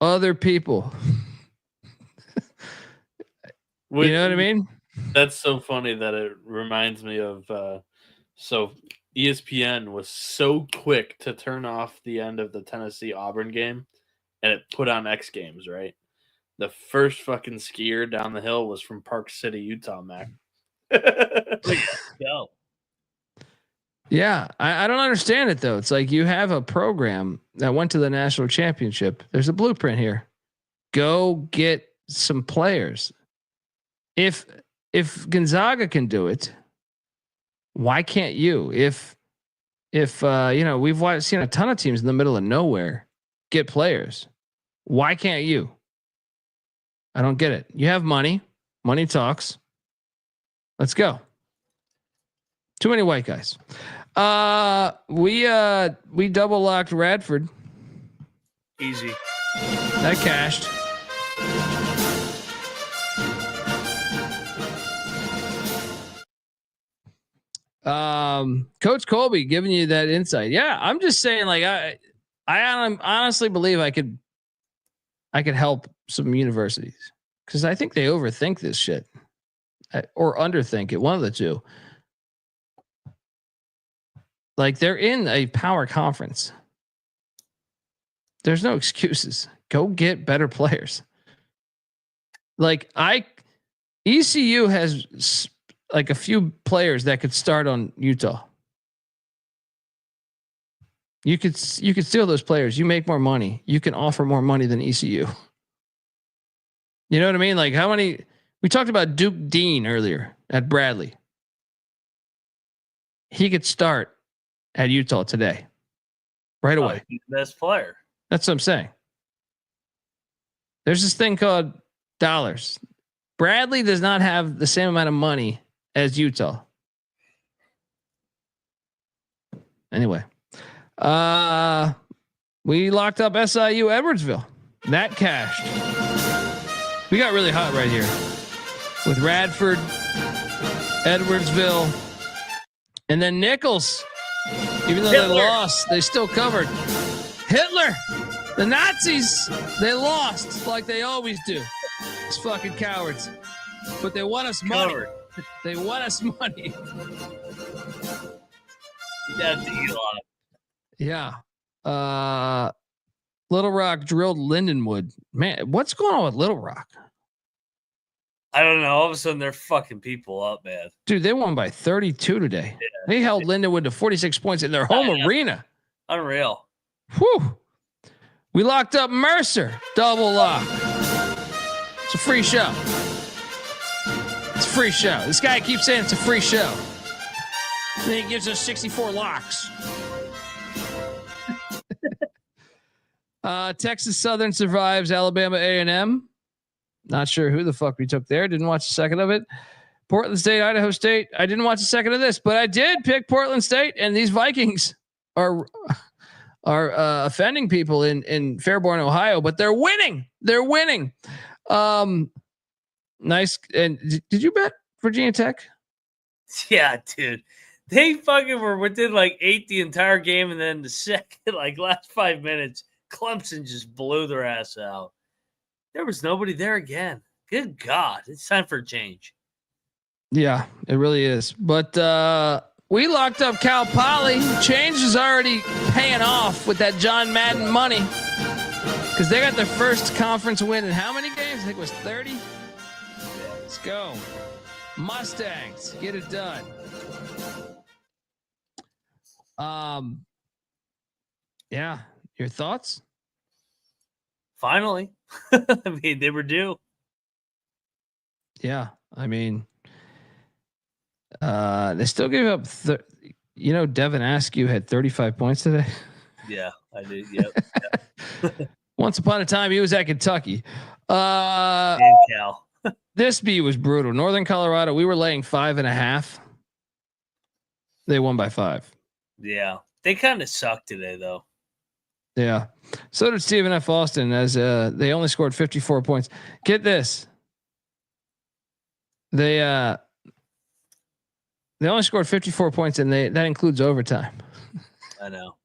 other people. You know what I mean? That's so funny that it reminds me of so ESPN was so quick to turn off the end of the Tennessee Auburn game and it put on X Games, right? The first fucking skier down the hill was from Park City, Utah, Mac. Go. Yeah, I don't understand it though. It's like you have a program that went to the national championship. There's a blueprint here. Go get some players. If Gonzaga can do it, why can't you? If we've seen a ton of teams in the middle of nowhere get players. Why can't you? I don't get it. You have money. Money talks. Let's go. Too many white guys. We double locked Radford. Easy. That cashed. Coach Colby giving you that insight. Yeah, I'm just saying, like, I honestly believe I could help some universities because I think they overthink this shit or underthink it. One of the two. Like, they're in a power conference. There's no excuses. Go get better players. Like, ECU has like a few players that could start on Utah. You could steal those players. You make more money. You can offer more money than ECU. You know what I mean? Like, how many? We talked about Duke Dean earlier at Bradley. He could start at Utah today, right away. He's the best player. That's what I'm saying. There's this thing called dollars. Bradley does not have the same amount of money as Utah. Anyway, we locked up SIU Edwardsville. That cashed. We got really hot right here with Radford, Edwardsville, and then Nichols. Even though they lost, they still covered. Hitler, the Nazis, they lost like they always do. It's fucking cowards. But they want us money. They want us money. That's Elon. Yeah. Little Rock drilled Lindenwood. Man, what's going on with Little Rock? I don't know. All of a sudden, they're fucking people up, man. Dude, they won by 32 today. Yeah. They held Lindenwood to 46 points in their home arena. Unreal. Whew. We locked up Mercer. Double lock. It's a free show. It's a free show. This guy keeps saying it's a free show. And then he gives us 64 locks. Texas Southern survives Alabama A&M. Not sure who the fuck we took there. Didn't watch a second of it. Portland State, Idaho State. I didn't watch a second of this, but I did pick Portland State, and these Vikings are offending people in Fairborn, Ohio, but they're winning. They're winning. Nice. And did you bet Virginia Tech? Yeah, dude. They fucking were within like 8 the entire game, and then the second, like last 5 minutes, Clemson just blew their ass out. There was nobody there again. Good God. It's time for a change. Yeah, it really is. But we locked up Cal Poly. Change is already paying off with that John Madden money because they got their first conference win in how many games? I think it was 30. Let's go. Mustangs, get it done. Yeah, your thoughts? Finally. I mean, they were due. Yeah, I mean, they still gave up. Devin Askew had 35 points today. Yeah, I did. Yep. Once upon a time, he was at Kentucky. And Cal. This B was brutal. Northern Colorado, we were laying 5.5. They won by 5. Yeah, they kind of sucked today, though. Yeah. So did Stephen F. Austin, as they only scored 54 points. Get this. They They only scored 54 points, and that includes overtime. I know.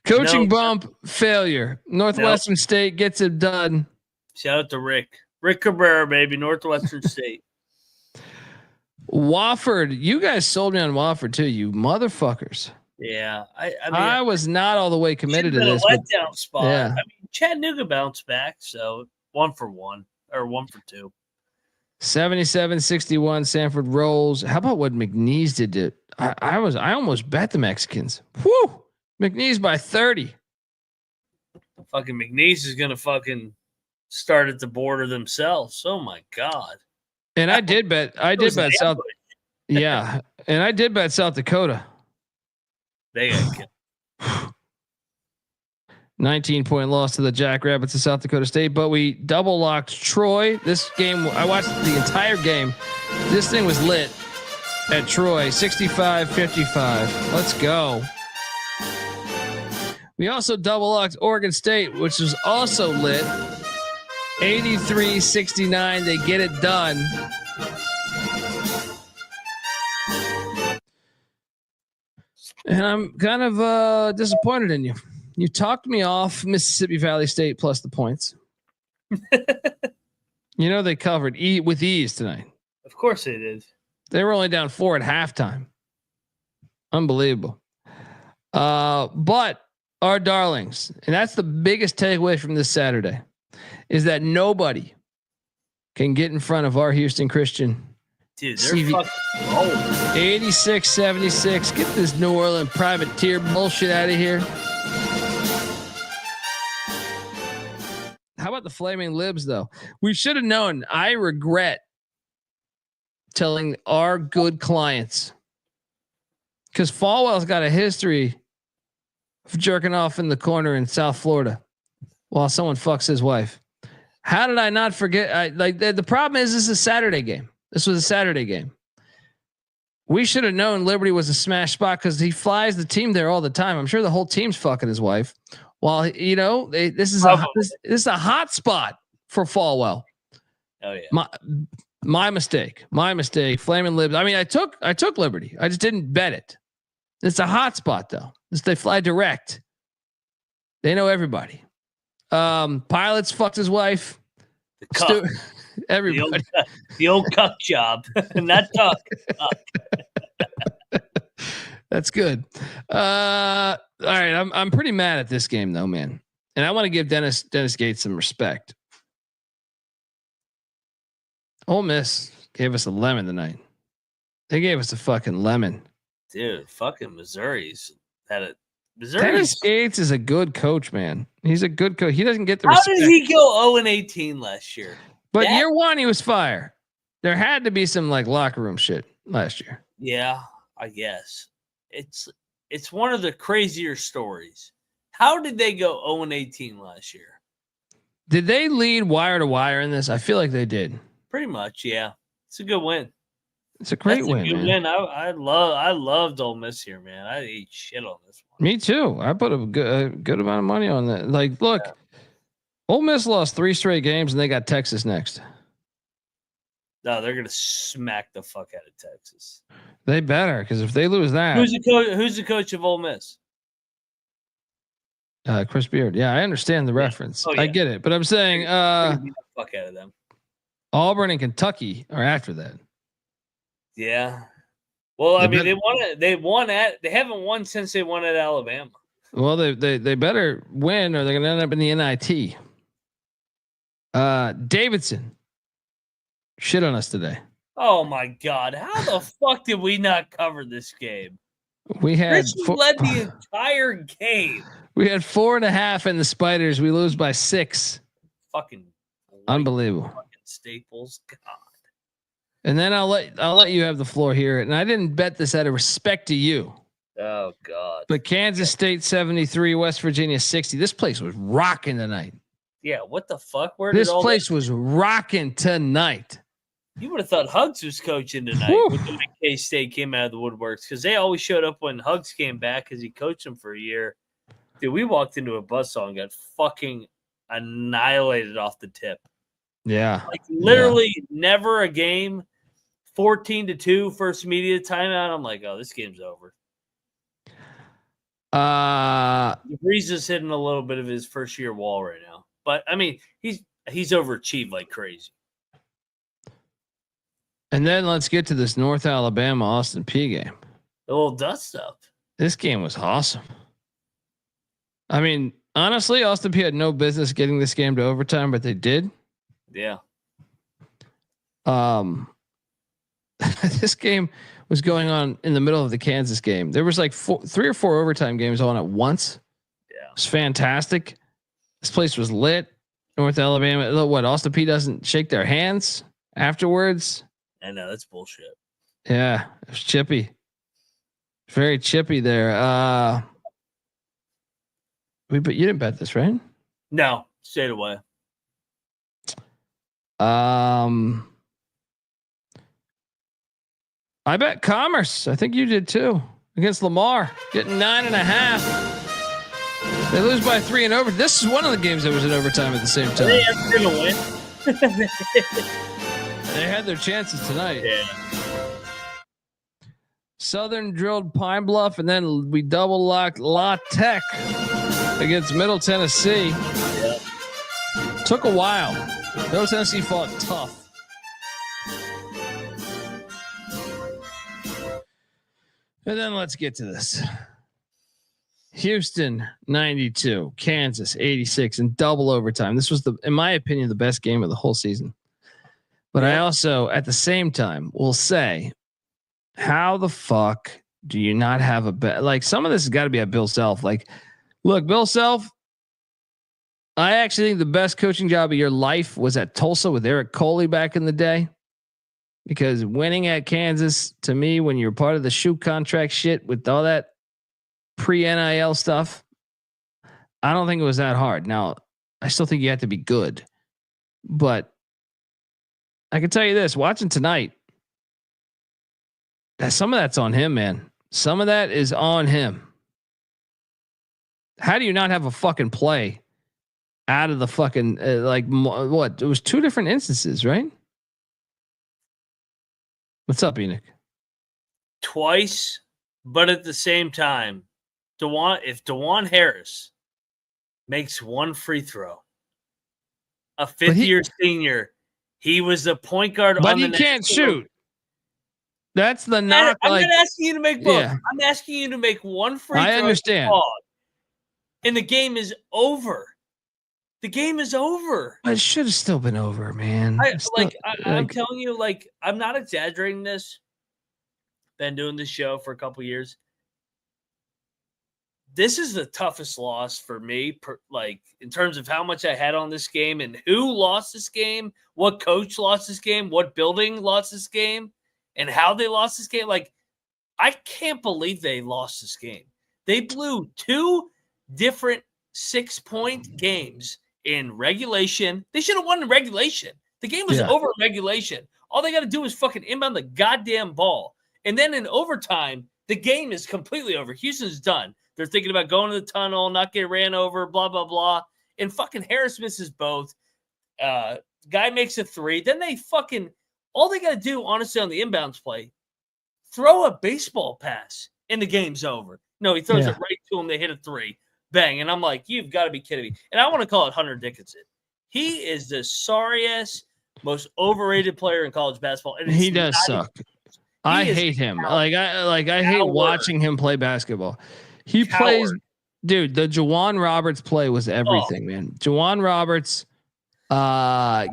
Coaching bump failure. Northwestern State gets it done. Shout out to Rick Cabrera, baby, Northwestern State. Wofford, you guys sold me on Wofford too, you motherfuckers. Yeah, I mean, I was not all the way committed to this. A letdown spot. Yeah. I mean, Chattanooga bounced back, so 1 for 1 or 1 for 2. 77-61. Sanford rolls. How about what McNeese did? I almost bet the Mexicans. Whew. McNeese by 30. Fucking McNeese is gonna fucking start at the border themselves. Oh my god. And I did bet South. Yeah, and I did bet South Dakota. They got killed. 19-point loss to the Jackrabbits of South Dakota State, but we double locked Troy. This game, I watched the entire game. This thing was lit at Troy, 65-55. Let's go. We also double locked Oregon State, which was also lit. 83-69. They get it done. And I'm kind of disappointed in you. You talked me off Mississippi Valley State plus the points. You know they covered with ease tonight. Of course they did. They were only down 4 at halftime. Unbelievable. But our darlings, and that's the biggest takeaway from this Saturday, is that nobody can get in front of our Houston Christian. Dude, they're fucking old. 86-76. Get this New Orleans privateer bullshit out of here. How about the Flaming Libs, though? We should have known. I regret telling our good clients, because Falwell's got a history of jerking off in the corner in South Florida while someone fucks his wife. How did I not forget? The problem is this is a Saturday game. This was a Saturday game. We should have known Liberty was a smash spot because he flies the team there all the time. I'm sure the whole team's fucking his wife. While this is a hot spot for Falwell. Oh yeah. My mistake. Flaming Libs. I mean, I took Liberty. I just didn't bet it. It's a hot spot though. They fly direct. They know everybody. Pilots fucked his wife. Everybody. The old cuck job. Not talk. That's good. All right, I'm pretty mad at this game though, man. And I want to give Dennis Gates some respect. Ole Miss gave us a lemon tonight. They gave us a fucking lemon. Dude, fucking Missouri's had it. Dennis Gates is a good coach, man. He's a good coach. He doesn't get the How respect. did he go 0-18 last year? But year one, he was fire. There had to be some like locker room shit last year. Yeah, I guess. It's one of the crazier stories. How did they go 0-18 last year? Did they lead wire to wire in this? I feel like they did. Pretty much, yeah. It's a good win. It's a great win. Good win. I loved Ole Miss here, man. I ate shit on this one. Me too. I put a good amount of money on that. Like, look, Ole Miss lost 3 straight games and they got Texas next. No, they're gonna smack the fuck out of Texas. They better, because if they lose that, who's the coach of Ole Miss? Chris Beard. Yeah, I understand the reference. Oh, yeah. I get it, but I'm saying fuck out of them. Auburn and Kentucky are after that. Yeah. Well, I mean, they haven't won since they won at Alabama. Well, they better win or they're gonna end up in the NIT. Davidson shit on us today. Oh my God. How the fuck did we not cover this game? We had led the entire game. We had 4.5 in the Spiders. We lose by 6. Fucking unbelievable. Fucking Staples. God. And then I'll let you have the floor here. And I didn't bet this out of respect to you. Oh God. But Kansas State 73, West Virginia 60. This place was rocking tonight. Yeah, what the fuck? This place was rocking tonight. You would have thought Hugs was coaching tonight when K-State came out of the woodworks, because they always showed up when Hugs came back because he coached them for a year. Dude, we walked into a buzzsaw and got fucking annihilated off the tip. Yeah. Like literally never a game 14-2 first media timeout. I'm like, oh, this game's over. Breeze is hitting a little bit of his first year wall right now. But I mean, he's overachieved like crazy. And then let's get to this North Alabama Austin P game. A little dust up. This game was awesome. I mean, honestly, Austin P had no business getting this game to overtime, but they did. Yeah. This game was going on in the middle of the Kansas game. There was like 3 or 4 overtime games on at once. Yeah. It was fantastic. This place was lit. North Alabama. What? Austin P doesn't shake their hands afterwards. I know that's bullshit. Yeah, it was chippy. Very chippy there. But you didn't bet this, right? No, stayed away. I bet Commerce. I think you did too against Lamar, getting 9.5. They lose by 3 in over. This is one of the games that was in overtime at the same time. They ever gonna win? They had their chances tonight. Yeah. Southern drilled Pine Bluff, and then we double locked La Tech against Middle Tennessee. Yeah. Took a while. Middle Tennessee fought tough. And then let's get to this. Houston 92, Kansas 86 in double overtime. This was in my opinion, the best game of the whole season. But I also, at the same time, will say, how the fuck do you not have a bet? Like, some of this has got to be at Bill Self. Like, look, Bill Self, I actually think the best coaching job of your life was at Tulsa with Eric Coley back in the day. Because winning at Kansas, to me, when you're part of the shoe contract shit with all that pre-NIL stuff, I don't think it was that hard. Now, I still think you have to be good. But I can tell you this, watching tonight, that some of that's on him, man. Some of that is on him. How do you not have a fucking play out of the fucking, what? It was 2 different instances, right? What's up, Enoch? Twice, but at the same time, if DeJuan Harris makes 1 free throw, a 5th-year senior, he was the point guard. But he can't shoot. That's the knock. I'm not asking you to make both. Yeah. I'm asking you to make 1 free throw. I understand. And the game is over. The game is over. It should have still been over, man. I'm telling you, like, I'm not exaggerating this. Been doing this show for a couple years. This is the toughest loss for me, in terms of how much I had on this game and who lost this game, what coach lost this game, what building lost this game, and how they lost this game. Like, I can't believe they lost this game. They blew 2 different 6-point games in regulation. They should have won in regulation. The game was over in regulation. All they got to do is fucking inbound the goddamn ball. And then in overtime, the game is completely over. Houston's done. They're thinking about going to the tunnel, not get ran over, blah, blah, blah. And fucking Harris misses both. Guy makes a 3. Then all they got to do, honestly, on the inbounds play, throw a baseball pass and the game's over. No, he throws it right to him. They hit a 3. Bang. And I'm like, you've got to be kidding me. And I want to call it Hunter Dickinson. He is the sorriest, most overrated player in college basketball. And he does suck. I hate him. I hate watching him play basketball. He plays, dude. The Juwan Roberts play was everything, man. Juwan Roberts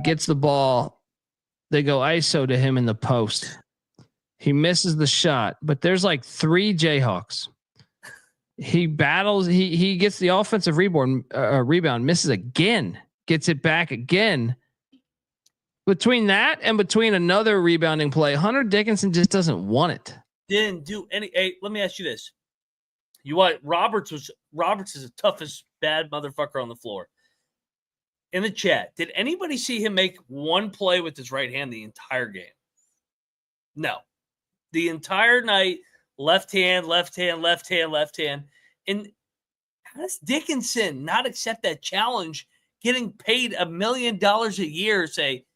gets the ball. They go ISO to him in the post. He misses the shot, but there's like 3 Jayhawks. He battles. He gets the offensive rebound, misses again, gets it back again. Between that and between another rebounding play, Hunter Dickinson just doesn't want it. Didn't do any. Hey, let me ask you this: Roberts is the toughest bad motherfucker on the floor. In the chat, did anybody see him make 1 play with his right hand the entire game? No, the entire night. Left hand, left hand, left hand, left hand. And how does Dickinson not accept that challenge, getting paid $1 million a year, say,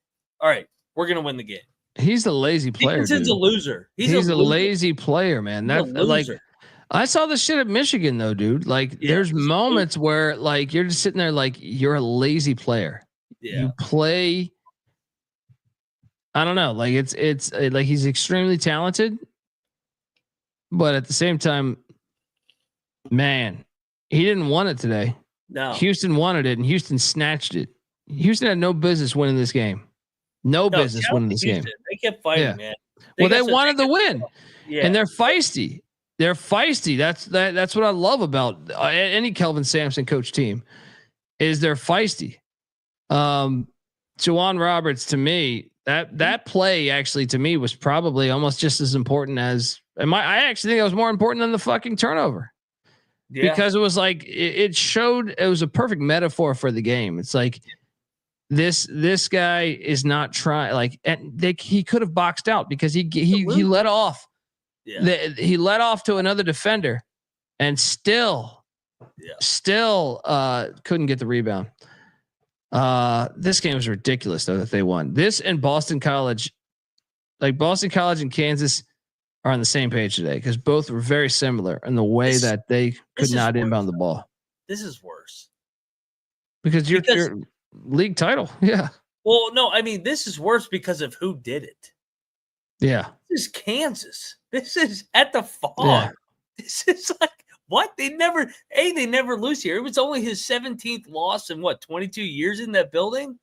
all right, we're going to win the game? He's a lazy player. Dickinson's a loser. He's a lazy player, man. That like, I saw this shit at Michigan though, dude. Like, there's moments where like you're just sitting there like you're a lazy player. Yeah. You play. I don't know. Like it's like he's extremely talented, but at the same time, man, he didn't want it today. No, Houston wanted it, and Houston snatched it. Houston had no business winning this game. No business winning this game. They kept fighting, man. They wanted the win, and they're feisty. They're feisty. That's what I love about any Kelvin Sampson coach team, is they're feisty. Juwan Roberts, to me, that play actually to me was probably almost just as important as I actually think it was more important than the fucking turnover. Yeah. Because it was like it showed it was a perfect metaphor for the game. It's like this guy is not trying, like, he could have boxed out because he let off. Yeah. He let off to another defender and still couldn't get the rebound. This game was ridiculous though that they won. This and Boston College, like Boston College and Kansas are on the same page today because both were very similar in the way that they could not inbound the ball. This is worse because your league title. Yeah. Well, no, I mean, this is worse because of who did it. Yeah. This is Kansas. This is at the Fog. Yeah. This is like, what? They never lose here. It was only his 17th loss in 22 years in that building.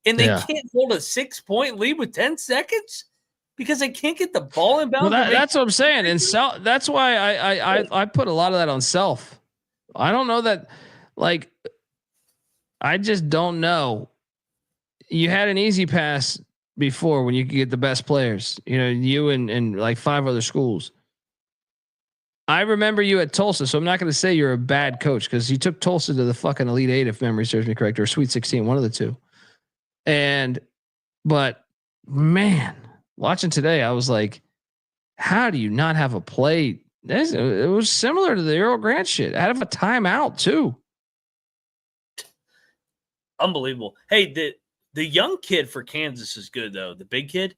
And they can't hold a 6-point lead with 10 seconds because they can't get the ball in bounds. Well, that's what I'm saying. And that's why I put a lot of that on Self. I don't know that, like, I just don't know. You had an easy pass before when you could get the best players, you and like 5 other schools. I remember you at Tulsa, so I'm not going to say you're a bad coach because you took Tulsa to the fucking Elite Eight, if memory serves me correct, or Sweet 16, one of the two. But man, watching today, I was like, how do you not have a play? It was similar to the Earl Grant shit. Out of a timeout too. Unbelievable. Hey, the young kid for Kansas is good though. The big kid.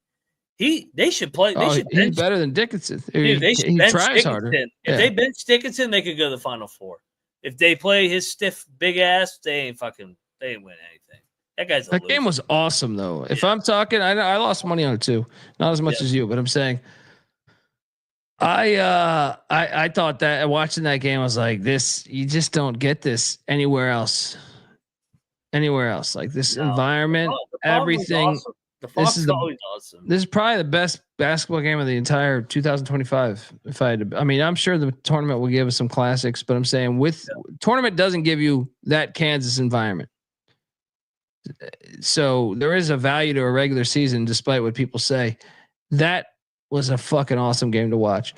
They should play. He's better than Dickinson. Dude, they should he bench tries Dickinson. harder. If they bench Dickinson, they could go to the Final Four. If they play his stiff big ass, they ain't win anything. That guy's that game was awesome though. If I'm talking, I lost money on it too. Not as much as you, but I'm saying I thought that watching that game I was like, this, you just don't get this anywhere else. Like this environment, everything. Awesome. This is awesome. This is probably the best basketball game of the entire 2025. I'm sure the tournament will give us some classics, but I'm saying tournament doesn't give you that Kansas environment. So there is a value to a regular season, despite what people say. That was a fucking awesome game to watch.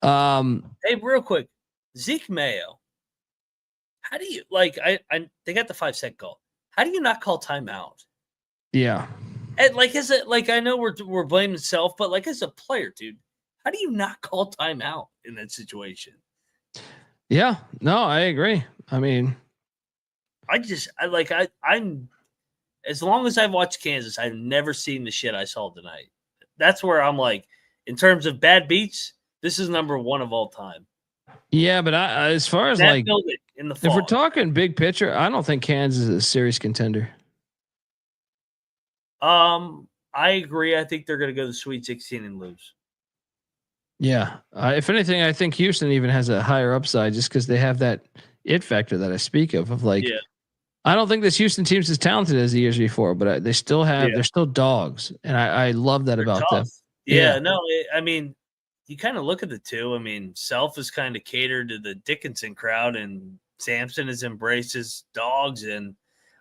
Hey, real quick, Zeke Mayo. How do you they got the 5-second call. How do you not call timeout? Yeah. And is it I know we're blaming Self, but as a player, dude, how do you not call timeout in that situation? Yeah, no, I agree. I mean, I'm as long as I've watched Kansas, I've never seen the shit I saw tonight. That's where I'm like, in terms of bad beats, this is number 1 of all time. Yeah, but as far as in the fall, if we're talking big picture, I don't think Kansas is a serious contender. I agree. I think they're going to go to the Sweet 16 and lose. Yeah. If anything, I think Houston even has a higher upside just because they have that it factor that I speak of I don't think this Houston team's as talented as the years before, but they still have, they're still dogs. And I love that about them. Yeah. No, I mean, you kind of look at the two. I mean, Self is kind of catered to the Dickinson crowd and Sampson has embraced his dogs. And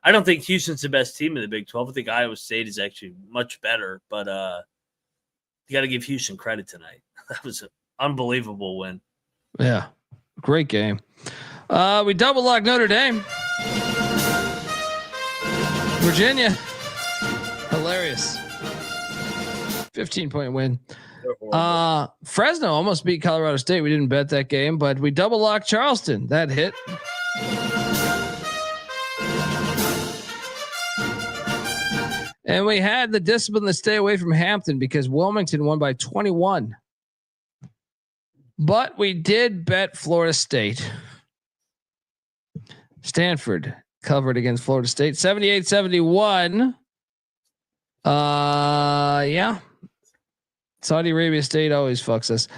I don't think Houston's the best team in the Big 12. I think Iowa State is actually much better, but you got to give Houston credit tonight. That was an unbelievable win. Yeah. Great game. We double lock Notre Dame. Virginia. Hilarious. 15-point win. Fresno almost beat Colorado State. We didn't bet that game, but we double locked Charleston. That hit. And we had the discipline to stay away from Hampton because Wilmington won by 21. But we did bet Florida State. Stanford covered against Florida State 78-71. Yeah. Saudi Arabia State always fucks us.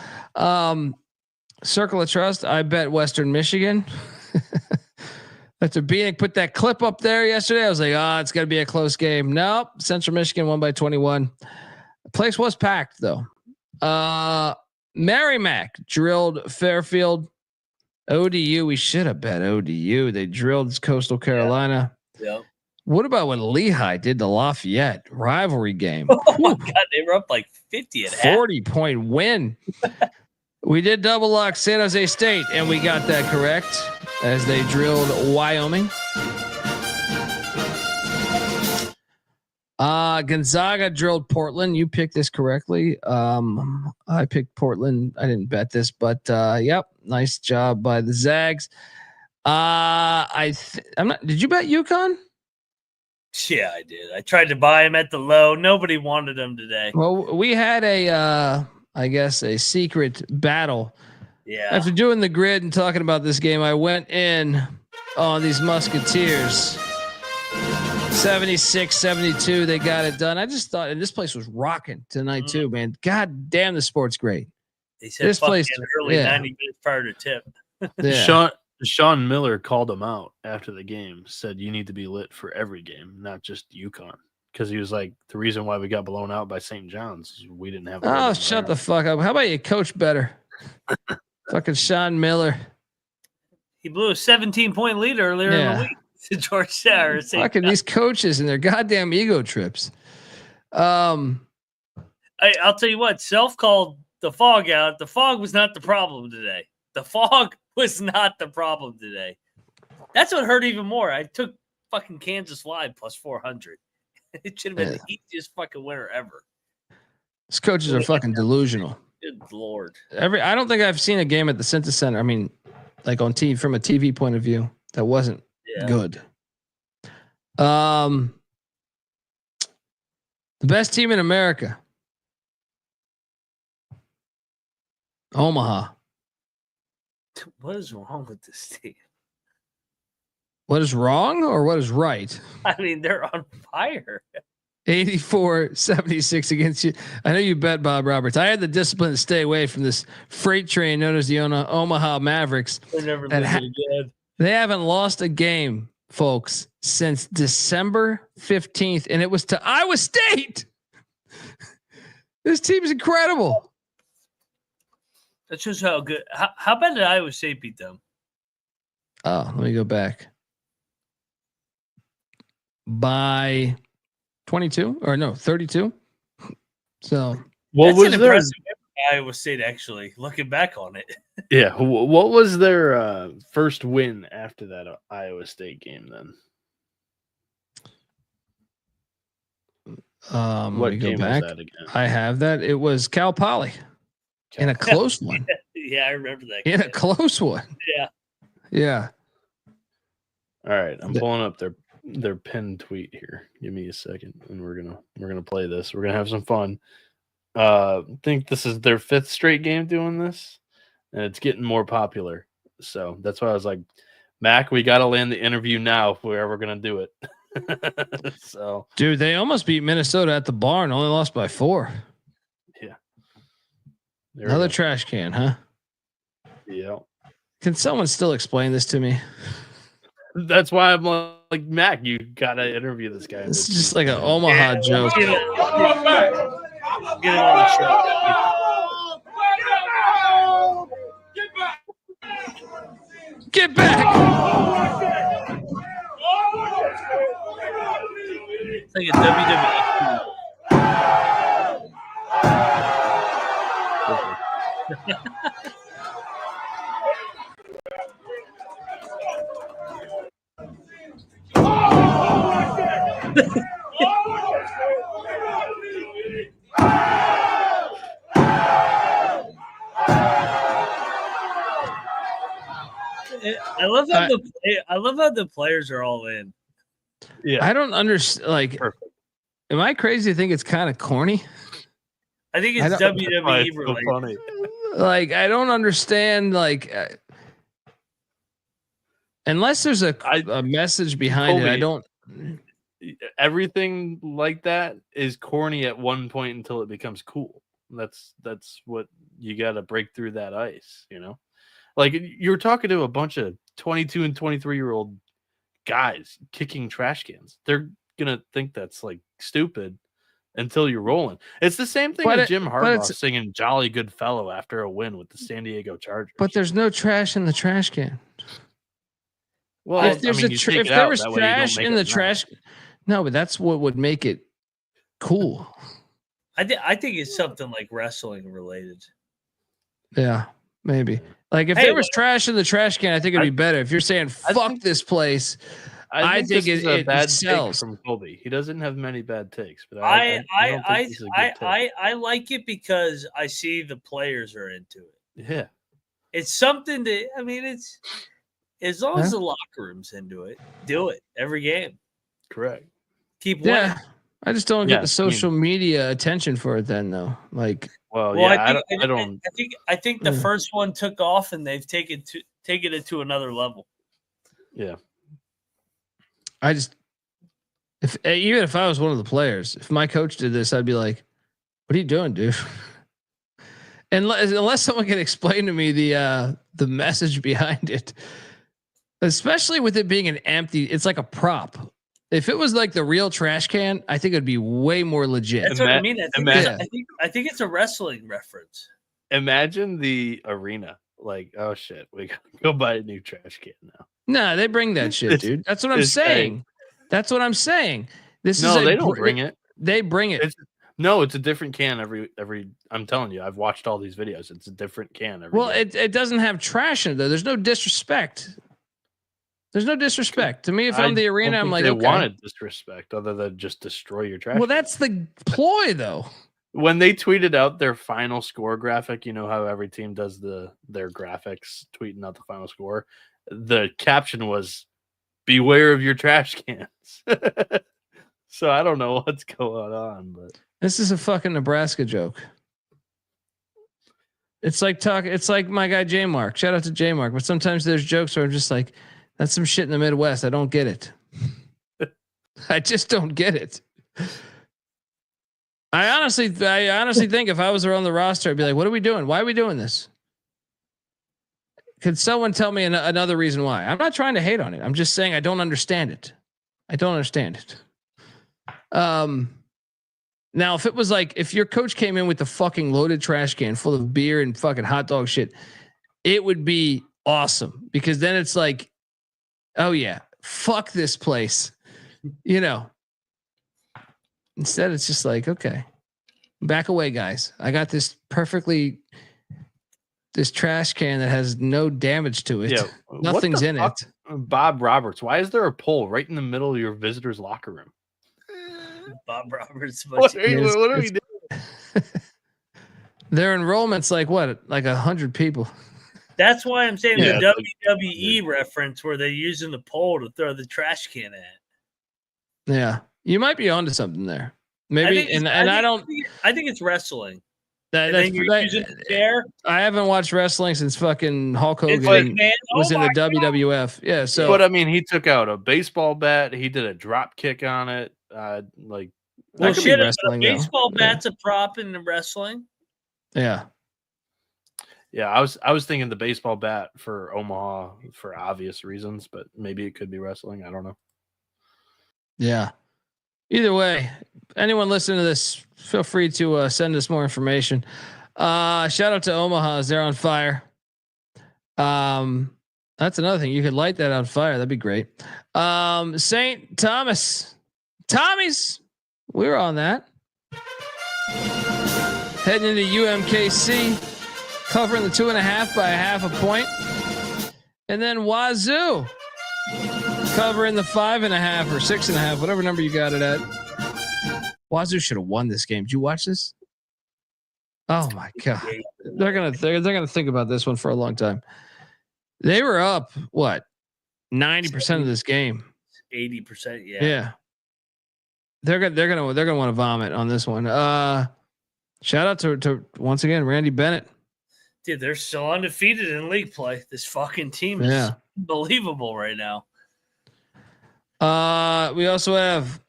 Circle of Trust, I bet Western Michigan. After Bieniek put that clip up there yesterday, I was like, it's going to be a close game. Nope. Central Michigan won by 21. The place was packed, though. Merrimack drilled Fairfield. ODU, we should have bet ODU. They drilled Coastal Carolina. Yeah. What about what Lehigh did to Lafayette? Rivalry game. Oh, my God. They were up like 50 at 40-point win. We did double lock San Jose State, and we got that correct as they drilled Wyoming. Gonzaga drilled Portland. You picked this correctly. I picked Portland. I didn't bet this, but yep, nice job by the Zags. I'm not. Did you bet UConn? Yeah, I did. I tried to buy him at the low. Nobody wanted him today. Well, we had I guess a secret battle. Yeah. After doing the grid and talking about this game, I went in on these Musketeers. 76-72. They got it done. I just thought, and this place was rocking tonight too, man. God damn, the sport's great. They said This place early 90 minutes prior to tip. Yeah. Sean Miller called him out after the game, said you need to be lit for every game, not just UConn. Because he was like, the reason why we got blown out by St. John's is we didn't have. Oh, shut the fuck up. How about you coach better? Fucking Sean Miller. He blew a 17-point lead earlier in the week to Georgetown. Fucking these coaches and their goddamn ego trips. I'll tell you what, Self called the fog out. The fog was not the problem today. The fog was not the problem today. That's what hurt even more. I took fucking Kansas Live plus 400. It should have been the easiest fucking winner ever. These coaches are fucking delusional. Good Lord. I don't think I've seen a game at the Cintas Center. I mean, like on TV, from a TV point of view, that wasn't good. The best team in America. Omaha. What is wrong with this team? What is wrong or what is right? I mean, they're on fire. 84-76 against you. I know you bet Bob Roberts. I had the discipline to stay away from this freight train known as the Omaha Mavericks. They're never again. They haven't lost a game, folks, since December 15th, and it was to Iowa State. This team is incredible. That shows how good. How bad did Iowa State beat them? Oh, let me go back. By 22 or no 32. So what was their Iowa State actually looking back on it? Yeah, what was their first win after that Iowa State game then? What game was that again? I have that. It was Cal Poly in a close one. Yeah, I remember that. In a close one. Yeah. Yeah. All right, I'm pulling up their pinned tweet here. Give me a second, and we're gonna play this. We're gonna have some fun. I think this is their 5th straight game doing this, and it's getting more popular. So that's why I was like, Mac, we got to land the interview now if we're ever gonna do it. So, dude, they almost beat Minnesota at the barn. Only lost by 4. Yeah. Another trash can, huh? Yeah. Can someone still explain this to me? That's why I'm like, Mac, you gotta interview this guy. It's just like an Omaha joke. Get it on the show. Get back! It's like a WWE. I love how the players are all in. Yeah, I don't understand. Like, perfect. Am I crazy to think it's kind of corny? I think it's WWE related. So funny. Like, I don't understand. Like, unless there's a message behind Colby, it, I don't. Everything like that is corny at one point until it becomes cool. That's what you got to break through that ice, you know? Like, you're talking to a bunch of 22 and 23-year-old guys kicking trash cans. They're going to think that's like stupid until you're rolling. It's the same thing as Jim Harbaugh singing Jolly Good Fellow after a win with the San Diego Chargers. But there's no trash in the trash can. Well, if there's if there was trash in the trash, no, but that's what would make it cool. I think it's something like wrestling related. Yeah, maybe. Like if there was trash in the trash can, I think it'd be better. If you're saying fuck this place, I think it bad sells. Take from Colby. He doesn't have many bad takes, but I like it because I see the players are into it. Yeah, it's something that it's as long as the locker room's into it, do it every game. Correct. Keep winning. Yeah, I just don't get the social media attention for it. Then though, like, I think the first one took off, and they've taken it to another level. Yeah. I just, even if I was one of the players, if my coach did this, I'd be like, "What are you doing, dude?" Unless someone can explain to me the message behind it, especially with it being an empty, it's like a prop. If it was like the real trash can, I think it'd be way more legit. That's what I mean. I think it's a wrestling reference. Imagine the arena. Like, oh shit, we gotta go buy a new trash can now. Nah, they bring that shit, dude. That's what I'm saying. That's what I'm saying. They don't bring it. They bring it. It's a different can every. I'm telling you, I've watched all these videos. It's a different can every. Well, it doesn't have trash in it though. There's no disrespect. There's no disrespect to me. If I'm the arena, I'm like, they wanted disrespect other than just destroy your trash. Well, that's the ploy, though. When they tweeted out their final score graphic, you know how every team does their graphics, tweeting out the final score. The caption was, "Beware of your trash cans." So I don't know what's going on, but this is a fucking Nebraska joke. It's like It's like my guy J Mark. Shout out to J Mark. But sometimes there's jokes where I'm just like, that's some shit in the Midwest. I don't get it. I just don't get it. I honestly think if I was around the roster, I'd be like, what are we doing? Why are we doing this? Could someone tell me another reason why? I'm not trying to hate on it. I'm just saying I don't understand it. I don't understand it. Now, if it was like, if your coach came in with the fucking loaded trash can full of beer and fucking hot dog shit, it would be awesome because then it's like, oh yeah, fuck this place, you know. Instead, it's just like, okay, back away, guys. I got this trash can that has no damage to it. Yeah, nothing's in it. Bob Roberts, why is there a pole right in the middle of your visitor's locker room? Bob Roberts. What are we doing? Their enrollment's like what? Like 100 people. That's why I'm saying the WWE reference where they're using the pole to throw the trash can at. Yeah, you might be onto something there. Maybe, I think it's wrestling. Using the chair. I haven't watched wrestling since fucking Hulk Hogan was in the WWF. Yeah, so. But I mean, he took out a baseball bat. He did a drop kick on it. Like, well, shit, a baseball bat's a prop in the wrestling. Yeah. Yeah, I was thinking the baseball bat for Omaha for obvious reasons, but maybe it could be wrestling. I don't know. Yeah. Either way, anyone listening to this, feel free to send us more information. Shout out to Omaha. They're on fire. That's another thing. You could light that on fire. That'd be great. St. Thomas. Tommy's. We were on that. Heading into UMKC. Covering the 2.5 by 0.5 point. And then Wazoo. Covering the 5.5 or 6.5, whatever number you got it at. Wazoo should have won this game. Did you watch this? Oh my god, they're gonna think about this one for a long time. They were up what 90% of this game. 80%, yeah. They're gonna want to vomit on this one. Shout out to once again Randy Bennett. Dude, they're still undefeated in league play. This fucking team is unbelievable right now. We also have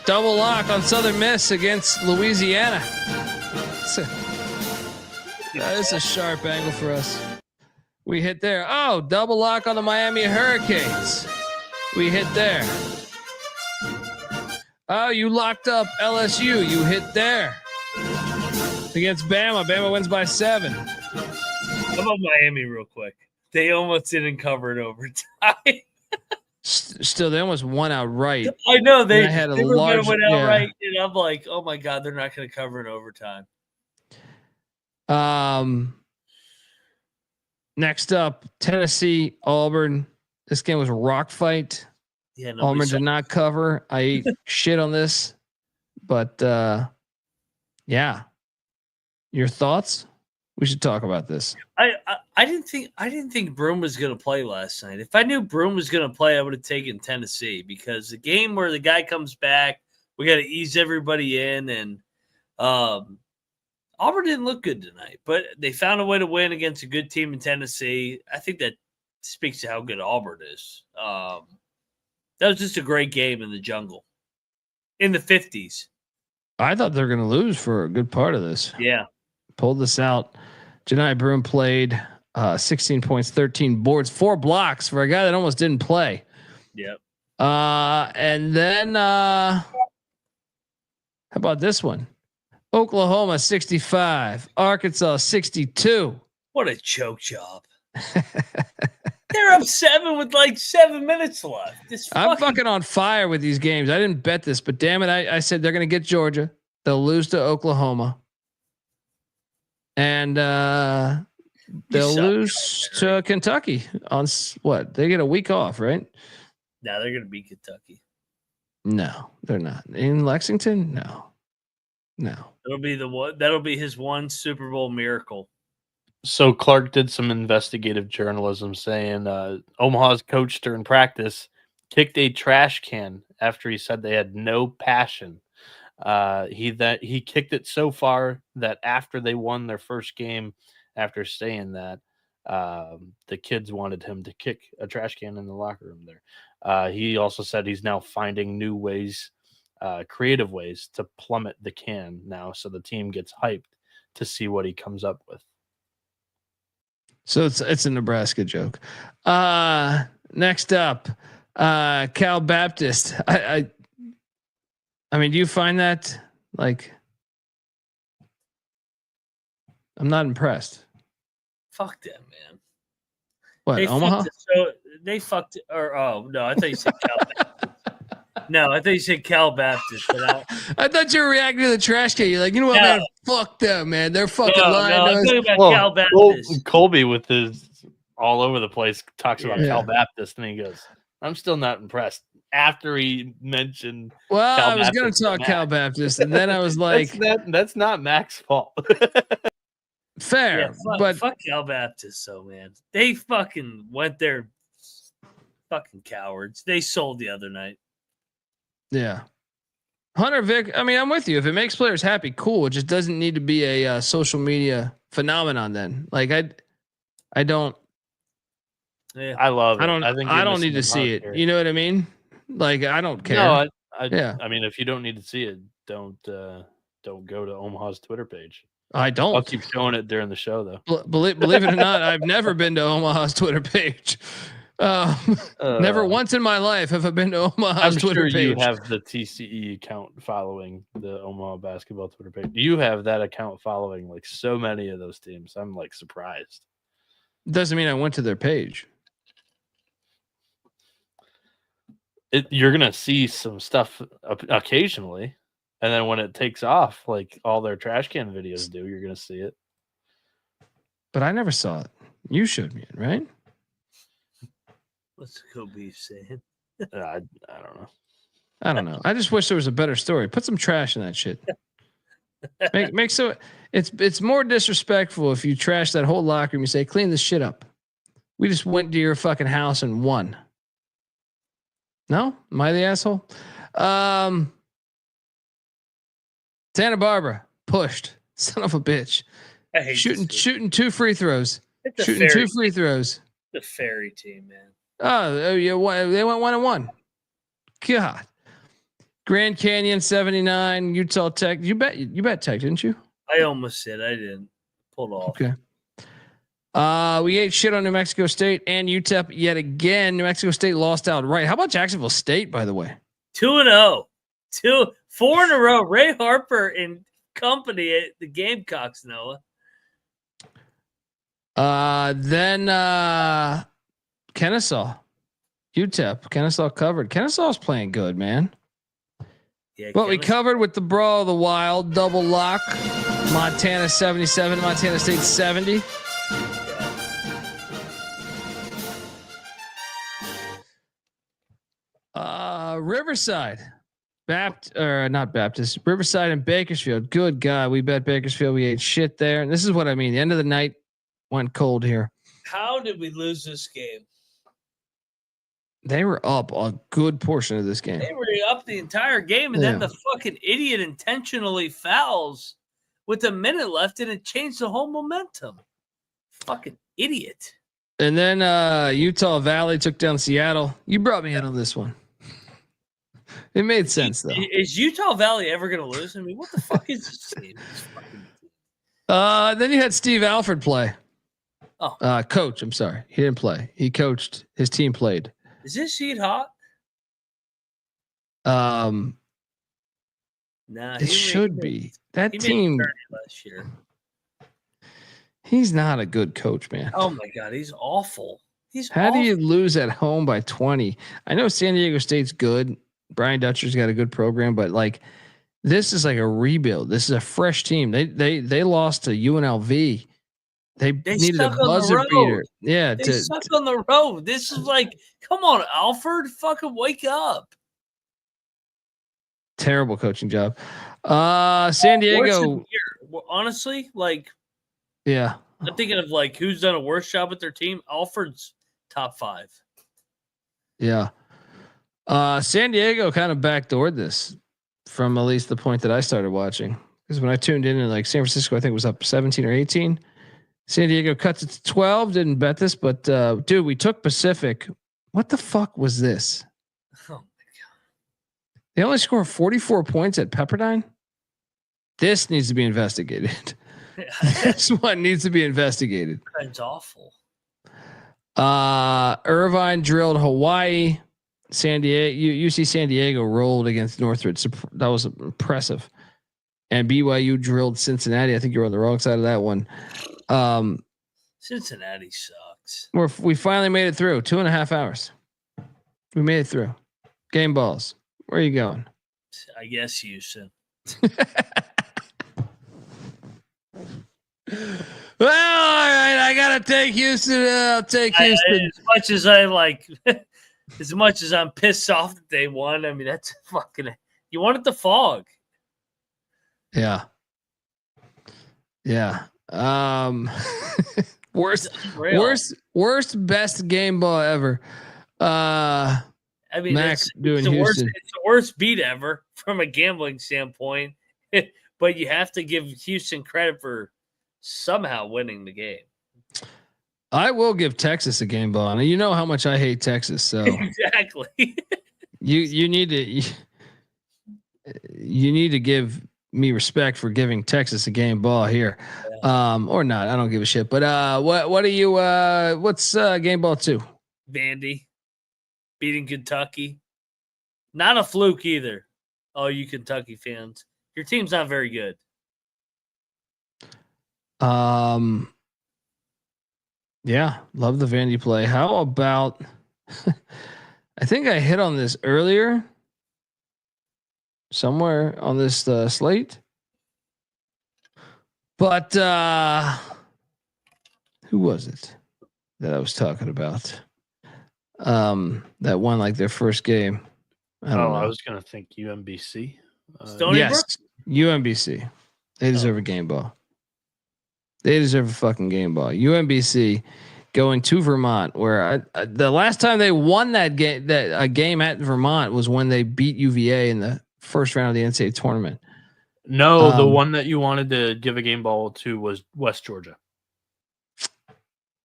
double lock on Southern Miss against Louisiana. It's a sharp angle for us. We hit there. Oh, double lock on the Miami Hurricanes. We hit there. Oh, you locked up LSU. You hit there. Against Bama. Bama wins by 7. How about Miami real quick? They almost didn't cover it overtime. Still, they almost won outright. I know they had a were large going to win outright, and I'm like, oh my god, they're not going to cover it overtime. Next up, Tennessee, Auburn. This game was a rock fight. Yeah, Auburn did not cover. I ate shit on this, but yeah. Your thoughts? We should talk about this. I didn't think Broome was going to play last night. If I knew Broome was going to play, I would have taken Tennessee, because the game where the guy comes back, we got to ease everybody in, and Auburn didn't look good tonight, but they found a way to win against a good team in Tennessee. I think that speaks to how good Auburn is. That was just a great game in the jungle in the 50s. I thought they were going to lose for a good part of this. Yeah. Pulled this out. Janai Broome played 16 points, 13 boards, 4 blocks for a guy that almost didn't play. Yep. And then how about this one? Oklahoma 65, Arkansas 62. What a choke job. They're up 7 with like 7 minutes left. I'm fucking on fire with these games. I didn't bet this, but damn it, I said they're going to get Georgia. They'll lose to Oklahoma. And they'll lose to Kentucky on what? They get a week off, right? No, they're going to beat Kentucky. No, they're not. In Lexington? No. That'll be the one. That'll be his one Super Bowl miracle. So Clark did some investigative journalism saying Omaha's coach during practice kicked a trash can after he said they had no passion. He kicked it so far that after they won their first game, after saying that, the kids wanted him to kick a trash can in the locker room there. He also said he's now finding new ways, creative ways to plummet the can now, so the team gets hyped to see what he comes up with. So it's a Nebraska joke. Next up, Cal Baptist. I mean, do you find that like? I'm not impressed. Fuck them, man. What, Omaha? They fucked. Or no, I thought you said Cal Baptist. No, I thought you said Cal Baptist. But I thought you were reacting to the trash can. You're like, you know what, man? Fuck them, man. They're fucking lying. No, I'm talking about Cal Baptist. Colby with his all over the place talks about Cal Baptist, and he goes, "I'm still not impressed." After he mentioned, I was going to talk Cal Baptist, and then I was like, "That's not Mac's fault." Fair, but fuck Cal Baptist, so man, they fucking went there. Fucking cowards. They sold the other night. Yeah, Hunter Vic. I mean, I'm with you. If it makes players happy, cool. It just doesn't need to be a social media phenomenon. Then, like, I don't. Yeah, I love it. I don't need to see it. Here. You know what I mean? Like, I don't care. No, I mean, if you don't need to see it, don't go to Omaha's Twitter page. I don't. I'll keep showing it during the show, though. Believe it or not, I've never been to Omaha's Twitter page. Never once in my life have I been to Omaha's Twitter page. You have the TCE account following the Omaha basketball Twitter page. You have that account following like so many of those teams. I'm like surprised. Doesn't mean I went to their page. You're gonna see some stuff occasionally, and then when it takes off, like all their trash can videos do, you're gonna see it. But I never saw it. You showed me it, right? What's Kobe saying? I don't know. I don't know. I just wish there was a better story. Put some trash in that shit. Make so it's more disrespectful if you trash that whole locker room. You say, clean this shit up. We just went to your fucking house and won. No, am I the asshole? Santa Barbara pushed. Son of a bitch. I hate shooting 2 free throws. It's Shooting 2 free throws. The fairy team, man. Oh yeah, they went 1-1. God. Grand Canyon 79, Utah Tech. You bet Tech, didn't you? I almost said I didn't. Pulled off. Okay. We ate shit on New Mexico State and UTEP yet again. New Mexico State lost outright. How about Jacksonville State, by the way? 2-0. 4 in a row. Ray Harper and company at the Gamecocks, Noah. Then Kennesaw. UTEP. Kennesaw covered. Kennesaw's playing good, man. Yeah, but we covered with the Brawl of the Wild, double lock. Montana 77, Montana State 70. Riverside. Not Baptist. Riverside and Bakersfield. Good God. We bet Bakersfield. We ate shit there. And this is what I mean. The end of the night went cold here. How did we lose this game? They were up a good portion of this game. They were up the entire game, and then the fucking idiot intentionally fouls with a minute left, and it changed the whole momentum. Fucking idiot. And then Utah Valley took down Seattle. You brought me in on this one. It made sense, though. Is Utah Valley ever going to lose? I mean, what the fuck is this team? Then you had Steve Alford play. Oh. Coach, I'm sorry. He didn't play. He coached. His team played. Is this seed hot? Nah, it should be. That team last year. He's not a good coach, man. Oh my God, he's awful. How do you lose at home by 20? I know San Diego State's good. Brian Dutcher's got a good program, but like this is like a rebuild. This is a fresh team. They lost to UNLV. They needed a buzzer beater. Yeah, they suck on the road. This is like, come on, Alfred, fucking wake up. Terrible coaching job. San Diego. Well, honestly, like, yeah, I'm thinking of like who's done a worse job with their team. Alfred's top 5. Yeah. San Diego kind of backdoored this from at least the point that I started watching. Because when I tuned in, and like San Francisco, I think was up 17 or 18. San Diego cuts it to 12. Didn't bet this, but dude, we took Pacific. What the fuck was this? Oh my God. They only scored 44 points at Pepperdine. This needs to be investigated. This one needs to be investigated. That's awful. Irvine drilled Hawaii. San Diego, UC San Diego rolled against Northridge. That was impressive. And BYU drilled Cincinnati. I think you were on the wrong side of that one. Cincinnati sucks. We finally made it through 2.5 hours. We made it through. Game balls. Where are you going? I guess Houston. Well, all right. I gotta take Houston. I'll take Houston. As much as I'm pissed off that they won. I mean, that's fucking. You wanted the fog. Yeah. Yeah. Worst best game ball ever. I mean, Max it's doing the Houston. It's the worst beat ever from a gambling standpoint, but you have to give Houston credit for somehow winning the game. I will give Texas a game ball, and you know how much I hate Texas. So exactly, you need to give me respect for giving Texas a game ball here, or not. I don't give a shit. But what are you? What's game ball 2? Vandy beating Kentucky. Not a fluke either. Oh, you Kentucky fans, your team's not very good. Yeah, love the Vandy play. How about? I think I hit on this earlier. Somewhere on this slate. But who was it that I was talking about? That won like their first game. I was going to think UMBC. Yes, UMBC. They deserve a game ball. They deserve a fucking game ball. UMBC going to Vermont, where the last time they won that game, a game at Vermont was when they beat UVA in the first round of the NCAA tournament. No, the one that you wanted to give a game ball to was West Georgia.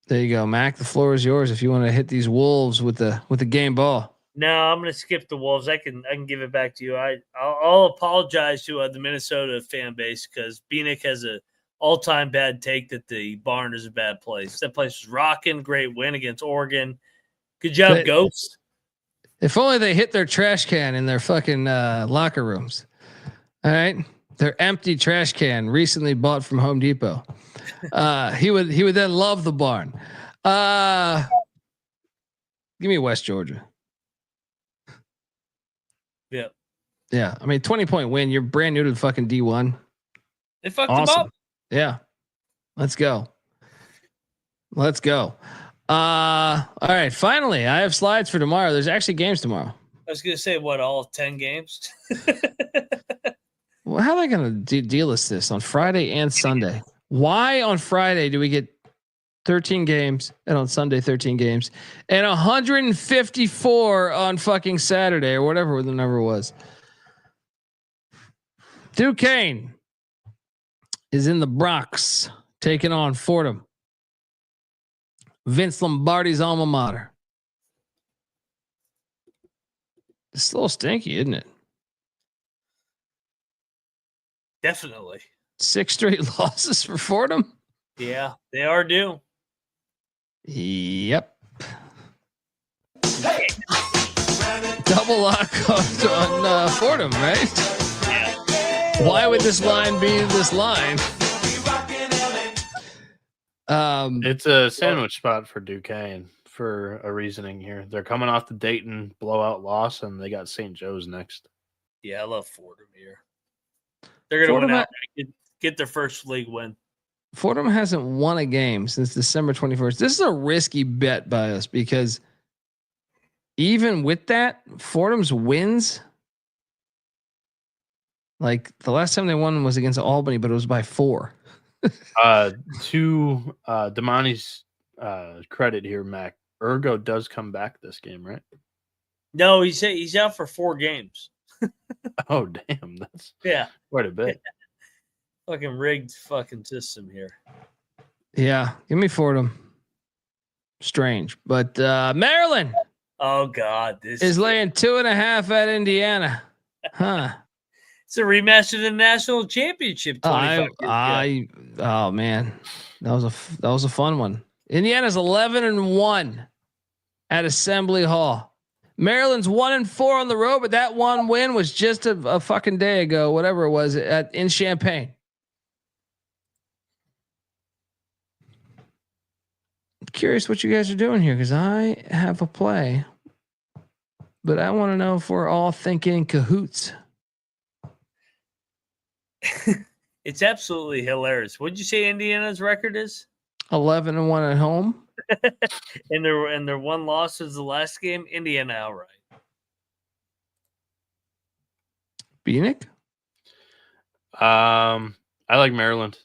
There you go, Mac. The floor is yours if you want to hit these Wolves with the game ball. No, I'm going to skip the Wolves. I can give it back to you. I'll apologize to the Minnesota fan base because Bieniek has a all-time bad take that the barn is a bad place. That place was rocking. Great win against Oregon. Good job, Ghosts. If only they hit their trash can in their fucking locker rooms. All right, their empty trash can recently bought from Home Depot. He would then love the barn. Give me West Georgia. Yeah. Yeah. I mean, 20-point win. You're brand new to the fucking D1. They fucked them up. Yeah. Let's go. All right. Finally, I have slides for tomorrow. There's actually games tomorrow. I was going to say, what, all 10 games? Well, how are they going to deal-list this on Friday and Sunday? Why on Friday do we get 13 games and on Sunday 13 games and 154 on fucking Saturday or whatever the number was? Duquesne is in the Bronx taking on Fordham. Vince Lombardi's alma mater. It's a little stinky, isn't it? Definitely. 6 straight losses for Fordham. Yeah, they are due. Yep. Double lock on Fordham, right? Yeah. Why would this line be this line? It's a sandwich spot for Duquesne for a reasoning here. They're coming off the Dayton blowout loss, and they got St. Joe's next. Yeah, I love Fordham here. They're going to win out. Get their first league win. Fordham hasn't won a game since December 21st. This is a risky bet by us because even with that, Fordham's wins, like the last time they won was against Albany, but it was by 4. To Damani's credit here, Mac, Ergo does come back this game, right? No, he's out for 4 games. Oh, damn. That's quite a bit. Fucking rigged fucking system here. Yeah, give me Fordham. Strange, but Maryland. Oh God, this is laying 2.5 at Indiana. Huh? It's a rematch of the national championship. Oh man, that was a fun one. Indiana's 11-1 at Assembly Hall. Maryland's 1-4 on the road, but that one win was just a fucking day ago, whatever it was, in Champaign. Curious what you guys are doing here because I have a play, but I want to know if we're all thinking cahoots. It's absolutely hilarious. What'd you say Indiana's record is? 11-1 at home. and their one loss is the last game. Indiana outright. Bieniek? I like Maryland.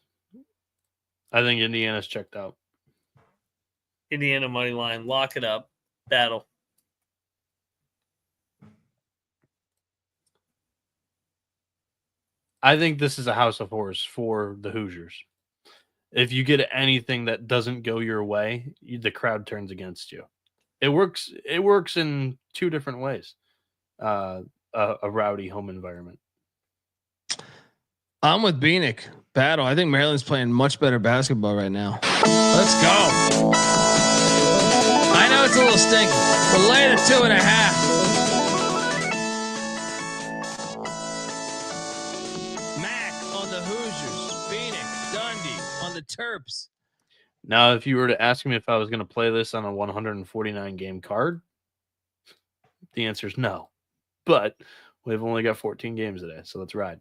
I think Indiana's checked out. Indiana money line. Lock it up. Battle. I think this is a house of horrors for the Hoosiers. If you get anything that doesn't go your way, the crowd turns against you. It works in 2 different ways. A rowdy home environment. I'm with Bieniek. Battle. I think Maryland's playing much better basketball right now. Let's go. I know it's a little stinky. We're laying at 2.5. The Terps. Now, if you were to ask me if I was going to play this on a 149 game card, the answer is no. But we've only got 14 games today, so let's ride.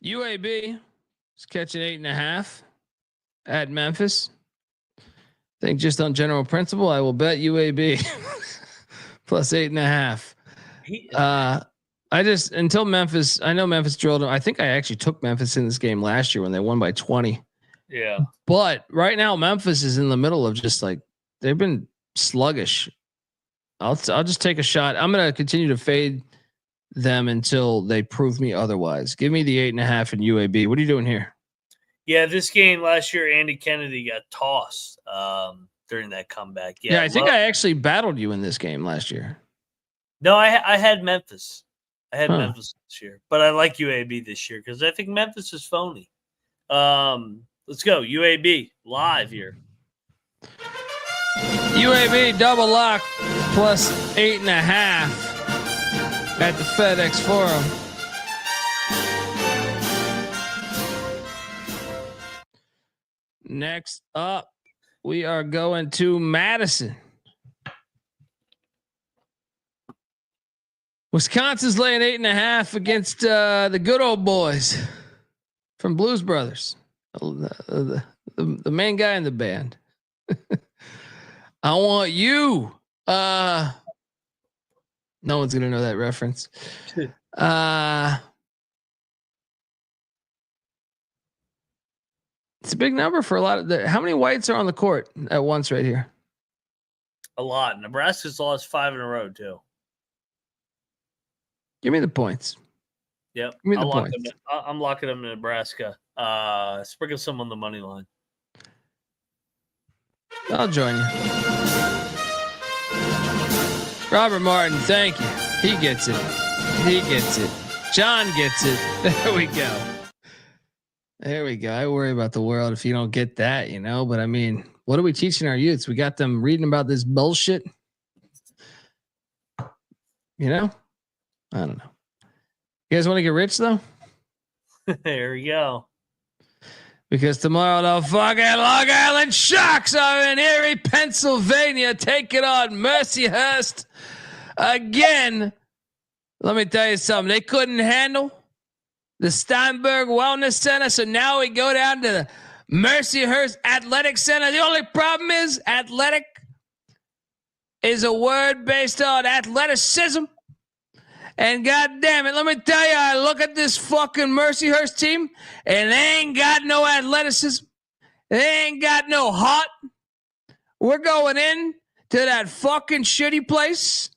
UAB is catching 8.5 at Memphis. I think just on general principle, I will bet UAB plus 8.5. Until Memphis, I know Memphis drilled them. I think I actually took Memphis in this game last year when they won by 20. Yeah. But right now, Memphis is in the middle of just like they've been sluggish. I'll just take a shot. I'm gonna continue to fade them until they prove me otherwise. Give me the 8.5 in UAB. What are you doing here? Yeah, this game last year, Andy Kennedy got tossed during that comeback. Yeah, I think I actually battled you in this game last year. No, I had Memphis. I had Memphis this year, but I like UAB this year because I think Memphis is phony. Let's go UAB live here. UAB double lock plus 8.5 at the FedEx Forum. Next up, we are going to Madison. Wisconsin's laying 8.5 against the good old boys from Blues Brothers, the main guy in the band. I want you. No one's gonna know that reference. It's a big number for a lot of how many whites are on the court at once right here? A lot. Nebraska's lost 5 in a row too. Give me the points. Yep. Give me the points. I'm locking them in Nebraska. Sprinkle some on the money line. I'll join you. Robert Martin, thank you. He gets it. He gets it. John gets it. There we go. There we go. I worry about the world if you don't get that, you know. But I mean, what are we teaching our youths? We got them reading about this bullshit. You know? I don't know. You guys want to get rich though? There we go. Because tomorrow the fucking Long Island Sharks are in Erie, Pennsylvania, taking on Mercyhurst again. Let me tell you something. They couldn't handle the Steinberg Wellness Center, so now we go down to the Mercyhurst Athletic Center. The only problem is athletic is a word based on athleticism. And God damn it, let me tell you, I look at this fucking Mercyhurst team, and they ain't got no athleticism. They ain't got no heart. We're going in to that fucking shitty place.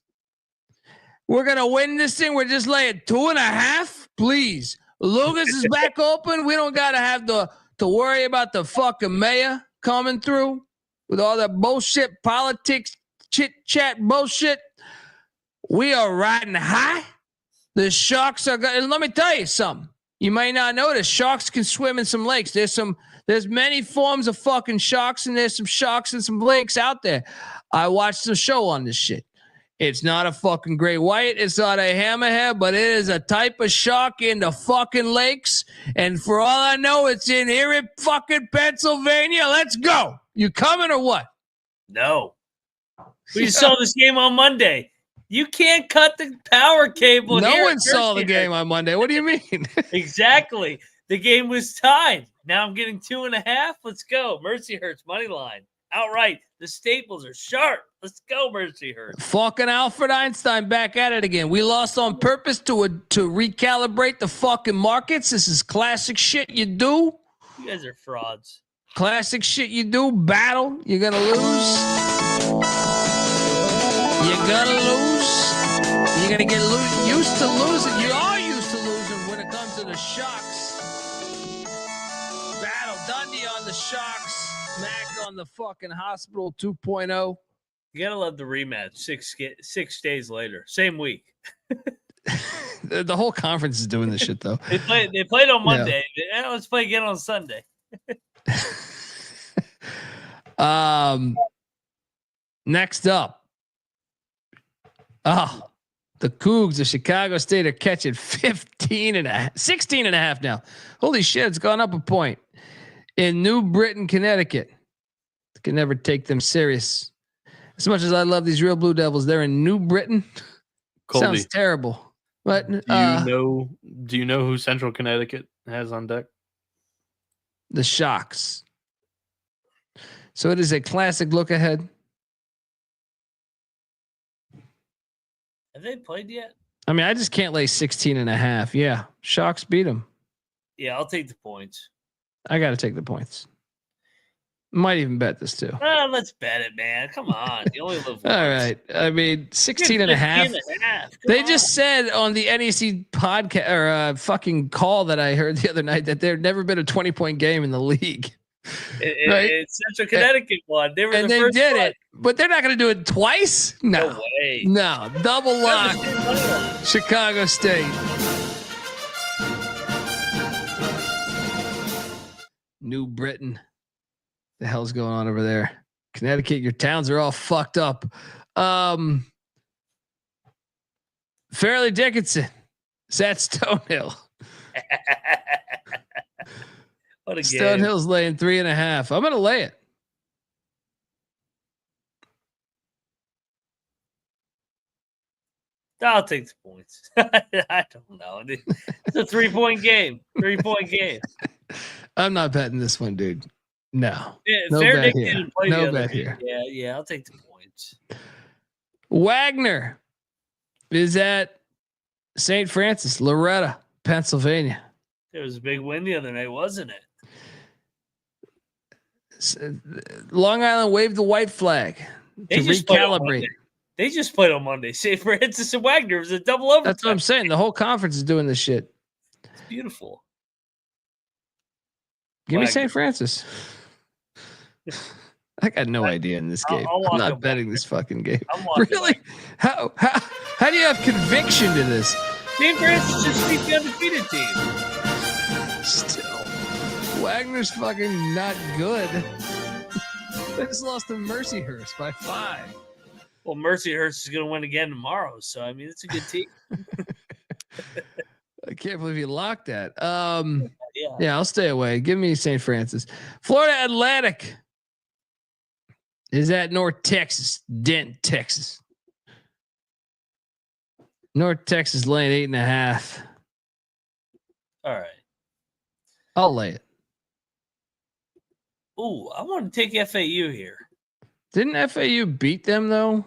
We're going to win this thing. We're just laying 2.5. Please. Lucas is back open. We don't got to have to worry about the fucking mayor coming through with all that bullshit, politics, chit-chat bullshit. We are riding high. The Sharks are going. Let me tell you something. You may not know this. Sharks can swim in some lakes. There's many forms of fucking sharks, and there's some sharks and some lakes out there. I watched the show on this shit. It's not a fucking great white. It's not a hammerhead, but it is a type of shark in the fucking lakes. And for all I know, it's in Erie, fucking Pennsylvania. Let's go. You coming or what? No. We saw this game on Monday. You can't cut the power cable. No one saw the game on Monday. What do you mean? Exactly. The game was tied. Now I'm getting 2.5. Let's go. Mercyhurst money line. Outright. The staples are sharp. Let's go, Mercyhurst. Fucking Alfred Einstein back at it again. We lost on purpose to recalibrate the fucking markets. This is classic shit you do. You guys are frauds. Classic shit you do. Battle. You're going to lose. You're going to lose. You're going to get used to losing. You are used to losing when it comes to the Sharks. Battle. Dundee on the Sharks. Mac on the fucking Hospital 2.0. You gotta love the rematch 6 days later, same week. The whole conference is doing this shit though. They played on Monday. Yeah, let's play again on Sunday. Next up. The Cougs of Chicago State are catching 16.5 now. Holy shit, it's gone up a point. In New Britain, Connecticut. Can never take them serious. As much as I love these real Blue Devils, they're in New Britain. Colby, sounds terrible. But do you know who Central Connecticut has on deck? The Sharks. So it is a classic look ahead. Have they played yet? I mean, I just can't lay 16.5. Yeah. Sharks beat them. Yeah, I'll take the points. I got to take the points. Might even bet this too. Let's bet it, man. Come on. You only live once. All right. I mean, 16 and a half. They just said on the NEC podcast or fucking call that I heard the other night that there'd never been a 20-point game in the league. Right? It's Central Connecticut one. They were and they did it, but they're not going to do it twice. No way. No, double lock. Chicago State. New Britain. The hell's going on over there? Connecticut, your towns are all fucked up. Fairleigh Dickinson. Is that Stonehill? What a game. Stonehill's laying 3.5. I'm going to lay it. I'll take the points. I don't know. It's a 3-point game. 3-point game. I'm not betting this one, dude. No. Yeah, no Fair bet Dick here. didn't play No the bet other here. game. Yeah, I'll take the points. Wagner is at St. Francis, Loretta, Pennsylvania. It was a big win the other night, wasn't it? Long Island waved the white flag to recalibrate. They just played on Monday. St. Francis and Wagner was a double overtime. That's what I'm saying. The whole conference is doing this shit. It's beautiful. Give me St. Francis. I got no idea in this game. I'm not betting this fucking game. Really? How do you have conviction to this? St. Francis just beat the undefeated team. Still, Wagner's fucking not good. They just lost to Mercyhurst by 5. Well, Mercyhurst is going to win again tomorrow, so I mean it's a good team. I can't believe you locked that. Yeah, I'll stay away. Give me St. Francis. Florida Atlantic is at North Texas, Denton, Texas. North Texas laying 8.5. All right. I'll lay it. Ooh, I want to take FAU here. Didn't FAU beat them though?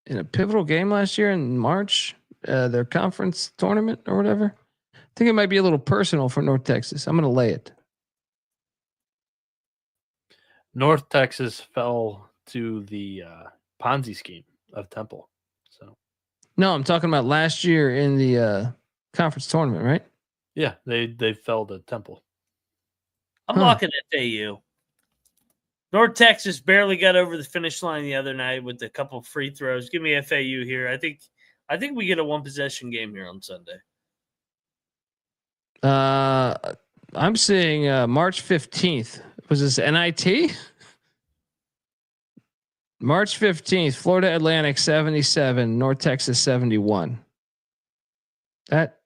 In a pivotal game last year in March, their conference tournament or whatever. I think it might be a little personal for North Texas. I'm going to lay it. North Texas fell to the Ponzi scheme of Temple. So, no, I'm talking about last year in the conference tournament, right? Yeah, they fell to Temple. I'm locking FAU. North Texas barely got over the finish line the other night with a couple of free throws. Give me FAU here. I think we get a 1-possession game here on Sunday. I'm seeing March 15th. Was this NIT? March 15th, Florida Atlantic 77, North Texas 71. That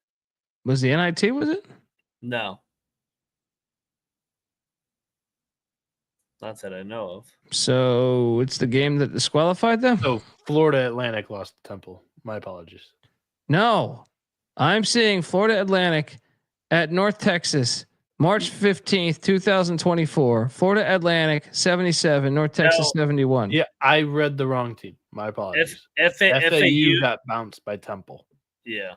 was the NIT, was it? No. Not that I know of. So it's the game that disqualified them? So Florida Atlantic lost to Temple. My apologies. No. I'm seeing Florida Atlantic at North Texas, March 15th, 2024. Florida Atlantic 77, North Texas 71. Yeah, I read the wrong team. My apologies. FAU got bounced by Temple. Yeah.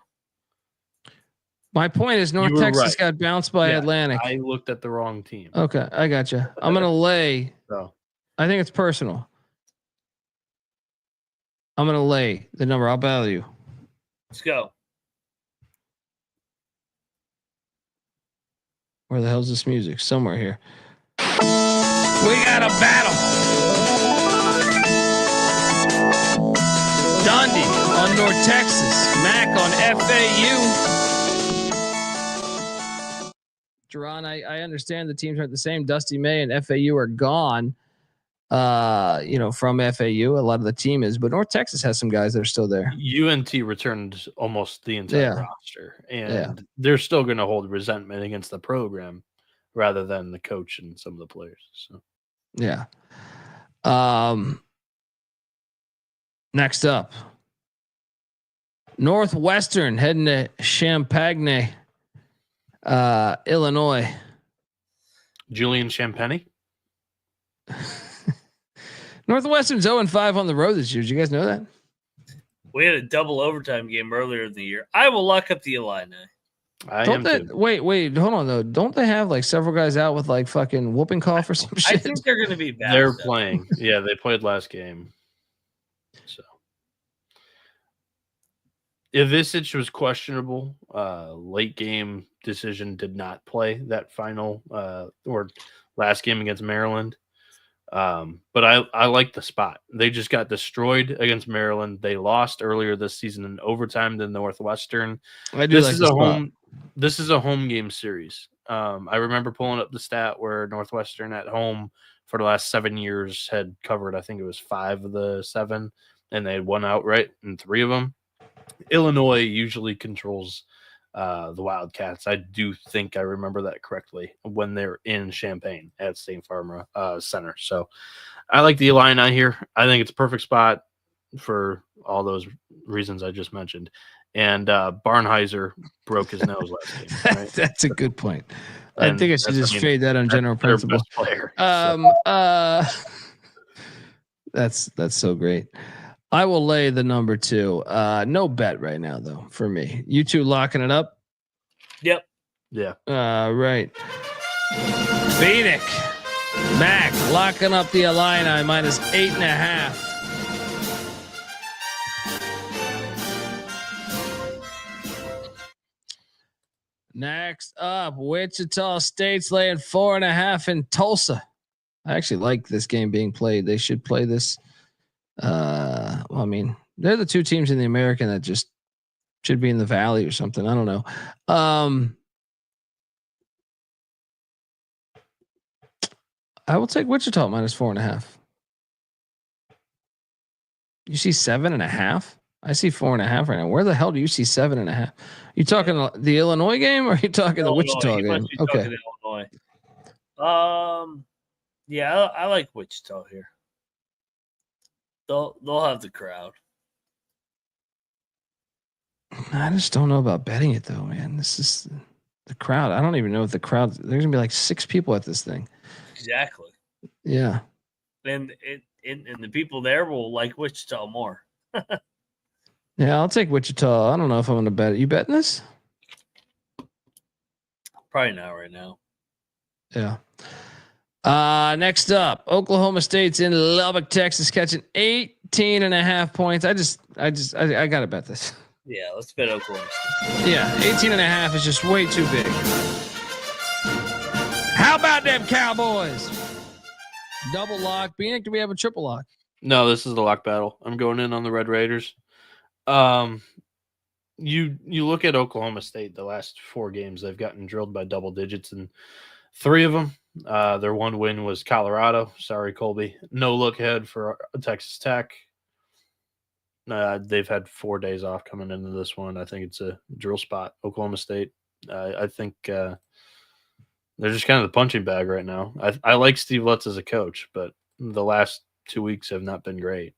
My point is North Texas got bounced by Atlantic. I looked at the wrong team. Okay, I got you. I'm going to lay. So. I think it's personal. I'm going to lay the number. I'll battle you. Let's go. Where the hell's this music? Somewhere here. We got a battle. Dundee on North Texas. Mac on FAU. Jerron, I understand the teams aren't the same. Dusty May and FAU are gone. From FAU, a lot of the team is, but North Texas has some guys that are still there. UNT returned almost the entire roster, and they're still going to hold resentment against the program rather than the coach and some of the players. So, yeah. Next up, Northwestern heading to Champaign, Illinois. Julian Champagny. Northwestern's 0-5 on the road this year. Did you guys know that? We had a double overtime game earlier in the year. I will lock up the Illini. Wait, hold on though. Don't they have like several guys out with like fucking whooping cough or some shit? I think they're going to be bad. They're playing. Yeah, they played last game. So Ivicic was questionable. Late game decision did not play that final or last game against Maryland. But I like the spot. They just got destroyed against Maryland. They lost earlier this season in overtime to Northwestern. This is a home game series. I remember pulling up the stat where Northwestern at home for the last 7 years had covered, I think it was 5 of the 7, and they had won outright in 3 of them. Illinois usually controls the Wildcats. I do think I remember that correctly when they're in Champaign at State Farm Center. So I like the Illini here. I think it's a perfect spot for all those reasons I just mentioned. And Barnheiser broke his nose last game. Right? That's a good point. I think I should just fade that on general principle. Player, that's so great. I will lay the number 2. No bet right now though for me. You two locking it up? Yep. Yeah. Right. Bieniek, Mac locking up the Illini minus 8.5. Next up, Wichita State's laying 4.5 in Tulsa. I actually like this game being played. They should play this. Well, I mean, they're the 2 teams in the American that just should be in the Valley or something. I don't know. I will take Wichita minus 4.5. You see 7.5? I see 4.5 right now. Where the hell do you see 7.5? You talking the Illinois game or are you talking the Wichita game? Okay. Illinois. Yeah, I like Wichita here. They'll have the crowd. I just don't know about betting it though, man. This is the crowd. I don't even know if the crowd. There's gonna be like 6 people at this thing. Exactly. Yeah. And the people there will like Wichita more. Yeah, I'll take Wichita. I don't know if I'm gonna bet it. You betting this? Probably not right now. Yeah. Next up, Oklahoma State's in Lubbock, Texas, catching 18.5 points. I gotta bet this. Yeah, let's bet Oklahoma State. Yeah, 18.5 is just way too big. How about them Cowboys? Double lock. Bieniek, do we have a triple lock? No, this is the lock battle. I'm going in on the Red Raiders. You look at Oklahoma State, the last 4 games, they've gotten drilled by double digits in 3 of them. Their one win was Colorado. Sorry, Colby. No look ahead for Texas Tech. They've had 4 days off coming into this one. I think it's a drill spot. Oklahoma State. I think they're just kind of the punching bag right now. I like Steve Lutz as a coach, but the last 2 weeks have not been great.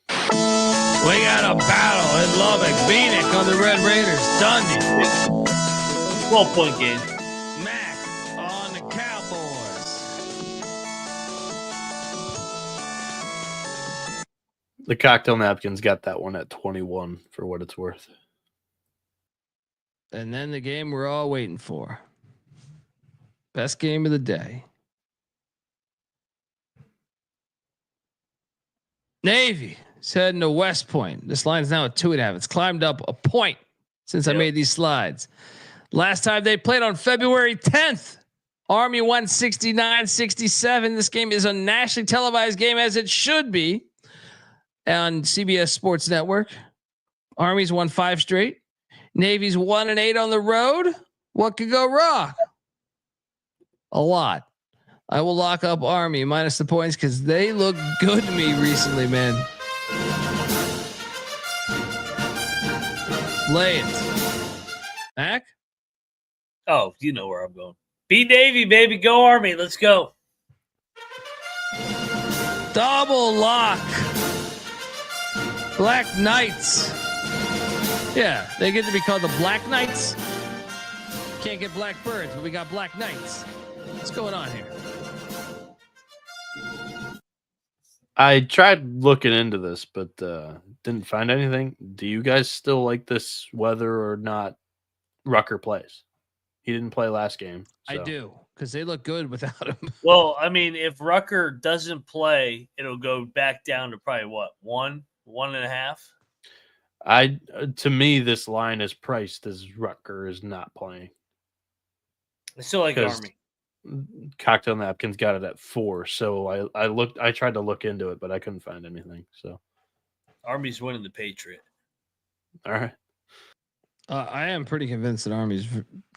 We got a battle in Lubbock. Bieniek on the Red Raiders. Dundee. 12-point game. Mac on the Cowboys. The cocktail napkins got that one at 21 for what it's worth. And then the game we're all waiting for. Best game of the day. Navy is heading to West Point. This line's now at 2.5. It's climbed up a point since I made these slides. Last time they played on February 10th. Army won 69-67. This game is a nationally televised game, as it should be, on CBS Sports Network. Army's won 5 straight. Navy's 1-8 on the road. What could go wrong? A lot. I will lock up Army minus the points because they look good to me recently, man. Lay it. Mac? Oh, you know where I'm going. Beat Navy, baby. Go Army. Let's go. Double lock. Black Knights. Yeah, they get to be called the Black Knights. Can't get Black Birds, but we got Black Knights. What's going on here? I tried looking into this, but didn't find anything. Do you guys still like this whether or not Rucker plays? He didn't play last game. I do, because they look good without him. Well, I mean, if Rucker doesn't play, it'll go back down to probably what, 1.5. To me, this line is priced as Rucker is not playing. I still like Army. Cocktail Napkins got it at 4, so I tried to look into it, but I couldn't find anything. So Army's winning the Patriot. All right. I am pretty convinced that Army's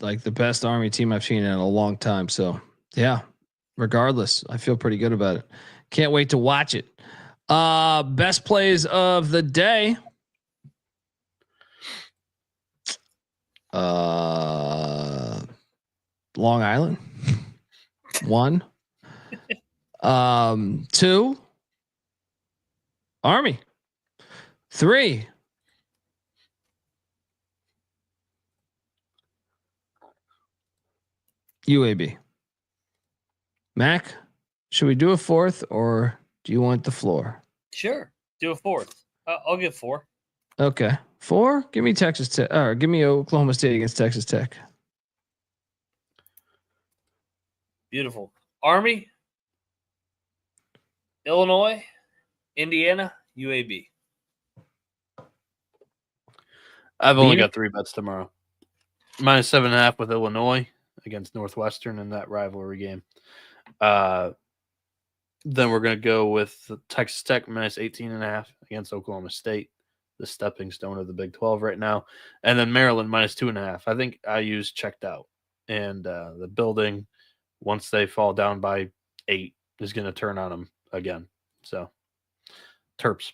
like the best Army team I've seen in a long time. So yeah, regardless, I feel pretty good about it. Can't wait to watch it. Best plays of the day. Long Island. 1. 2. Army. 3. UAB. Mac, should we do a 4th or do you want the floor? Sure. Do a 4th. I'll give 4. Okay. 4? Give me Texas Tech, or give me Oklahoma State against Texas Tech. Beautiful. Army, Illinois, Indiana, UAB. I've only got 3 bets tomorrow. -7.5 with Illinois against Northwestern in that rivalry game. Then we're going to go with Texas Tech -18.5 against Oklahoma State, the stepping stone of the Big 12 right now. And then Maryland -2.5. I think IU's checked out. And the building, once they fall down by 8, is going to turn on them again. So, Terps.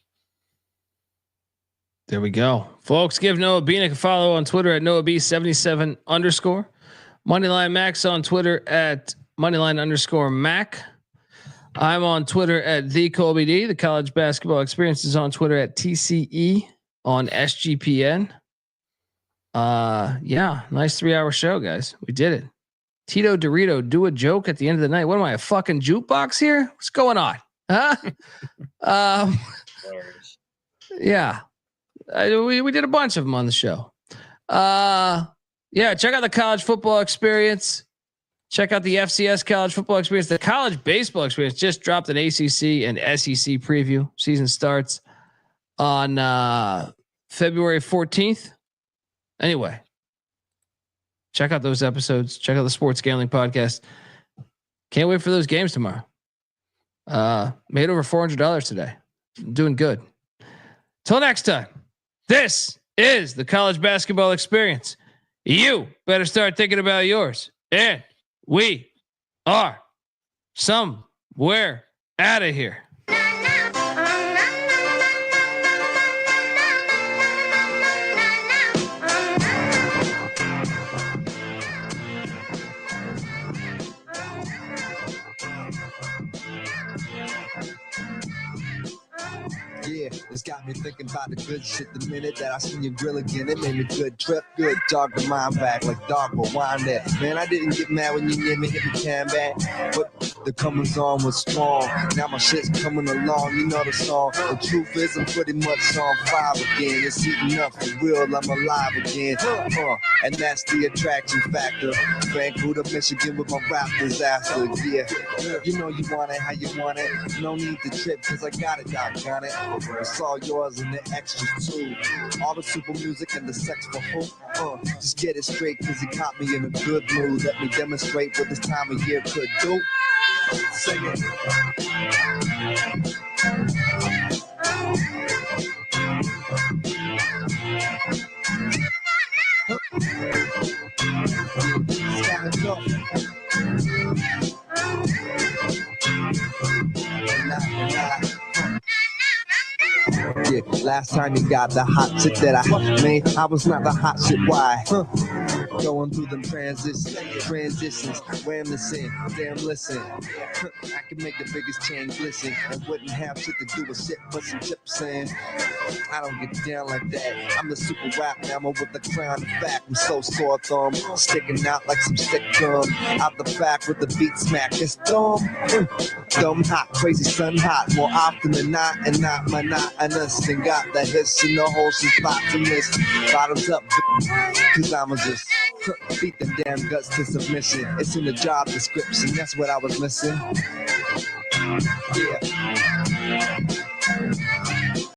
There we go. Folks, give Noah Bieniek a follow on Twitter at NoahB77 _. Moneyline Max on Twitter at Moneyline_Mac. I'm on Twitter at the Colby D. The College Basketball Experience is on Twitter at TCE on SGPN. Yeah, nice 3-hour show, guys. We did it. Tito Dorito, do a joke at the end of the night. What am I, a fucking jukebox here? What's going on? Huh? Yeah. We did a bunch of them on the show. Yeah, check out the College Football Experience. Check out the FCS College Football Experience. The College Baseball Experience just dropped an ACC and SEC preview. Season starts on February 14th. Anyway, check out those episodes. Check out the Sports Gambling Podcast. Can't wait for those games tomorrow. Made over $400 today. Doing good. Till next time, this is the College Basketball Experience. You better start thinking about yours. And we are somewhere out of here. Yeah, it's got me thinking about the good shit the minute that I seen your grill again. It made me good trip, good dog the mind back like dog but wine there. Man, I didn't get mad when you near me hit the can back, but the comings on was strong. Now my shit's coming along, you know the song. The truth is I'm pretty much on 5 again. It's heating up for real, I'm alive again. And that's the attraction factor. Vancouver, Michigan with my rap disaster. Yeah, you know you want it how you want it. No need to trip cause I got it, doggone it. It's all yours and the extras too. All the super music and the sex for hope. Just get it straight cause he caught me in a good mood. Let me demonstrate what this time of year could do. Sing it. Yeah, last time you got the hot shit that I made, I was not the hot shit. Why? Going through them transitions, reminiscing, damn listen. I can make the biggest change glisten and wouldn't have shit to do with shit but some chips in. I don't get down like that. I'm the super rap mammal with the crown of fact. I'm so sore thumb, sticking out like some stick gum. Out the back with the beat smack, it's dumb. Dumb hot, crazy sun hot, more often than not, and not monotonous. And got the hiss in the holes and spots and miss. Bottoms up, cause I'ma just beat them damn guts to submission. It's in the job description, that's what I was missing. Yeah.